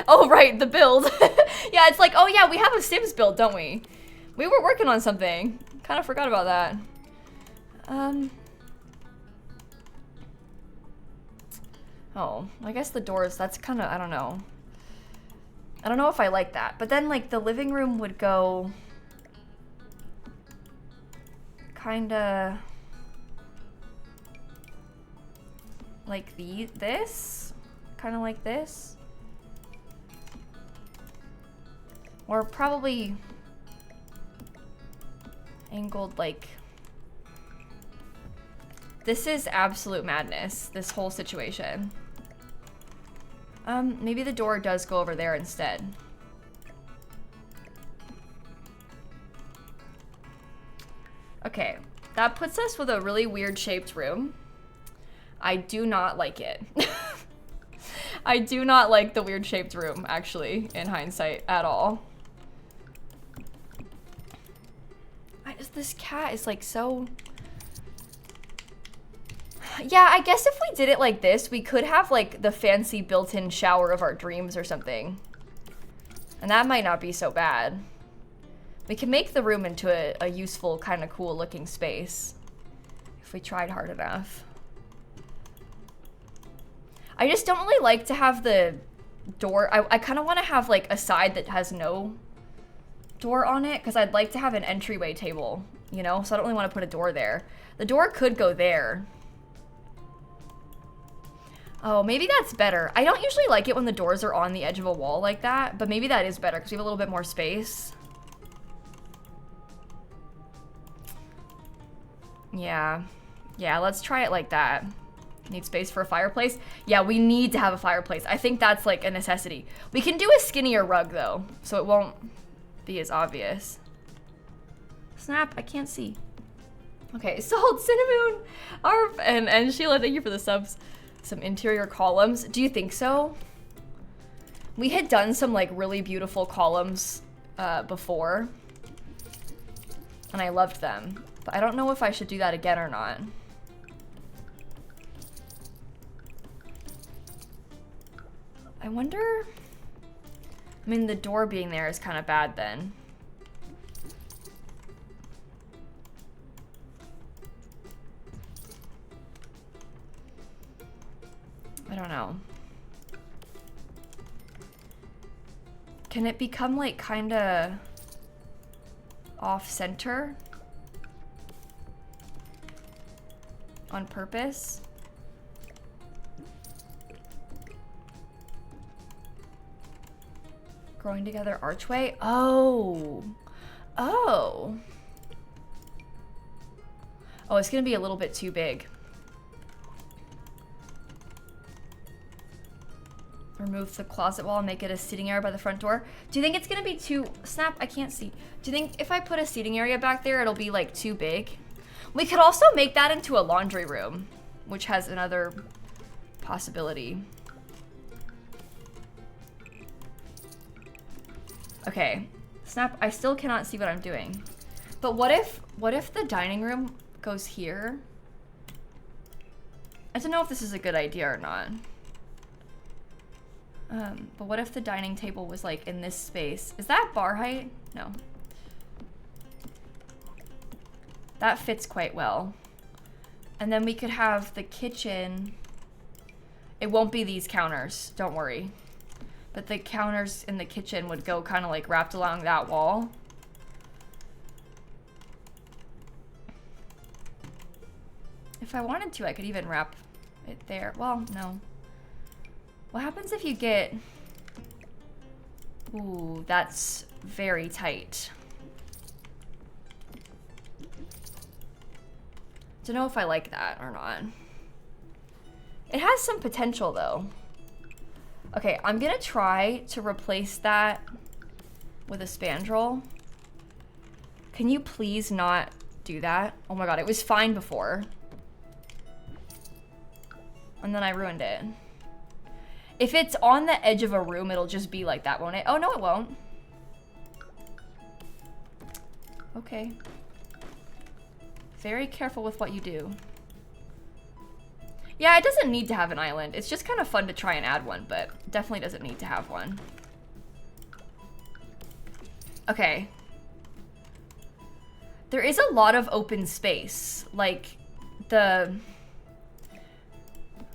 Oh, right, the build. Yeah, it's like, oh yeah, we have a Sims build, don't we? We were working on something. Kind of forgot about that. Oh, I guess the doors, that's kind of, I don't know. I don't know if I like that. But then, like, the living room would go kind of like this. Kind of like this. Or probably angled like, this is absolute madness, this whole situation. Maybe the door does go over there instead. Okay, that puts us with a really weird shaped room. I do not like it. I do not like the weird shaped room, actually, in hindsight, at all. This cat is like so Yeah, I guess if we did it like this, we could have like the fancy built-in shower of our dreams or something. And that might not be so bad. We can make the room into a useful, kind of cool looking space. If we tried hard enough. I just don't really like to have the door. I kind of want to have like a side that has no door on it, because I'd like to have an entryway table, you know? So I don't really want to put a door there. The door could go there. Oh, maybe that's better. I don't usually like it when the doors are on the edge of a wall like that, but maybe that is better because we have a little bit more space. Yeah. Yeah, let's try it like that. Need space for a fireplace? Yeah, we need to have a fireplace. I think that's like a necessity. We can do a skinnier rug though, so it won't be as obvious. Snap, I can't see. Okay, Salt, Cinnamon, Arf, and Sheila, thank you for the subs. Some interior columns. Do you think so? We had done some like really beautiful columns before, and I loved them. But I don't know if I should do that again or not. I wonder... I mean, the door being there is kind of bad then. I don't know. Can it become like kind of off center on purpose? Growing together archway? Oh. Oh. Oh, it's gonna be a little bit too big. Remove the closet wall and make it a seating area by the front door. Do you think it's gonna be too... Snap, I can't see. Do you think if I put a seating area back there, it'll be like too big? We could also make that into a laundry room, which has another possibility. Okay, Snap, I still cannot see what I'm doing. But what if the dining room goes here? I don't know if this is a good idea or not. But what if the dining table was like in this space? Is that bar height? No. That fits quite well. And then we could have the kitchen. It won't be these counters, don't worry. But the counters in the kitchen would go kind of like wrapped along that wall. If I wanted to, I could even wrap it there. Well, no. What happens if you get... Ooh, that's very tight. Don't know if I like that or not. It has some potential though. Okay, I'm gonna try to replace that with a spandrel. Can you please not do that? Oh my god, it was fine before. And then I ruined it. If it's on the edge of a room, it'll just be like that, won't it? Oh, no, it won't. Okay. Very careful with what you do. Yeah, it doesn't need to have an island. It's just kind of fun to try and add one, but definitely doesn't need to have one. Okay. There is a lot of open space. Like, the...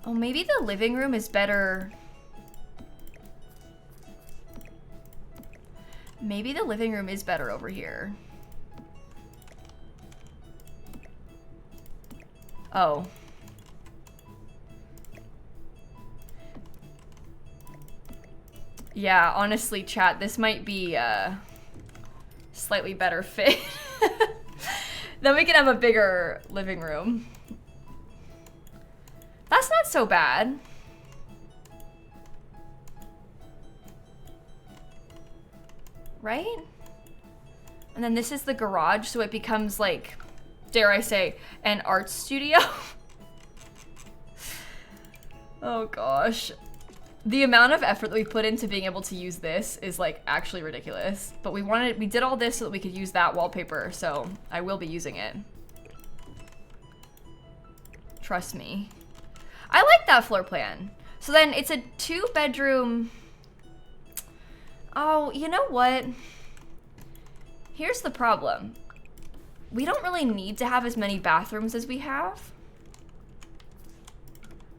Oh, maybe the living room is better... Maybe the living room is better over here. Oh. Yeah, honestly, chat, this might be a slightly better fit. Then we can have a bigger living room. That's not so bad. Right? And then this is the garage, so it becomes like, dare I say, an art studio. Oh gosh. The amount of effort that we put into being able to use this is like actually ridiculous. But we did all this so that we could use that wallpaper, so I will be using it. Trust me. I like that floor plan. So then it's a 2-bedroom. Oh, you know what? Here's the problem. We don't really need to have as many bathrooms as we have.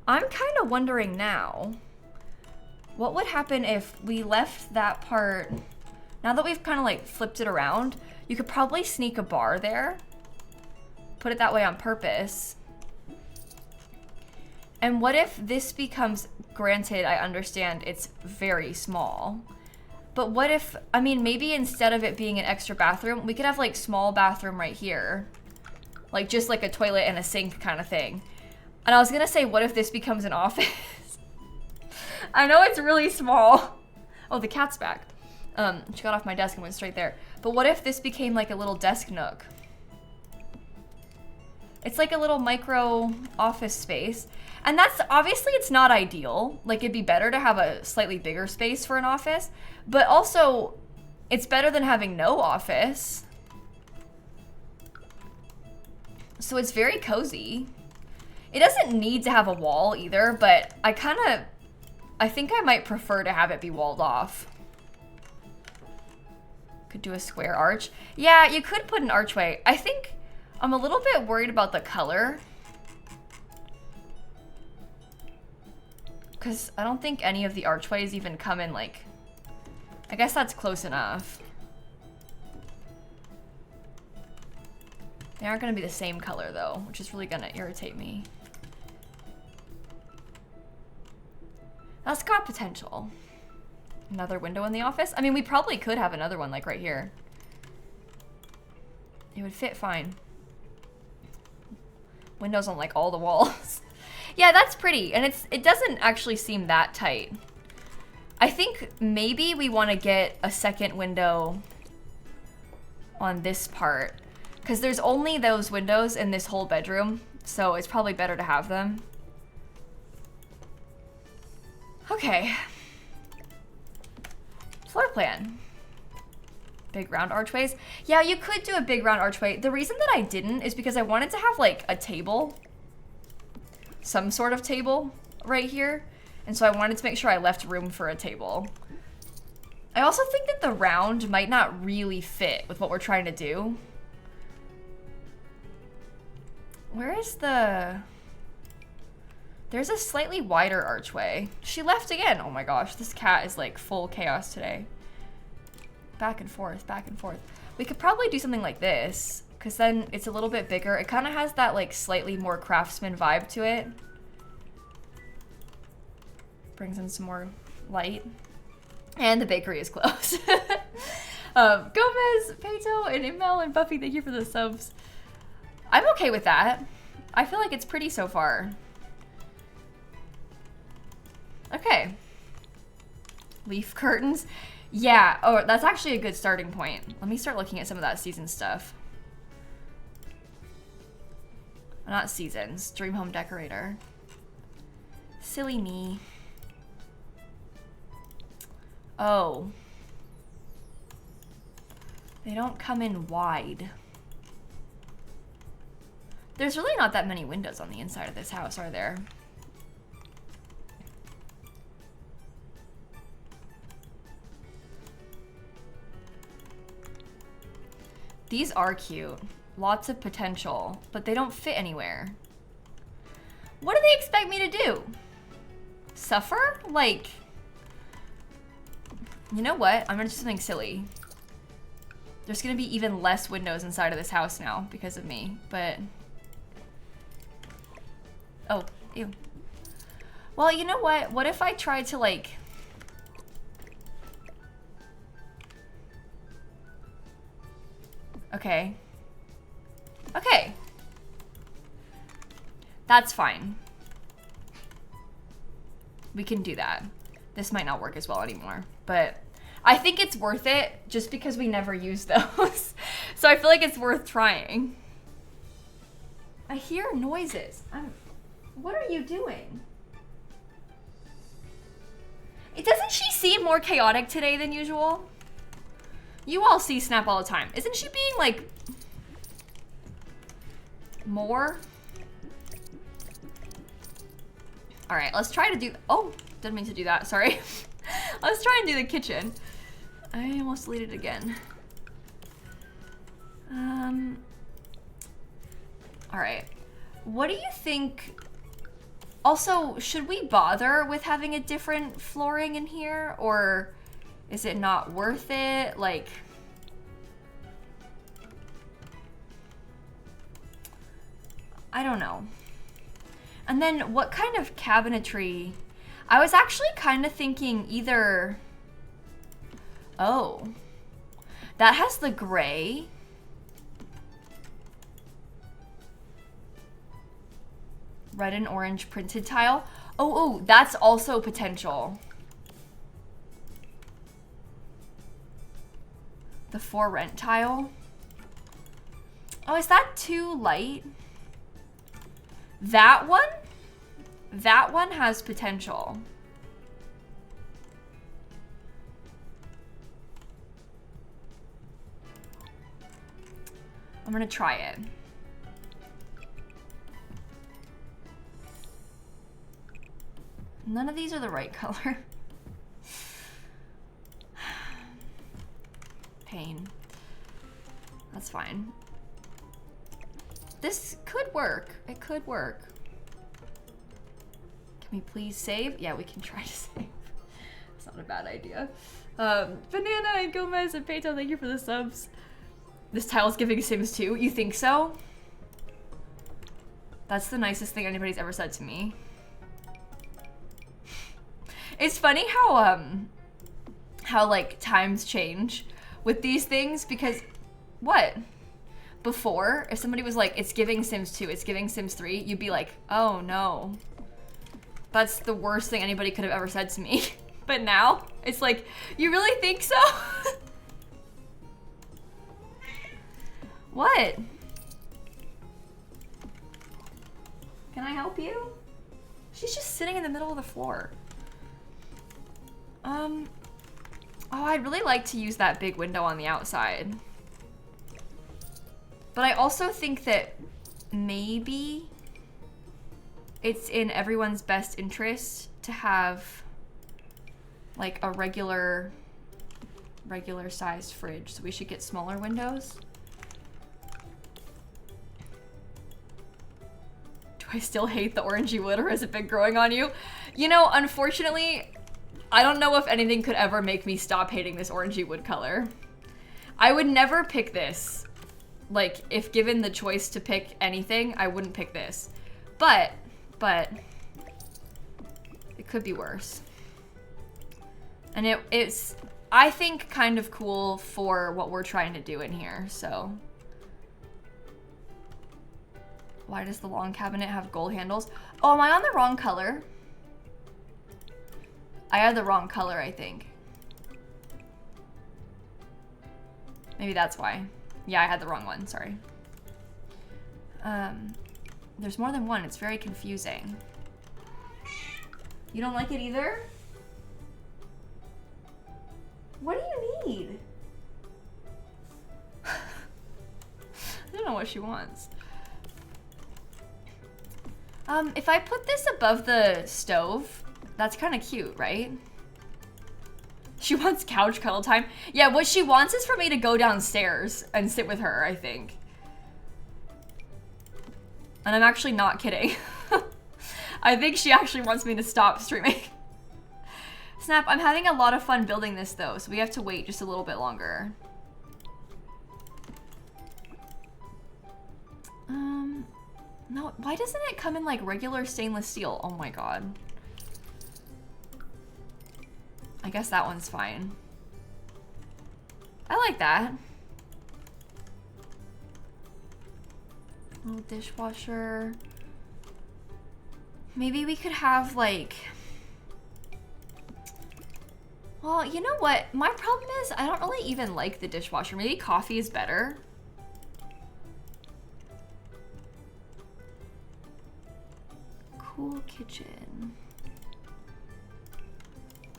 I'm kind of wondering now, what would happen if we left that part, now that we've kind of like flipped it around, you could probably sneak a bar there, put it that way on purpose. And what if this becomes, granted, I understand it's very small, but what if, I mean, maybe instead of it being an extra bathroom, we could have like small bathroom right here, like just like a toilet and a sink kind of thing. And I was gonna say, what if this becomes an office? I know it's really small. Oh, the cat's back. She got off my desk and went straight there. But what if this became like a little desk nook? It's like a little micro office space. And that's, obviously it's not ideal. Like it'd be better to have a slightly bigger space for an office, but also it's better than having no office. So it's very cozy. It doesn't need to have a wall either, but I think I might prefer to have it be walled off. Could do a square arch. Yeah, you could put an archway. I think I'm a little bit worried about the color, because I don't think any of the archways even come in like, I guess that's close enough. They aren't gonna be the same color though, which is really gonna irritate me. That's got potential. Another window in the office? I mean, we probably could have another one like right here. It would fit fine. Windows on like all the walls. Yeah, that's pretty. And it doesn't actually seem that tight. I think maybe we want to get a second window on this part, because there's only those windows in this whole bedroom, so it's probably better to have them. Okay. Floor plan. Big round archways. Yeah, you could do a big round archway. The reason that I didn't is because I wanted to have like a table, some sort of table right here. And so I wanted to make sure I left room for a table. I also think that the round might not really fit with what we're trying to do. Where is the... There's a slightly wider archway. She left again. Oh my gosh, this cat is like full chaos today. Back and forth, back and forth. We could probably do something like this, because then it's a little bit bigger. It kind of has that like slightly more craftsman vibe to it. Brings in some more light. And the bakery is closed. Gomez, Peto, and Imel, and Buffy, thank you for the subs. I'm okay with that. I feel like it's pretty so far. Okay. Leaf curtains. Yeah, oh, that's actually a good starting point. Let me start looking at some of that season stuff. Not seasons, Dream Home Decorator. Silly me. Oh. They don't come in wide. There's really not that many windows on the inside of this house, are there? These are cute. Lots of potential, but they don't fit anywhere. What do they expect me to do? Suffer? Like, you know what? I'm gonna do something silly. There's gonna be even less windows inside of this house now because of me, but... Oh, ew. Well, you know what? What if I tried to like... Okay. Okay. That's fine. We can do that. This might not work as well anymore, but I think it's worth it just because we never use those. So I feel like it's worth trying. I hear noises. What are you doing? Doesn't she seem more chaotic today than usual? You all see Snap all the time. Isn't she being like more? All right, let's try to do, oh, didn't mean to do that, sorry. Let's try and do the kitchen. I almost deleted it again. All right, what do you think? Also, should we bother with having a different flooring in here, or is it not worth it? Like, I don't know. And then what kind of cabinetry? I was actually kind of thinking either, oh, that has the gray. Red and orange printed tile. Oh, that's also potential. The for rent tile. Oh, is that too light? That one? That one has potential. I'm gonna try it. None of these are the right color. Pain. That's fine. This could work. It could work. Can we please save? Yeah, we can try to save. It's not a bad idea. Banana and Gomez and Peto, thank you for the subs. This tile's giving Sims 2. You think so? That's the nicest thing anybody's ever said to me. It's funny how like times change with these things, because what? Before, if somebody was like, it's giving Sims 2, it's giving Sims 3, you'd be like, oh no. That's the worst thing anybody could have ever said to me. But now, it's like, you really think so? What? Can I help you? She's just sitting in the middle of the floor. Oh, I'd really like to use that big window on the outside. But I also think that maybe it's in everyone's best interest to have like a regular sized fridge. So we should get smaller windows. Do I still hate the orangey wood, or has it been growing on you? You know, unfortunately, I don't know if anything could ever make me stop hating this orangey wood color. I would never pick this. Like, if given the choice to pick anything, I wouldn't pick this. But, it could be worse. And it's, I think, kind of cool for what we're trying to do in here, so. Why does the long cabinet have gold handles? Oh, am I on the wrong color? I had the wrong color, I think. Maybe that's why. Yeah, I had the wrong one, sorry. There's more than one, it's very confusing. You don't like it either? What do you need? I don't know what she wants. If I put this above the stove, that's kind of cute, right? She wants couch cuddle time. Yeah, what she wants is for me to go downstairs and sit with her, I think. And I'm actually not kidding. I think she actually wants me to stop streaming. Snap, I'm having a lot of fun building this though, so we have to wait just a little bit longer. No, why doesn't it come in like regular stainless steel? Oh my god. I guess that one's fine. I like that. Little dishwasher. Maybe we could have like... Well, you know what? My problem is I don't really even like the dishwasher. Maybe coffee is better. Cool kitchen.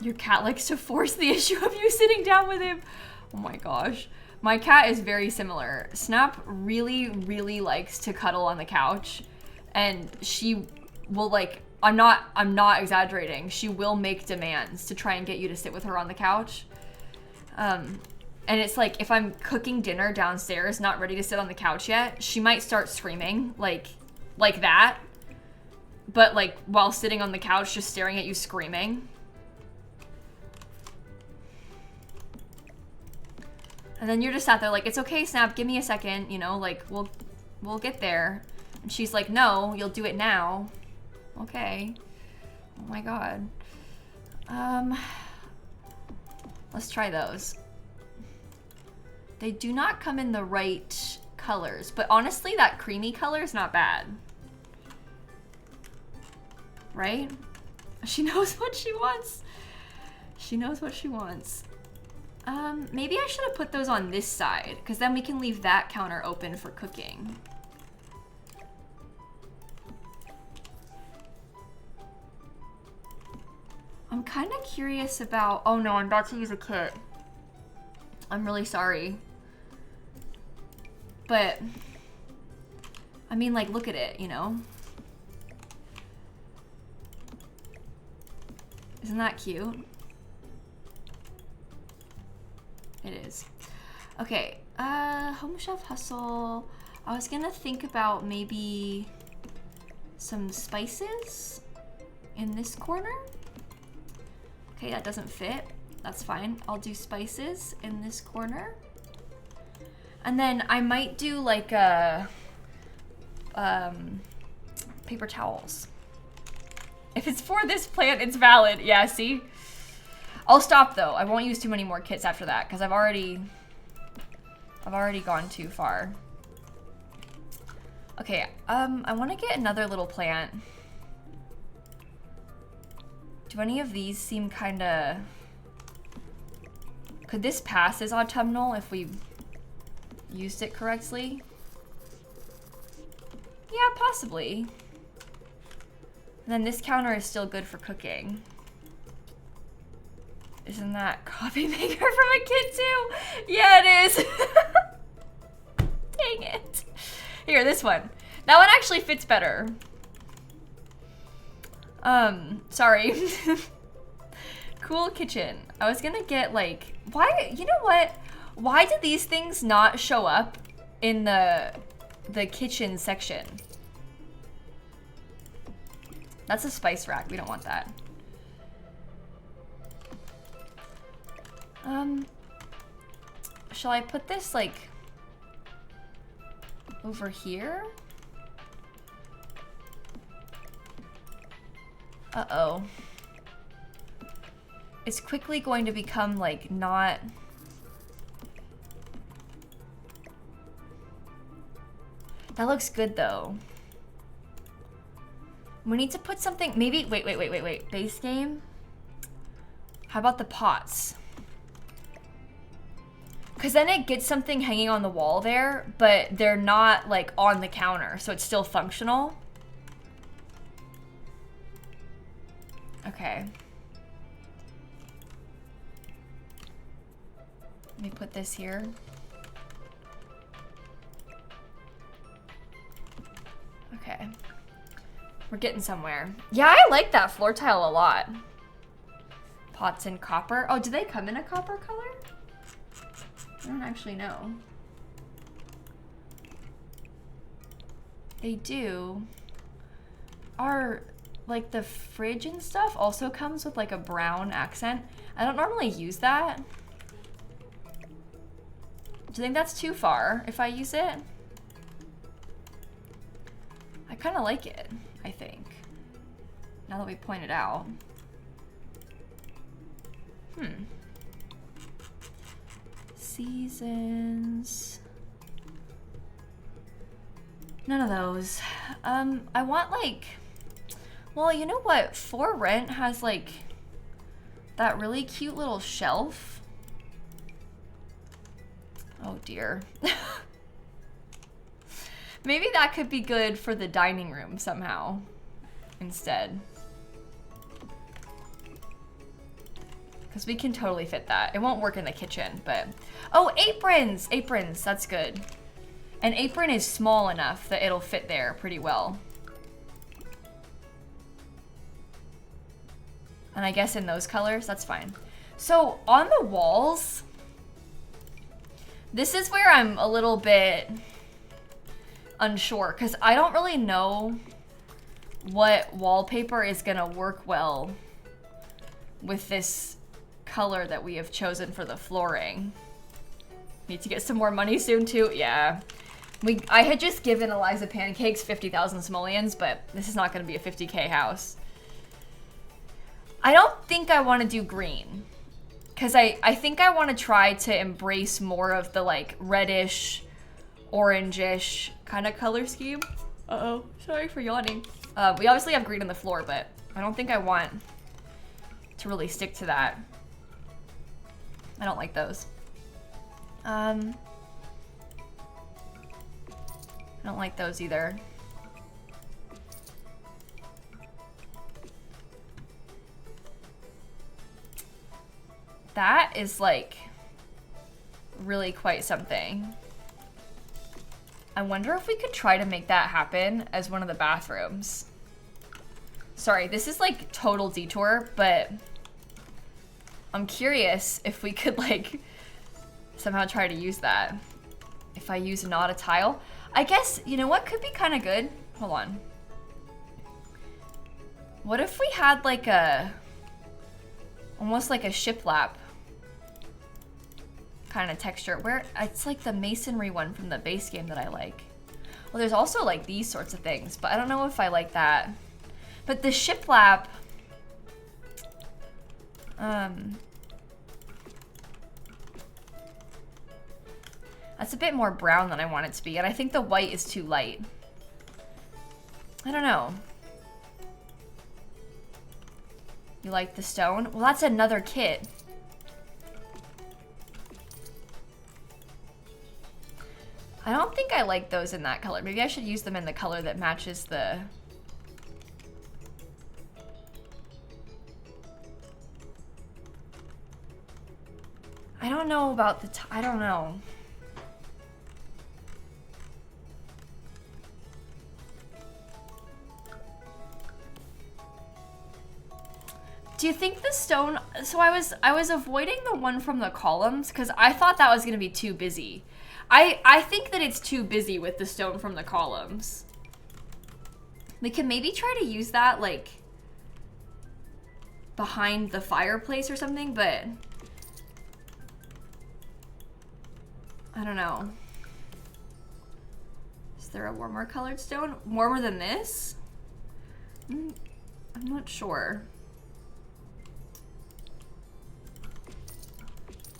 Your cat likes to force the issue of you sitting down with him. Oh my gosh. My cat is very similar. Snap really, really likes to cuddle on the couch. And she will like I'm not exaggerating. She will make demands to try and get you to sit with her on the couch. And it's like, if I'm cooking dinner downstairs, not ready to sit on the couch yet, she might start screaming like that. But like while sitting on the couch, just staring at you screaming. And then you're just sat there like, it's okay, Snap, give me a second, you know, like we'll get there. And she's like, no, you'll do it now. Okay. Oh my god. Let's try those. They do not come in the right colors, but honestly, that creamy color is not bad. Right? She knows what she wants. She knows what she wants. Maybe I should have put those on this side, because then we can leave that counter open for cooking. I'm kind of curious about... Oh no, I'm about to use a kit. I'm really sorry. But, I mean, like, look at it, you know? Isn't that cute? It is. Okay, Home Chef Hustle. I was gonna think about maybe some spices in this corner. Okay, that doesn't fit. That's fine. I'll do spices in this corner. And then I might do like paper towels. If it's for this plant, it's valid. Yeah, see? I'll stop though. I won't use too many more kits after that because I've already gone too far. Okay, I want to get another little plant. Do any of these seem kind of... Could this pass as autumnal if we used it correctly? Yeah, possibly. And then this counter is still good for cooking. Isn't that coffee maker from a kid too? Yeah, it is. Dang it. Here, this one. That one actually fits better. Sorry. Cool kitchen. I was gonna get like, why, you know what? Why did these things not show up in the kitchen section? That's a spice rack. We don't want that. Shall I put this like over here? Uh-oh. It's quickly going to become like not... That looks good though. We need to put something, maybe, wait. Base game? How about the pots? Because then it gets something hanging on the wall there, but they're not like on the counter, so it's still functional. Okay. Let me put this here. Okay. We're getting somewhere. Yeah, I like that floor tile a lot. Pots in copper. Oh, do they come in a copper color? I don't actually know. They do. Are like the fridge and stuff also comes with like a brown accent. I don't normally use that. Do you think that's too far if I use it? I kind of like it, I think. Now that we point it out. Seasons. None of those. I want like, well, you know what? For Rent has like that really cute little shelf. Oh dear. Maybe that could be good for the dining room somehow instead. Because we can totally fit that. It won't work in the kitchen, but... Oh, aprons! Aprons, that's good. An apron is small enough that it'll fit there pretty well. And I guess in those colors, that's fine. So on the walls, this is where I'm a little bit unsure because I don't really know what wallpaper is gonna work well with this color that we have chosen for the flooring. Need to get some more money soon too. Yeah. I had just given Eliza Pancakes 50,000 simoleons, but this is not gonna be a 50K house. I don't think I wanna do green. Cause I think I wanna try to embrace more of the like reddish, orangish kind of color scheme. Uh-oh, sorry for yawning. We obviously have green on the floor, but I don't think I want to really stick to that. I don't like those. I don't like those either. That is like really quite something. I wonder if we could try to make that happen as one of the bathrooms. Sorry, this is like total detour, but I'm curious if we could like somehow try to use that. If I use not a tile, I guess, you know what could be kind of good? Hold on. What if we had like a, almost like a shiplap kind of texture where it's like the masonry one from the base game that I like. Well, there's also like these sorts of things, but I don't know if I like that. But the shiplap, that's a bit more brown than I want it to be, and I think the white is too light. I don't know. You like the stone? Well, that's another kit. I don't think I like those in that color. Maybe I should use them in the color that matches the... I don't know about the... I don't know. Do you think the stone... So I was avoiding the one from the columns because I thought that was going to be too busy. I think that it's too busy with the stone from the columns. We can maybe try to use that like behind the fireplace or something, but I don't know. Is there a warmer colored stone? Warmer than this? I'm not sure.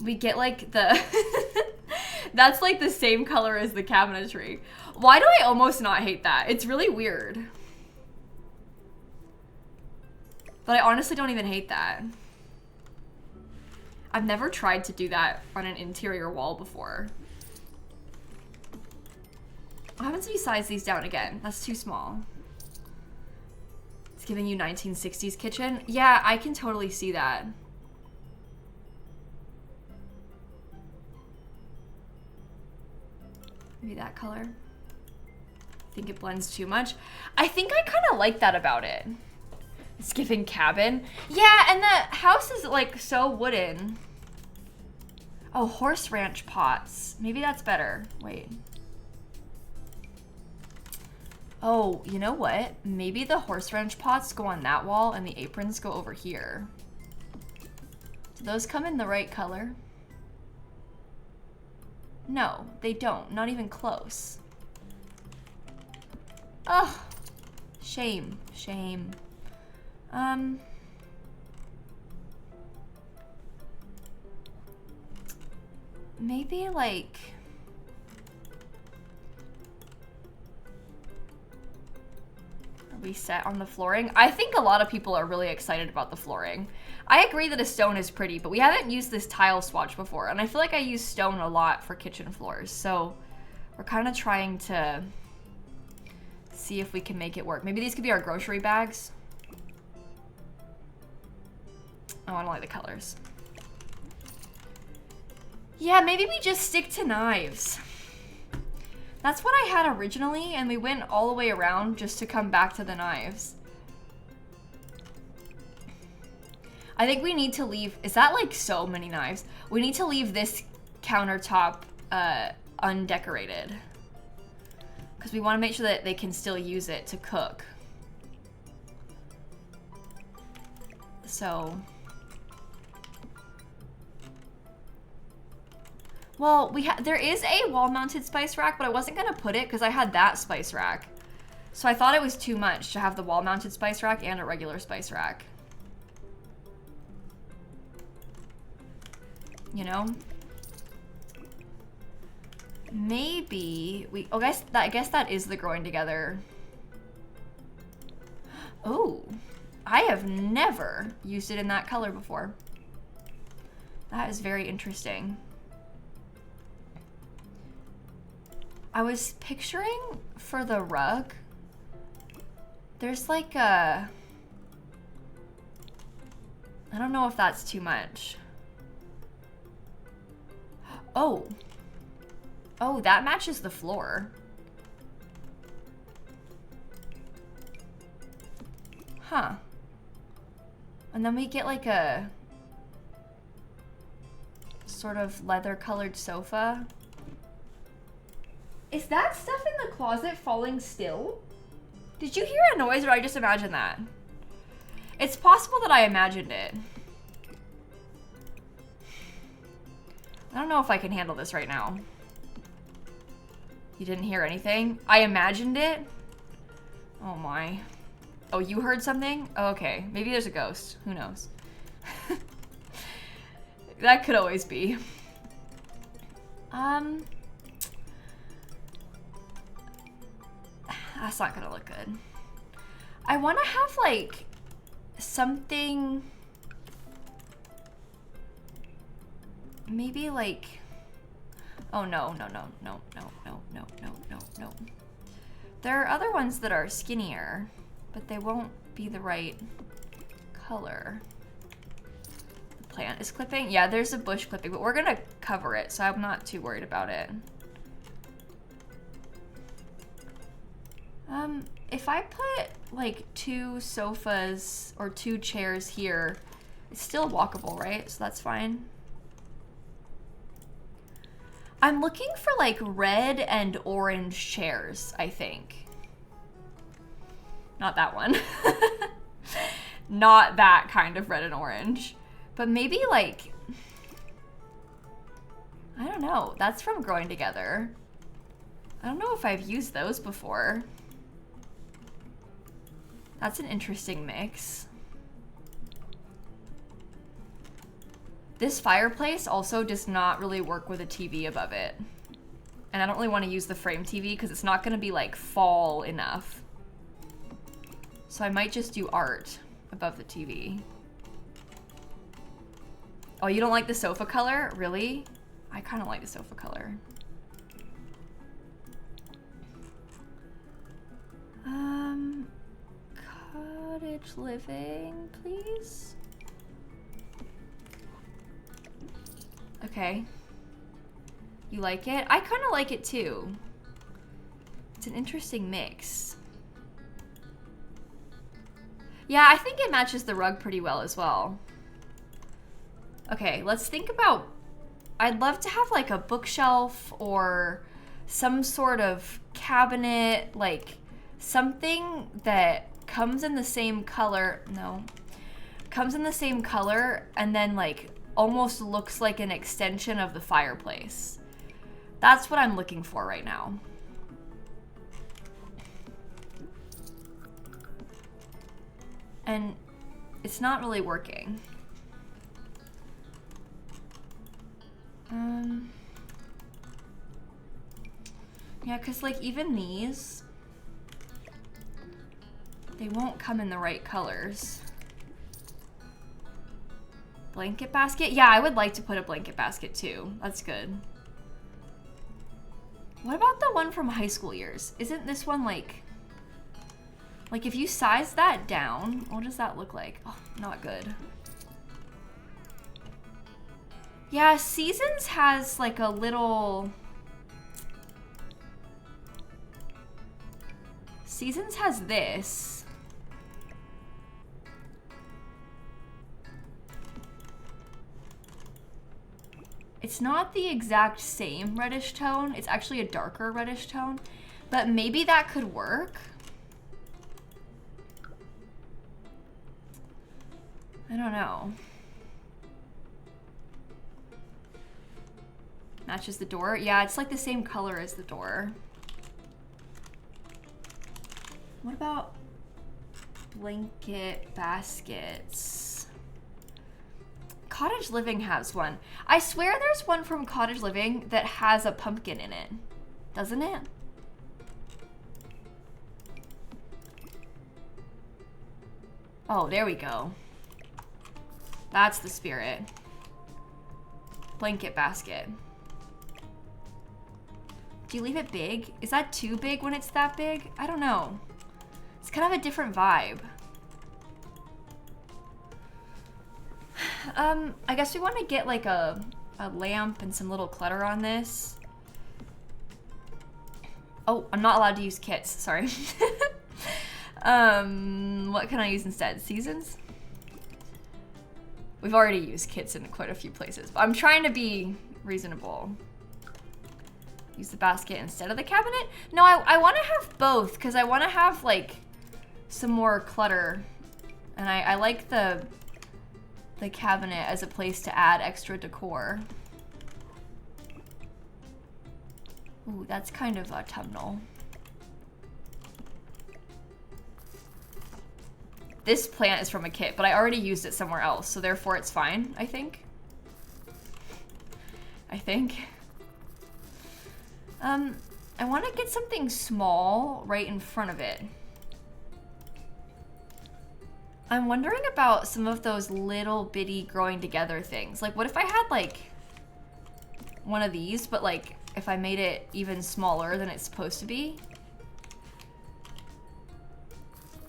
We get like the... That's like the same color as the cabinetry. Why do I almost not hate that? It's really weird. But I honestly don't even hate that. I've never tried to do that on an interior wall before. What happens if you size these down again? That's too small. It's giving you 1960s kitchen. Yeah, I can totally see that. Maybe that color. I think it blends too much. I think I kind of like that about it. It's giving cabin. Yeah, and the house is like so wooden. Oh, horse ranch pots. Maybe that's better. Wait. Oh, you know what? Maybe the horse ranch pots go on that wall and the aprons go over here. Do those come in the right color? No, they don't. Not even close. Ugh. Shame. Shame. Maybe like... Are we set on the flooring? I think a lot of people are really excited about the flooring. I agree that a stone is pretty, but we haven't used this tile swatch before, and I feel like I use stone a lot for kitchen floors, so we're kind of trying to see if we can make it work. Maybe these could be our grocery bags. Oh, I don't like the colors. Yeah, maybe we just stick to knives. That's what I had originally, and we went all the way around just to come back to the knives. I think we need to leave, is that like so many knives? We need to leave this countertop undecorated. Because we want to make sure that they can still use it to cook. So. Well, there is a wall-mounted spice rack, but I wasn't going to put it because I had that spice rack. So I thought it was too much to have the wall-mounted spice rack and a regular spice rack. You know? Maybe we, oh, I guess that is the growing together. Oh, I have never used it in that color before. That is very interesting. I was picturing for the rug, there's like a, I don't know if that's too much. Oh. Oh, that matches the floor. Huh. And then we get like a sort of leather colored sofa. Is that stuff in the closet falling still? Did you hear a noise or did I just imagine that? It's possible that I imagined it. I don't know if I can handle this right now. You didn't hear anything? I imagined it? Oh my. Oh, you heard something? Oh, okay. Maybe there's a ghost. Who knows? That could always be. That's not gonna look good. I wanna have like something, maybe like, oh no. There are other ones that are skinnier, but they won't be the right color. The plant is clipping? Yeah, there's a bush clipping, but we're gonna cover it, so I'm not too worried about it. If I put like 2 sofas or 2 chairs here, it's still walkable, right? So that's fine. I'm looking for like red and orange chairs, I think. Not that one. Not that kind of red and orange. But maybe like, I don't know. That's from Growing Together. I don't know if I've used those before. That's an interesting mix. This fireplace also does not really work with a TV above it. And I don't really want to use the frame TV because it's not going to be like fall enough. So I might just do art above the TV. Oh, you don't like the sofa color? Really? I kind of like the sofa color. Cottage living, please. Okay. You like it? I kind of like it too. It's an interesting mix. Yeah, I think it matches the rug pretty well as well. Okay, let's think about, I'd love to have like a bookshelf or some sort of cabinet, like something that comes in the same color. No. Comes in the same color and then like almost looks like an extension of the fireplace. That's what I'm looking for right now. And it's not really working. Yeah, because like even these, they won't come in the right colors. Blanket basket? Yeah, I would like to put a blanket basket too. That's good. What about the one from high school years? Isn't this one like if you size that down, what does that look like? Oh, not good. Yeah, Seasons has like a little... Seasons has this. It's not the exact same reddish tone. It's actually a darker reddish tone, but maybe that could work. I don't know. Matches the door. Yeah, it's like the same color as the door. What about blanket baskets? Cottage Living has one. I swear there's one from Cottage Living that has a pumpkin in it. Doesn't it? Oh, there we go. That's the spirit. Blanket basket. Do you leave it big? Is that too big when it's that big? I don't know. It's kind of a different vibe. I guess we want to get like a lamp and some little clutter on this. Oh, I'm not allowed to use kits, sorry. What can I use instead? Seasons? We've already used kits in quite a few places, but I'm trying to be reasonable. Use the basket instead of the cabinet? No, I want to have both because I want to have like some more clutter, and I like the cabinet as a place to add extra decor. Ooh, that's kind of autumnal. This plant is from a kit, but I already used it somewhere else, so therefore it's fine, I think. I want to get something small right in front of it. I'm wondering about some of those little bitty growing together things. Like, what if I had like one of these, but like if I made it even smaller than it's supposed to be?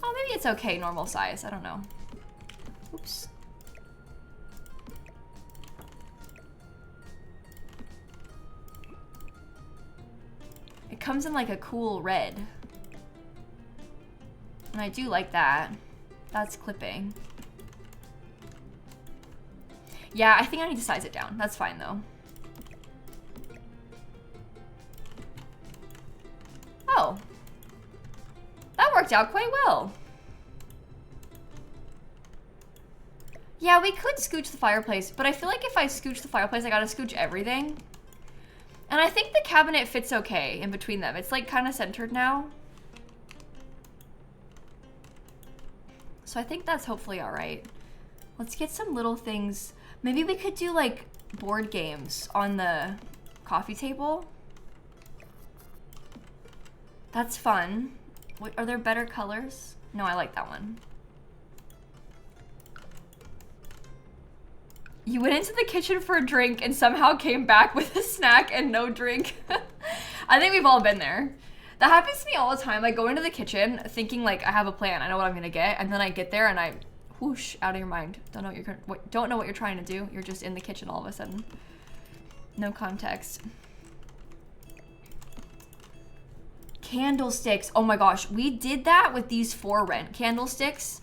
Oh, maybe it's okay, normal size. I don't know. Oops. It comes in like a cool red. And I do like that. That's clipping. Yeah, I think I need to size it down. That's fine though. Oh. That worked out quite well. Yeah, we could scooch the fireplace, but I feel like if I scooch the fireplace, I gotta scooch everything. And I think the cabinet fits okay in between them. It's like kind of centered now. So I think that's hopefully all right. Let's get some little things. Maybe we could do like board games on the coffee table. That's fun. What, are there better colors? No, I like that one. You went into the kitchen for a drink and somehow came back with a snack and no drink. I think we've all been there. That happens to me all the time. I go into the kitchen thinking like I have a plan, I know what I'm gonna get, and then I get there and I whoosh out of your mind. Don't know what you're trying to do. You're just in the kitchen all of a sudden. No context. Candlesticks. Oh my gosh, we did that with these 4 rent candlesticks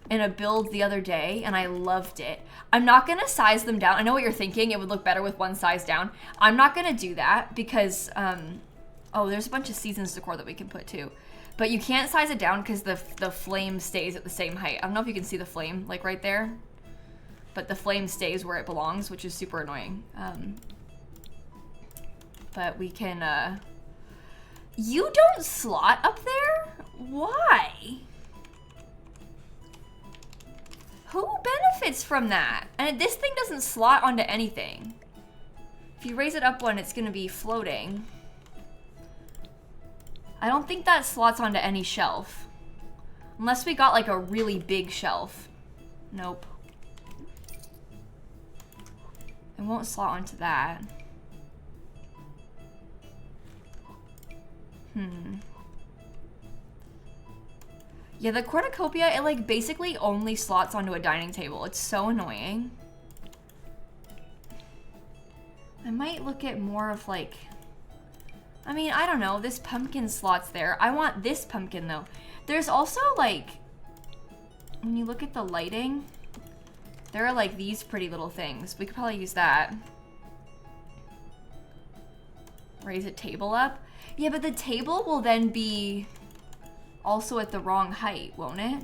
in a build the other day, and I loved it. I'm not gonna size them down. I know what you're thinking. It would look better with one size down. I'm not gonna do that because oh, there's a bunch of seasons decor that we can put too. But you can't size it down because the flame stays at the same height. I don't know if you can see the flame like right there, but the flame stays where it belongs, which is super annoying. But we can, you don't slot up there? Why? Who benefits from that? And this thing doesn't slot onto anything. If you raise it up one, it's gonna be floating. I don't think that slots onto any shelf. Unless we got like a really big shelf. Nope. It won't slot onto that. Yeah, the cornucopia, it like basically only slots onto a dining table. It's so annoying. I might look at more of like, I mean, I don't know, this pumpkin slots there. I want this pumpkin though. There's also like, when you look at the lighting, there are like these pretty little things. We could probably use that. Raise a table up. Yeah, but the table will then be also at the wrong height, won't it?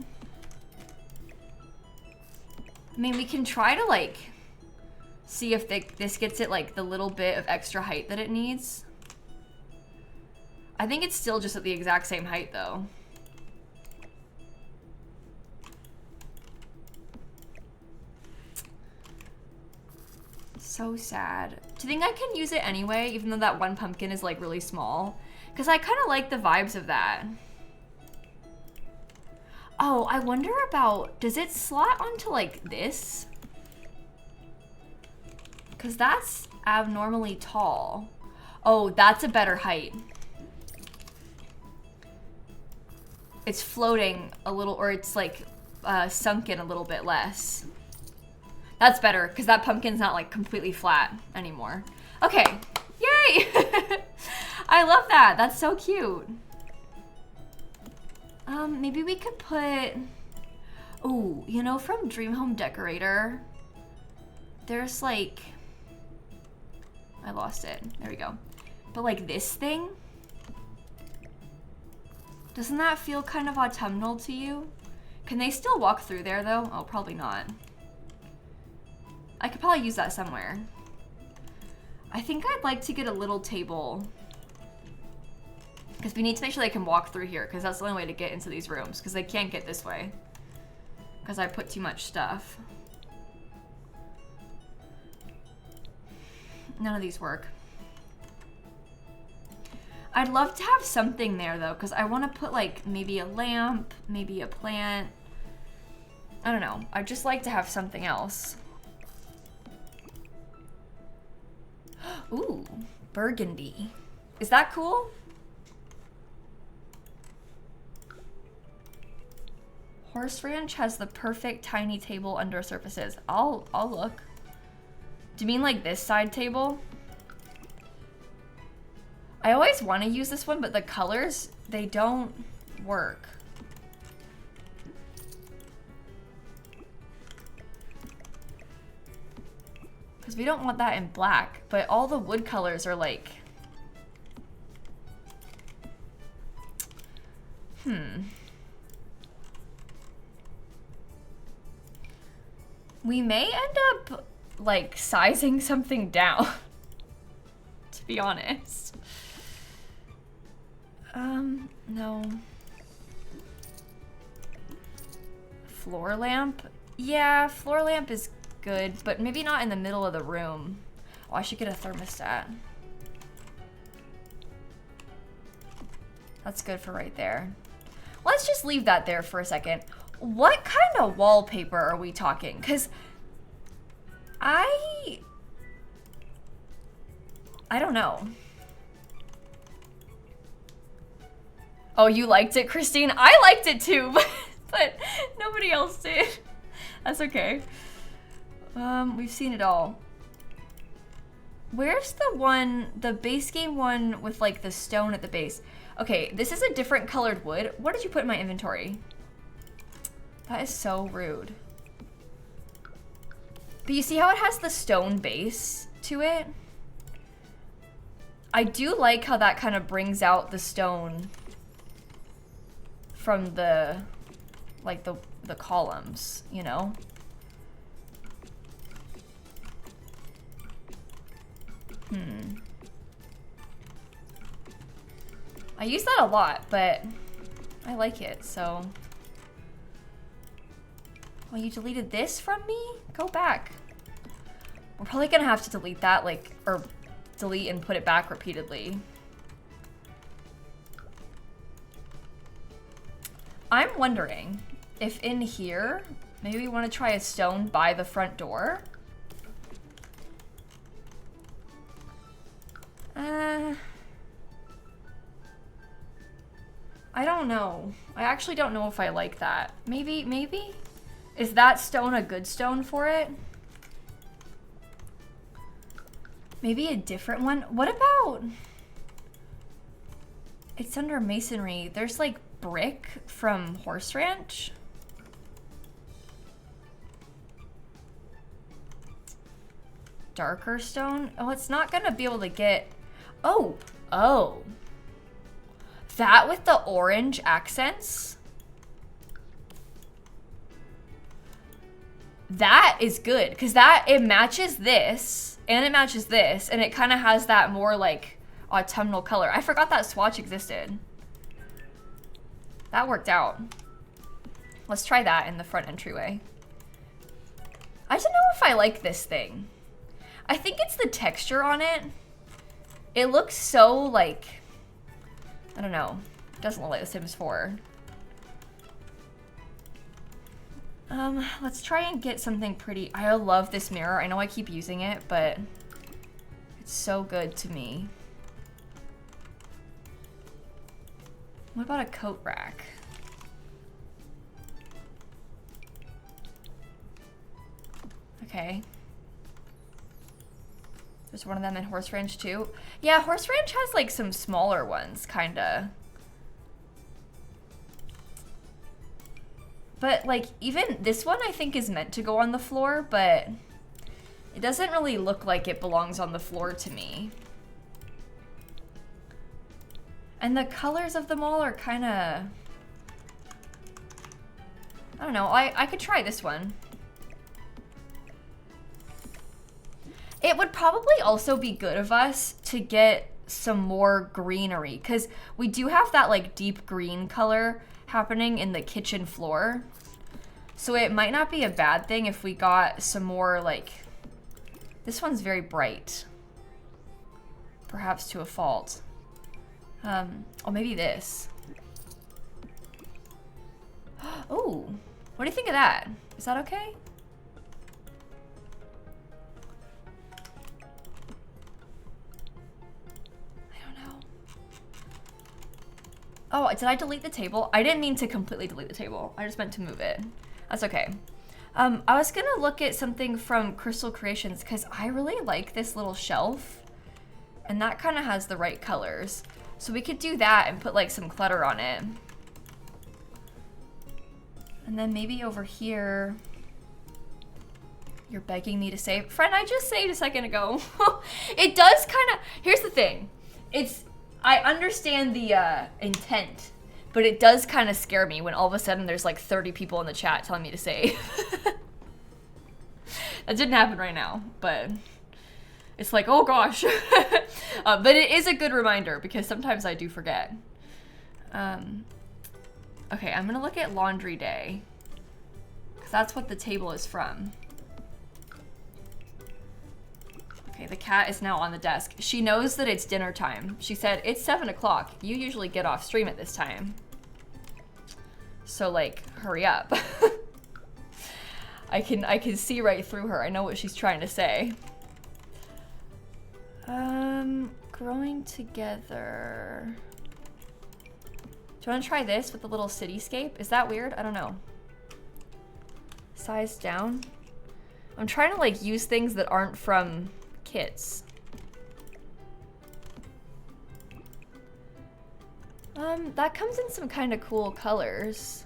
I mean, we can try to like see if this gets it like the little bit of extra height that it needs. I think it's still just at the exact same height though. So sad. Do you think I can use it anyway, even though that one pumpkin is like really small? Because I kind of like the vibes of that. Oh, I wonder about, does it slot onto like this? Because that's abnormally tall. Oh, that's a better height. It's floating a little, or it's like sunken a little bit less. That's better, because that pumpkin's not like completely flat anymore. Okay, yay! I love that, that's so cute. Maybe we could put, ooh, you know, from Dream Home Decorator, there's like, I lost it, there we go. But like this thing, doesn't that feel kind of autumnal to you? Can they still walk through there though? Oh, probably not. I could probably use that somewhere. I think I'd like to get a little table because we need to make sure they can walk through here because that's the only way to get into these rooms because they can't get this way because I put too much stuff. None of these work. I'd love to have something there though because I want to put like maybe a lamp, maybe a plant. I don't know. I'd just like to have something else. Ooh, burgundy. Is that cool? Horse Ranch has the perfect tiny table under surfaces. I'll look. Do you mean like this side table? I always want to use this one, but the colors, they don't work. Because we don't want that in black, but all the wood colors are like... We may end up, like, sizing something down, to be honest. No. Floor lamp? Yeah, floor lamp is good, but maybe not in the middle of the room. Oh, I should get a thermostat. That's good for right there. Let's just leave that there for a second. What kind of wallpaper are we talking? Because I don't know. Oh, you liked it, Christine? I liked it too, but nobody else did. That's okay. We've seen it all. Where's the one, the base game one with like the stone at the base? Okay, this is a different colored wood. What did you put in my inventory? That is so rude. But you see how it has the stone base to it? I do like how that kind of brings out the stone from the, like the columns, you know? I use that a lot, but I like it, so. Well, you deleted this from me? Go back. We're probably gonna have to delete that, like, or delete and put it back repeatedly. I'm wondering if in here, maybe we want to try a stone by the front door. I don't know. I actually don't know if I like that. Maybe? Is that stone a good stone for it? Maybe a different one? What about... It's under masonry. There's like brick from Horse Ranch. Darker stone? Oh, it's not gonna be able to get... Oh, oh. That with the orange accents? That is good, because it matches this, and it matches this, and it kind of has that more like autumnal color. I forgot that swatch existed. That worked out. Let's try that in the front entryway. I don't know if I like this thing. I think it's the texture on it. It looks so like, I don't know. It doesn't look like The Sims 4. Let's try and get something pretty. I love this mirror. I know I keep using it, but it's so good to me. What about a coat rack? Okay. There's one of them in Horse Ranch too. Yeah, Horse Ranch has like some smaller ones, kinda. But like even this one I think is meant to go on the floor, but it doesn't really look like it belongs on the floor to me. And the colors of them all are kinda, I don't know, I could try this one. It would probably also be good of us to get some more greenery, because we do have that like deep green color happening in the kitchen floor. So it might not be a bad thing if we got some more like, this one's very bright. Perhaps to a fault. Oh, maybe this. Oh, what do you think of that? Is that okay? Oh, did I delete the table? I didn't mean to completely delete the table. I just meant to move it. That's okay. I was gonna look at something from Crystal Creations because I really like this little shelf. And that kind of has the right colors. So we could do that and put like some clutter on it. And then maybe over here, you're begging me to save. Friend, I just saved a second ago. It does kind of, here's the thing. I understand the intent, but it does kind of scare me when all of a sudden there's like 30 people in the chat telling me to save. That didn't happen right now, but it's like, oh gosh. But it is a good reminder because sometimes I do forget. Okay, I'm gonna look at laundry day because that's what the table is from. Okay, the cat is now on the desk. She knows that it's dinner time. She said, it's 7 o'clock. You usually get off stream at this time. So like, hurry up. I can see right through her. I know what she's trying to say. Growing together. Do you want to try this with the little cityscape? Is that weird? I don't know. Size down. I'm trying to like use things that aren't from kits. That comes in some kind of cool colors.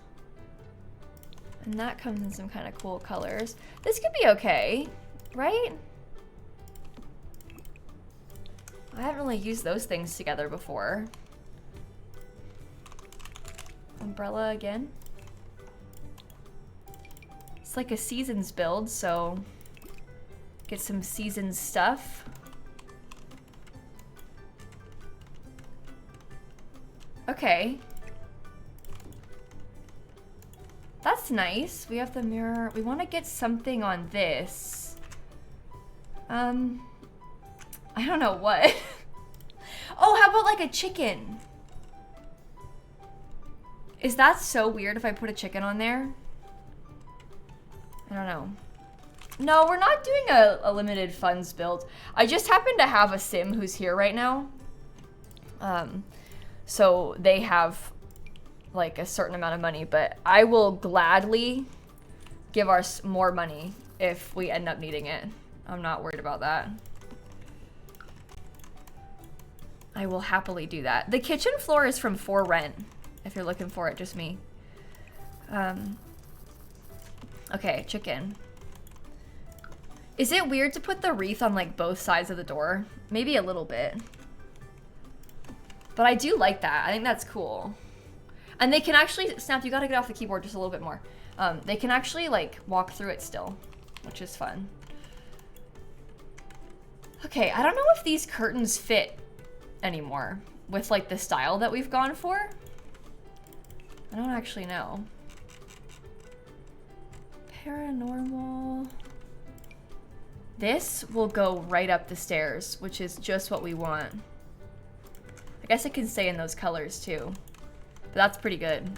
And that comes in some kind of cool colors. This could be okay, right? I haven't really used those things together before. Umbrella again. It's like a seasons build, so get some seasons stuff. Okay. That's nice. We have the mirror. We want to get something on this. I don't know what. Oh, how about like a chicken? Is that so weird if I put a chicken on there? I don't know. No, we're not doing a limited funds build. I just happen to have a sim who's here right now. So they have like a certain amount of money, but I will gladly give us more money if we end up needing it. I'm not worried about that. I will happily do that. The kitchen floor is from For Rent, if you're looking for it, just me. Okay, chicken. Is it weird to put the wreath on like both sides of the door? Maybe a little bit. But I do like that. I think that's cool. And they can actually, Snap, you gotta get off the keyboard just a little bit more. They can actually like walk through it still, which is fun. Okay, I don't know if these curtains fit anymore with like the style that we've gone for. I don't actually know. Paranormal. This will go right up the stairs, which is just what we want. I guess it can stay in those colors too, but that's pretty good.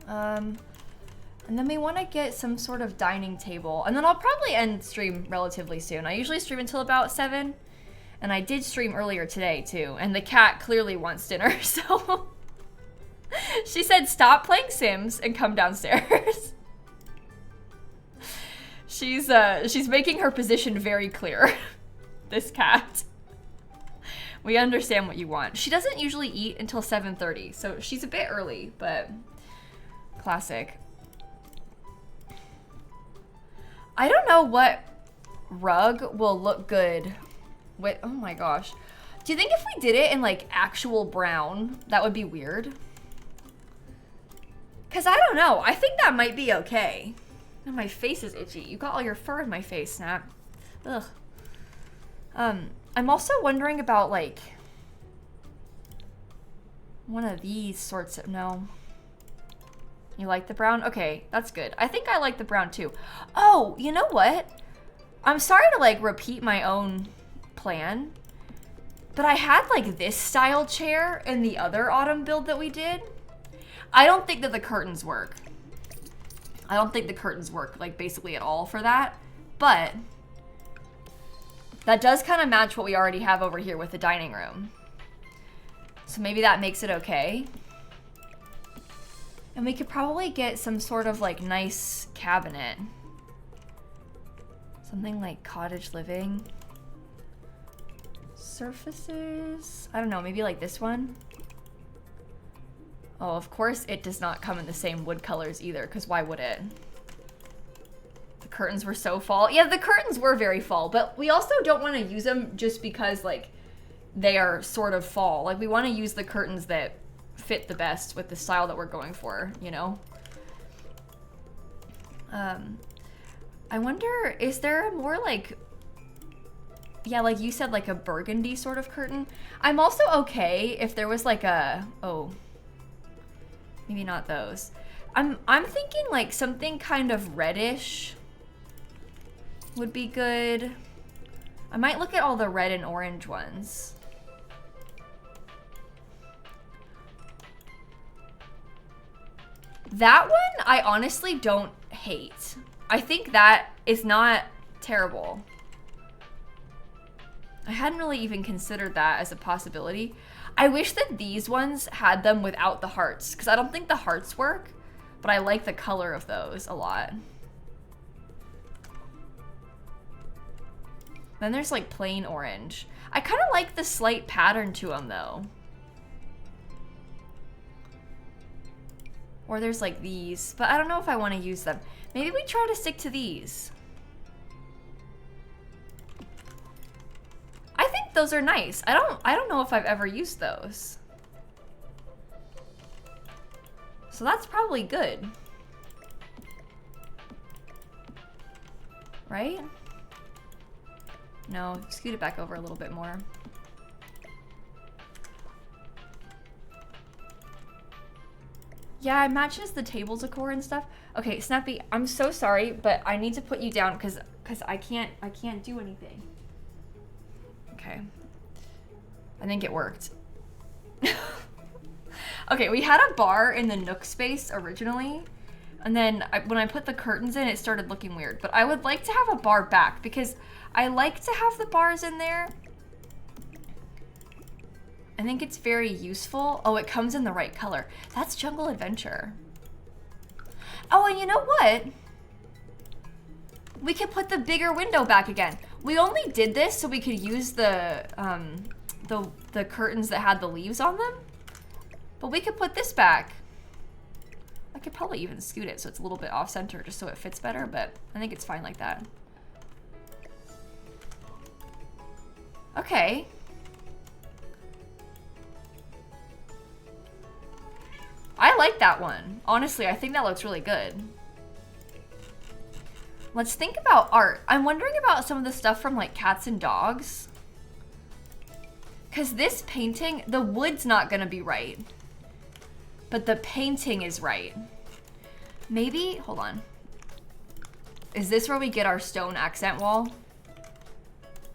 And then we want to get some sort of dining table, and then I'll probably end stream relatively soon. I usually stream until about 7, and I did stream earlier today too, and the cat clearly wants dinner, so she said stop playing Sims and come downstairs. She's making her position very clear. This cat. We understand what you want. She doesn't usually eat until 7:30, so she's a bit early, but classic. I don't know what rug will look good with, oh my gosh. Do you think if we did it in like actual brown, that would be weird? Cause I don't know, I think that might be okay. Oh, my face is itchy. You got all your fur in my face, Snap. Ugh. I'm also wondering about like one of these sorts of, no. You like the brown? Okay, that's good. I think I like the brown too. Oh, you know what? I'm sorry to like repeat my own plan, but I had like this style chair in the other autumn build that we did. I don't think that the curtains work. I don't think the curtains work like basically at all for that, but that does kind of match what we already have over here with the dining room. So maybe that makes it okay. And we could probably get some sort of like nice cabinet. Something like cottage living. Surfaces, I don't know, maybe like this one. Oh, of course it does not come in the same wood colors either, because why would it? The curtains were so fall. Yeah, the curtains were very fall, but we also don't want to use them just because like they are sort of fall. Like we want to use the curtains that fit the best with the style that we're going for, you know? I wonder, is there a more like, yeah, like you said, like a burgundy sort of curtain? I'm also okay if there was like a, oh, maybe not those. I'm thinking like something kind of reddish would be good. I might look at all the red and orange ones. That one, I honestly don't hate. I think that is not terrible. I hadn't really even considered that as a possibility. I wish that these ones had them without the hearts, because I don't think the hearts work, but I like the color of those a lot. Then there's like plain orange. I kind of like the slight pattern to them though. Or there's like these, but I don't know if I want to use them. Maybe we try to stick to these. I think those are nice. I don't know if I've ever used those. So that's probably good. Right? No, scoot it back over a little bit more. Yeah, it matches the table decor and stuff. Okay, Snappy, I'm so sorry, but I need to put you down because I can't do anything. Okay. I think it worked. Okay, we had a bar in the nook space originally, and then when I put the curtains in, it started looking weird. But I would like to have a bar back because I like to have the bars in there. I think it's very useful. Oh, it comes in the right color. That's Jungle Adventure. Oh, and you know what? We could put the bigger window back again. We only did this so we could use the curtains that had the leaves on them. But we could put this back. I could probably even scoot it so it's a little bit off center just so it fits better, but I think it's fine like that. Okay. like that one. Honestly, I think that looks really good. Let's think about art. I'm wondering about some of the stuff from like cats and dogs. Because this painting, the wood's not gonna be right. But the painting is right. Maybe, hold on. Is this where we get our stone accent wall?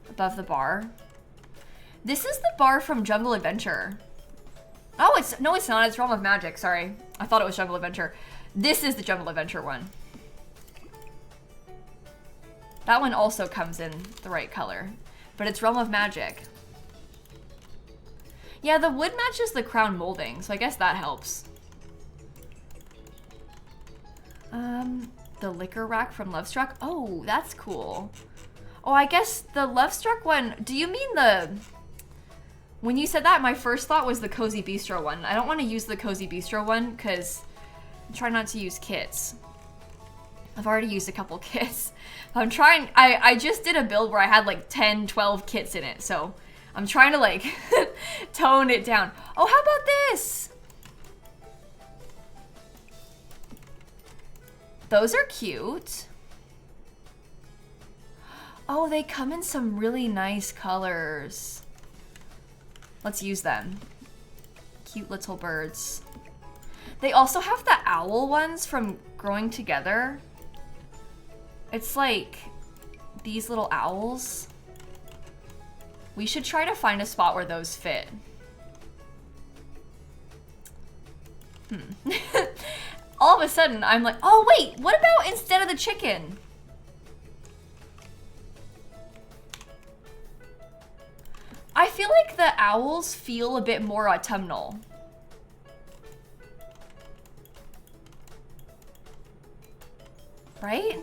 Above the bar? This is the bar from Jungle Adventure. Oh, no, it's not. It's Realm of Magic. Sorry. I thought it was Jungle Adventure. This is the Jungle Adventure one. That one also comes in the right color, but it's Realm of Magic. Yeah, the wood matches the crown molding, so I guess that helps. The liquor rack from Lovestruck. Oh, that's cool. Oh, I guess the Lovestruck one, do you mean the... When you said that, my first thought was the Cozy Bistro one. I don't want to use the Cozy Bistro one because I'm trying not to use kits. I've already used a couple kits. I'm trying, I just did a build where I had like 10, 12 kits in it, so I'm trying to like tone it down. Oh, how about this? Those are cute. Oh, they come in some really nice colors. Let's use them. Cute little birds. They also have the owl ones from Growing Together. It's like these little owls. We should try to find a spot where those fit. All of a sudden, I'm like, oh wait, what about instead of the chicken? I feel like the owls feel a bit more autumnal. Right?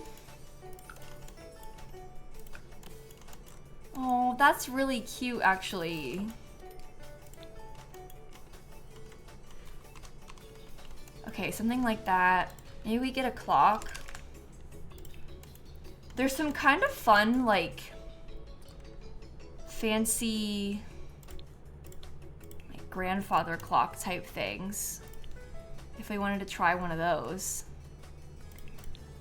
Oh, that's really cute, actually. Okay, something like that. Maybe we get a clock. There's some kind of fun, like, fancy, like, grandfather clock type things. If we wanted to try one of those.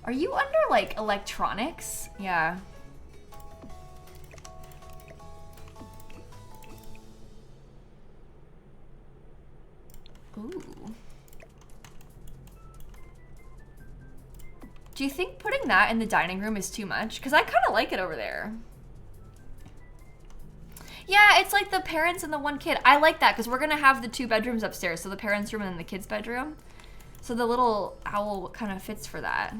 Are you under, like, electronics? Yeah. Ooh. Do you think putting that in the dining room is too much? Because I kind of like it over there. Yeah, it's like the parents and the one kid. I like that because we're going to have the 2 bedrooms upstairs. So the parents' room and then the kids' bedroom. So the little owl kind of fits for that.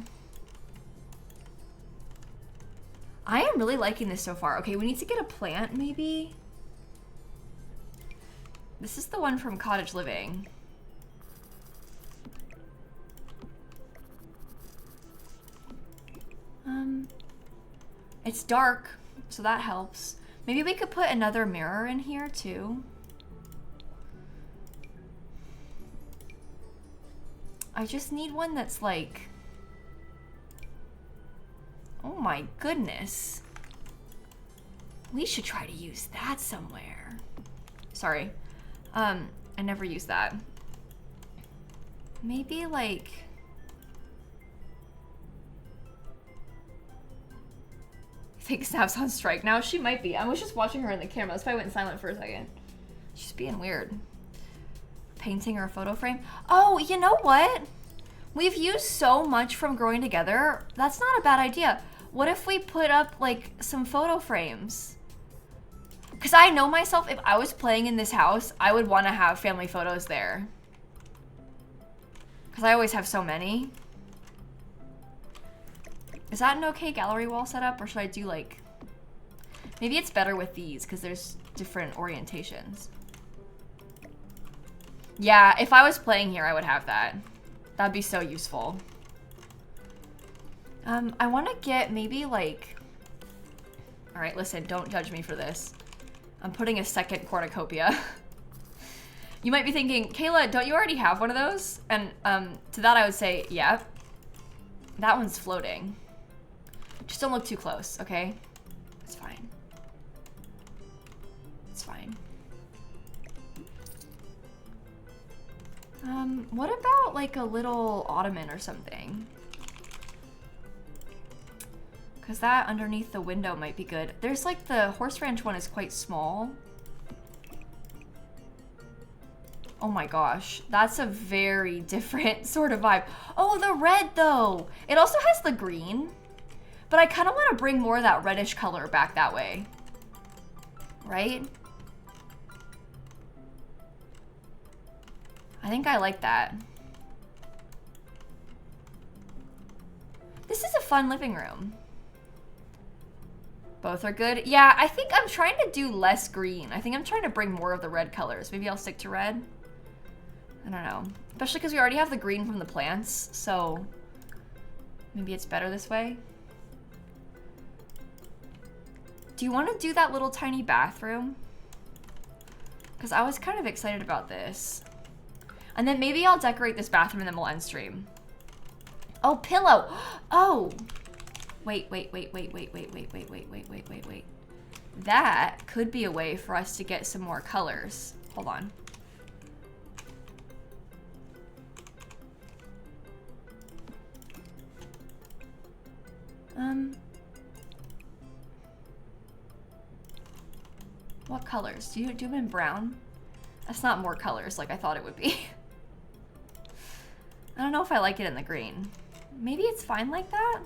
I am really liking this so far. Okay, we need to get a plant maybe. This is the one from Cottage Living. It's dark, so that helps. Maybe we could put another mirror in here too. I just need one that's like, oh my goodness. We should try to use that somewhere. Sorry, I never use that. Maybe like, I think Snap's on strike now. She might be. I was just watching her in the camera. That's why I went silent for a second. She's being weird. Painting or a photo frame. Oh, you know what? We've used so much from Growing Together. That's not a bad idea. What if we put up like some photo frames? Because I know myself, if I was playing in this house, I would want to have family photos there. Because I always have so many. Is that an okay gallery wall setup, or should I do like... Maybe it's better with these, because there's different orientations. Yeah, if I was playing here, I would have that. That'd be so useful. I want to get maybe like... Alright, listen, don't judge me for this. I'm putting a second cornucopia. You might be thinking, Kayla, don't you already have one of those? And to that I would say, yeah. That one's floating. Just don't look too close, okay? It's fine. It's fine. What about like a little ottoman or something? Because that underneath the window might be good. There's like the horse ranch one is quite small. Oh my gosh, that's a very different sort of vibe. Oh, the red though. It also has the green, but I kind of want to bring more of that reddish color back that way. Right? I think I like that. This is a fun living room. Both are good. Yeah, I think I'm trying to do less green. I think I'm trying to bring more of the red colors. Maybe I'll stick to red. I don't know. Especially because we already have the green from the plants, so maybe it's better this way. Do you want to do that little tiny bathroom? Because I was kind of excited about this. And then maybe I'll decorate this bathroom and then we'll end stream. Oh, pillow. Oh. Wait. That could be a way for us to get some more colors. Hold on. What colors? Do you do them in brown? That's not more colors like I thought it would be. I don't know if I like it in the green. Maybe it's fine like that?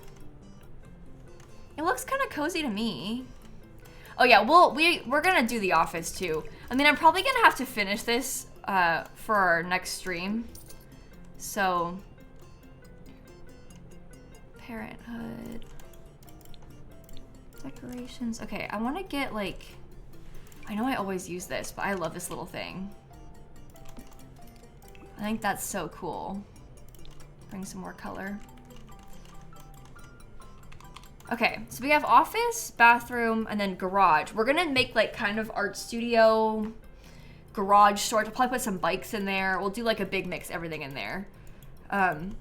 It looks kind of cozy to me. Oh yeah, we're gonna do the office too. I mean, I'm probably gonna have to finish this for our next stream. So, parenthood, decorations. Okay, I want to get like, I know I always use this, but I love this little thing. I think that's so cool. Bring some more color. Okay, so we have office, bathroom, and then garage. We're gonna make like kind of art studio, garage storage. We'll probably put some bikes in there. We'll do like a big mix, everything in there. And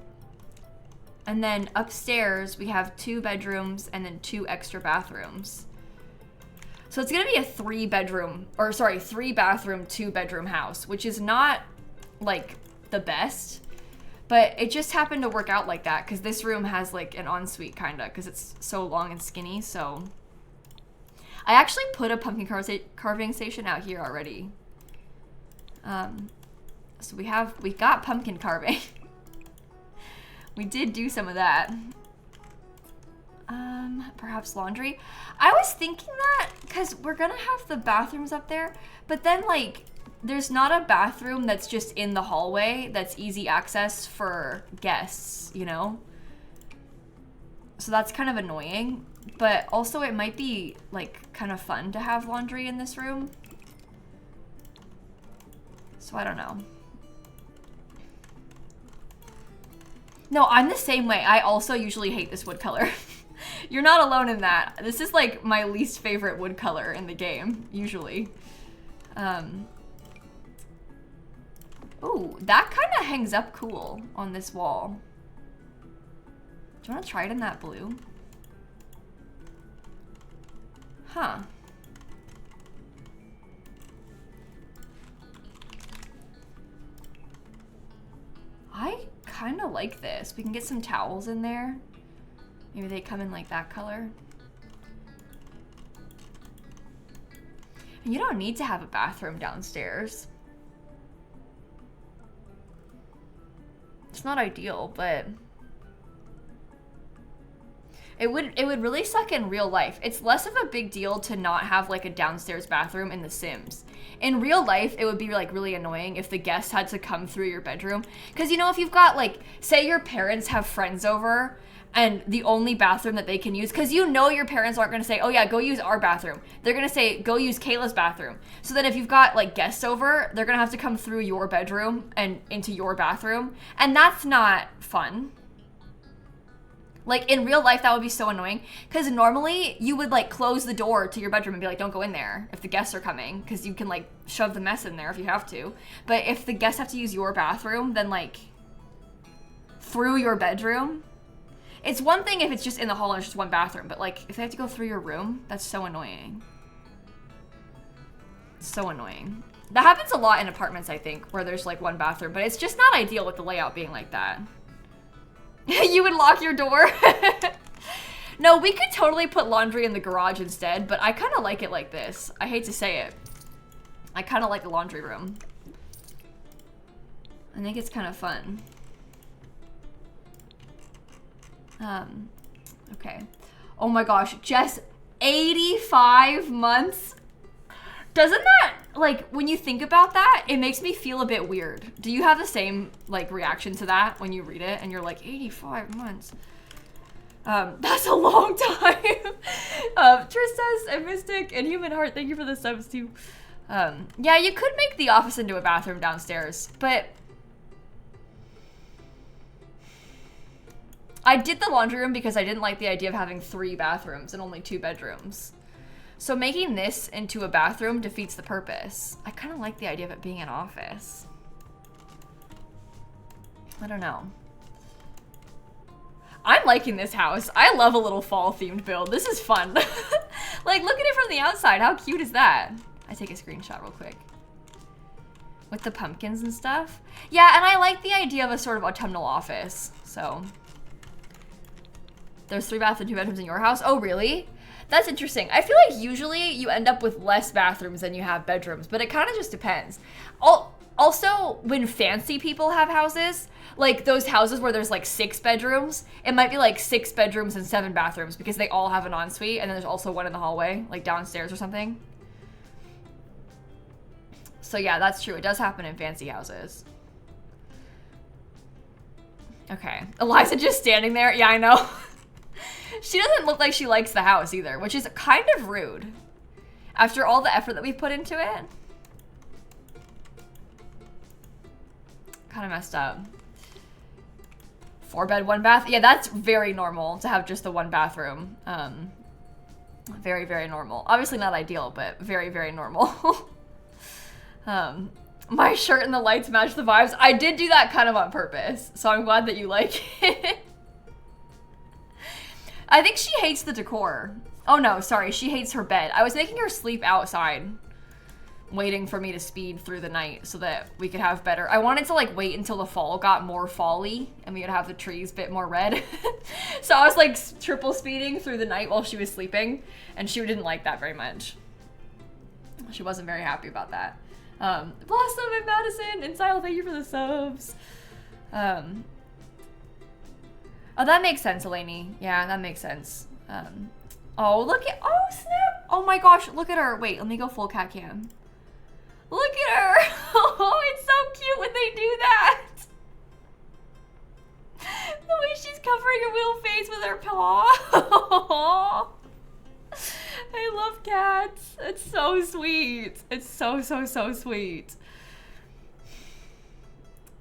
then upstairs, we have 2 bedrooms and then 2 extra bathrooms. So it's gonna be a 3 bathroom, 2 bedroom house, which is not like the best. But it just happened to work out like that because this room has like an ensuite kinda because it's so long and skinny. So I actually put a pumpkin carving station out here already. So we got pumpkin carving. We did do some of that. Perhaps laundry. I was thinking that because we're gonna have the bathrooms up there, but then like there's not a bathroom that's just in the hallway that's easy access for guests, you know? So that's kind of annoying, but also it might be like kind of fun to have laundry in this room. So I don't know. No, I'm the same way. I also usually hate this wood color. You're not alone in that. This is like my least favorite wood color in the game, usually. Ooh, that kind of hangs up cool on this wall. Do you want to try it in that blue? Huh. I kind of like this. We can get some towels in there. Maybe they come in like that color. And you don't need to have a bathroom downstairs. It's not ideal, but it would really suck in real life. It's less of a big deal to not have like a downstairs bathroom in The Sims. In real life, it would be like really annoying if the guests had to come through your bedroom. Because you know, if you've got like, say your parents have friends over and the only bathroom that they can use, because you know your parents aren't going to say, oh yeah, go use our bathroom. They're going to say, go use Kayla's bathroom. So then if you've got like guests over, they're going to have to come through your bedroom and into your bathroom. And that's not fun. Like in real life, that would be so annoying because normally you would like close the door to your bedroom and be like, don't go in there if the guests are coming, because you can like shove the mess in there if you have to. But if the guests have to use your bathroom, then like through your bedroom, it's one thing if it's just in the hall and it's just one bathroom, but like if they have to go through your room, that's so annoying. So annoying. That happens a lot in apartments, I think, where there's like one bathroom, but it's just not ideal with the layout being like that. You would lock your door? No, we could totally put laundry in the garage instead, but I kind of like it like this. I hate to say it. I kind of like a laundry room. I think it's kind of fun. Okay. Oh my gosh, Jess, 85 months? Doesn't that, like, when you think about that, it makes me feel a bit weird. Do you have the same, like, reaction to that when you read it and you're like, 85 months? That's a long time. Tristas and Mystic and Human Heart, thank you for the subs too. Yeah, you could make the office into a bathroom downstairs, but I did the laundry room because I didn't like the idea of having 3 bathrooms and only 2 bedrooms. So making this into a bathroom defeats the purpose. I kind of like the idea of it being an office. I don't know. I'm liking this house. I love a little fall themed build. This is fun. Like, look at it from the outside. How cute is that? I take a screenshot real quick. With the pumpkins and stuff. Yeah, and I like the idea of a sort of autumnal office. So there's 3 bathrooms and 2 bedrooms in your house. Oh, really? That's interesting. I feel like usually you end up with less bathrooms than you have bedrooms, but it kind of just depends. Also, when fancy people have houses, like those houses where there's like 6 bedrooms, it might be like 6 bedrooms and 7 bathrooms because they all have an ensuite, and then there's also one in the hallway, like downstairs or something. So yeah, that's true. It does happen in fancy houses. Okay. Eliza just standing there. Yeah, I know. She doesn't look like she likes the house either, which is kind of rude. After all the effort that we put into it. Kind of messed up. 4 bed, 1 bath. Yeah, that's very normal to have just the 1 bathroom. Very, very normal. Obviously not ideal, but very, very normal. My shirt and the lights match the vibes. I did do that kind of on purpose, so I'm glad that you like it. I think she hates the decor. Oh no, sorry, she hates her bed. I was making her sleep outside, waiting for me to speed through the night so that we could have better. I wanted to like wait until the fall got more fall-y and we could have the trees a bit more red. So I was like triple speeding through the night while she was sleeping, and she didn't like that very much. She wasn't very happy about that. Blossom and Madison and Sile, thank you for the subs. Oh, that makes sense, Eleni. Yeah, that makes sense. Oh, look at, oh snap. Oh my gosh, look at her. Wait, let me go full cat cam. Look at her. Oh, it's so cute when they do that. The way she's covering her little face with her paw. I love cats. It's so sweet. It's so, so, so sweet.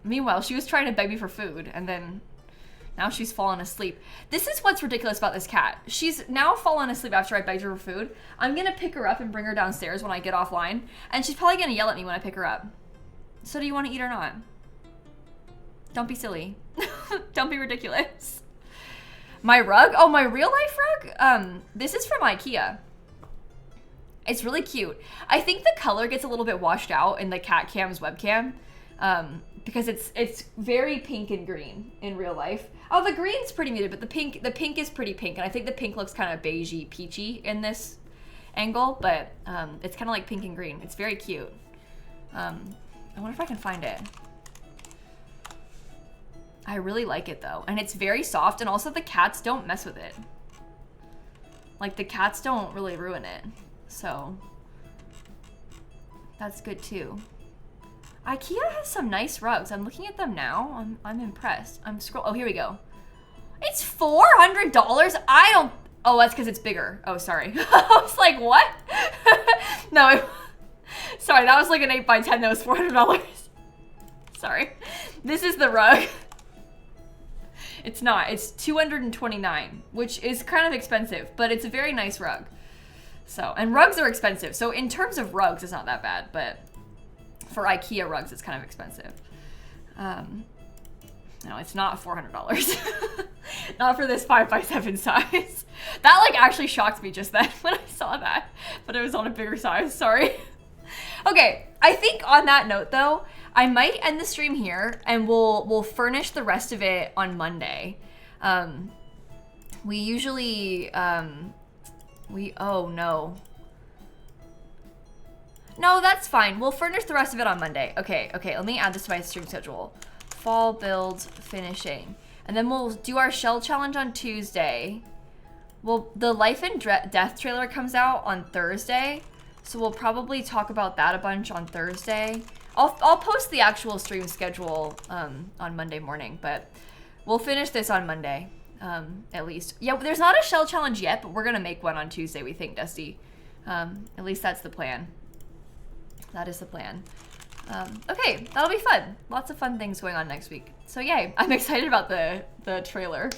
Meanwhile, she was trying to beg me for food, and then now she's fallen asleep. This is what's ridiculous about this cat. She's now fallen asleep after I begged her for food. I'm gonna pick her up and bring her downstairs when I get offline, and she's probably gonna yell at me when I pick her up. So do you want to eat or not? Don't be silly. Don't be ridiculous. My rug? Oh, my real life rug? This is from IKEA. It's really cute. I think the color gets a little bit washed out in the cat cam's webcam, because it's very pink and green in real life. Oh, the green's pretty muted, but the pink is pretty pink, and I think the pink looks kind of beigey, peachy in this angle, but it's kind of like pink and green. It's very cute. I wonder if I can find it. I really like it though, and it's very soft, and also the cats don't mess with it. Like, the cats don't really ruin it, so that's good too. IKEA has some nice rugs. I'm looking at them now. I'm impressed. Oh, here we go. It's $400? I don't, oh, that's because it's bigger. Oh, sorry. I was like, what? No, sorry, that was like an 8x10 that was $400. Sorry. This is the rug. It's not. It's $229, which is kind of expensive, but it's a very nice rug. So, and rugs are expensive. So in terms of rugs, it's not that bad, but for IKEA rugs, it's kind of expensive. No, it's not $400. Not for this 5x7 size. That like actually shocked me just then when I saw that, but it was on a bigger size, sorry. Okay, I think on that note though, I might end the stream here and we'll furnish the rest of it on Monday. We usually, oh no. No, that's fine. We'll furnish the rest of it on Monday. Okay, let me add this to my stream schedule. Fall builds finishing. And then we'll do our shell challenge on Tuesday. Well, the Life and Death trailer comes out on Thursday. So we'll probably talk about that a bunch on Thursday. I'll post the actual stream schedule on Monday morning, but we'll finish this on Monday, at least. Yeah, there's not a shell challenge yet, but we're gonna make one on Tuesday, we think, Dusty. At least that's the plan. That is the plan. Okay, that'll be fun. Lots of fun things going on next week. So yay, I'm excited about the trailer.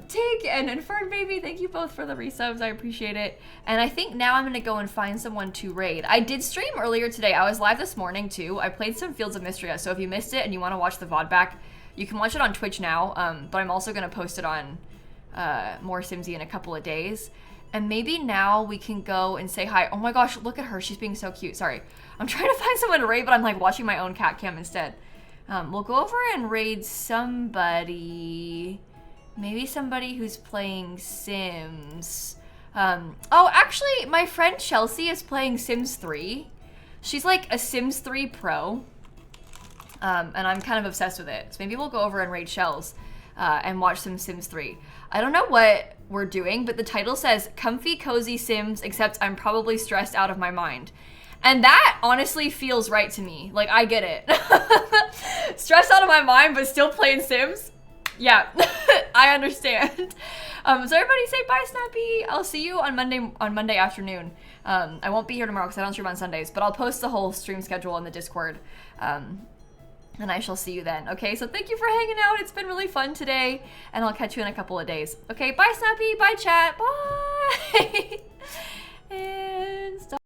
Tig and Infern Baby, thank you both for the resubs. I appreciate it. And I think now I'm gonna go and find someone to raid. I did stream earlier today. I was live this morning too. I played some Fields of Mystria, so if you missed it and you want to watch the VOD back, you can watch it on Twitch now. But I'm also gonna post it on More Simsie in a couple of days. And maybe now we can go and say hi. Oh my gosh, look at her. She's being so cute. Sorry. I'm trying to find someone to raid, but I'm like watching my own cat cam instead. We'll go over and raid somebody. Maybe somebody who's playing Sims. Oh, actually, my friend Chelsea is playing Sims 3. She's like a Sims 3 pro. And I'm kind of obsessed with it. So maybe we'll go over and raid Shells and watch some Sims 3. I don't know what we're doing, but the title says Comfy Cozy Sims, except I'm probably stressed out of my mind. And that honestly feels right to me. Like, I get it. Stressed out of my mind, but still playing Sims? Yeah, I understand. So everybody say bye, Snappy. I'll see you on Monday afternoon. I won't be here tomorrow because I don't stream on Sundays, but I'll post the whole stream schedule in the Discord. And I shall see you then. Okay, so thank you for hanging out. It's been really fun today, and I'll catch you in a couple of days. Okay, bye, Snappy. Bye, chat. Bye. And stop.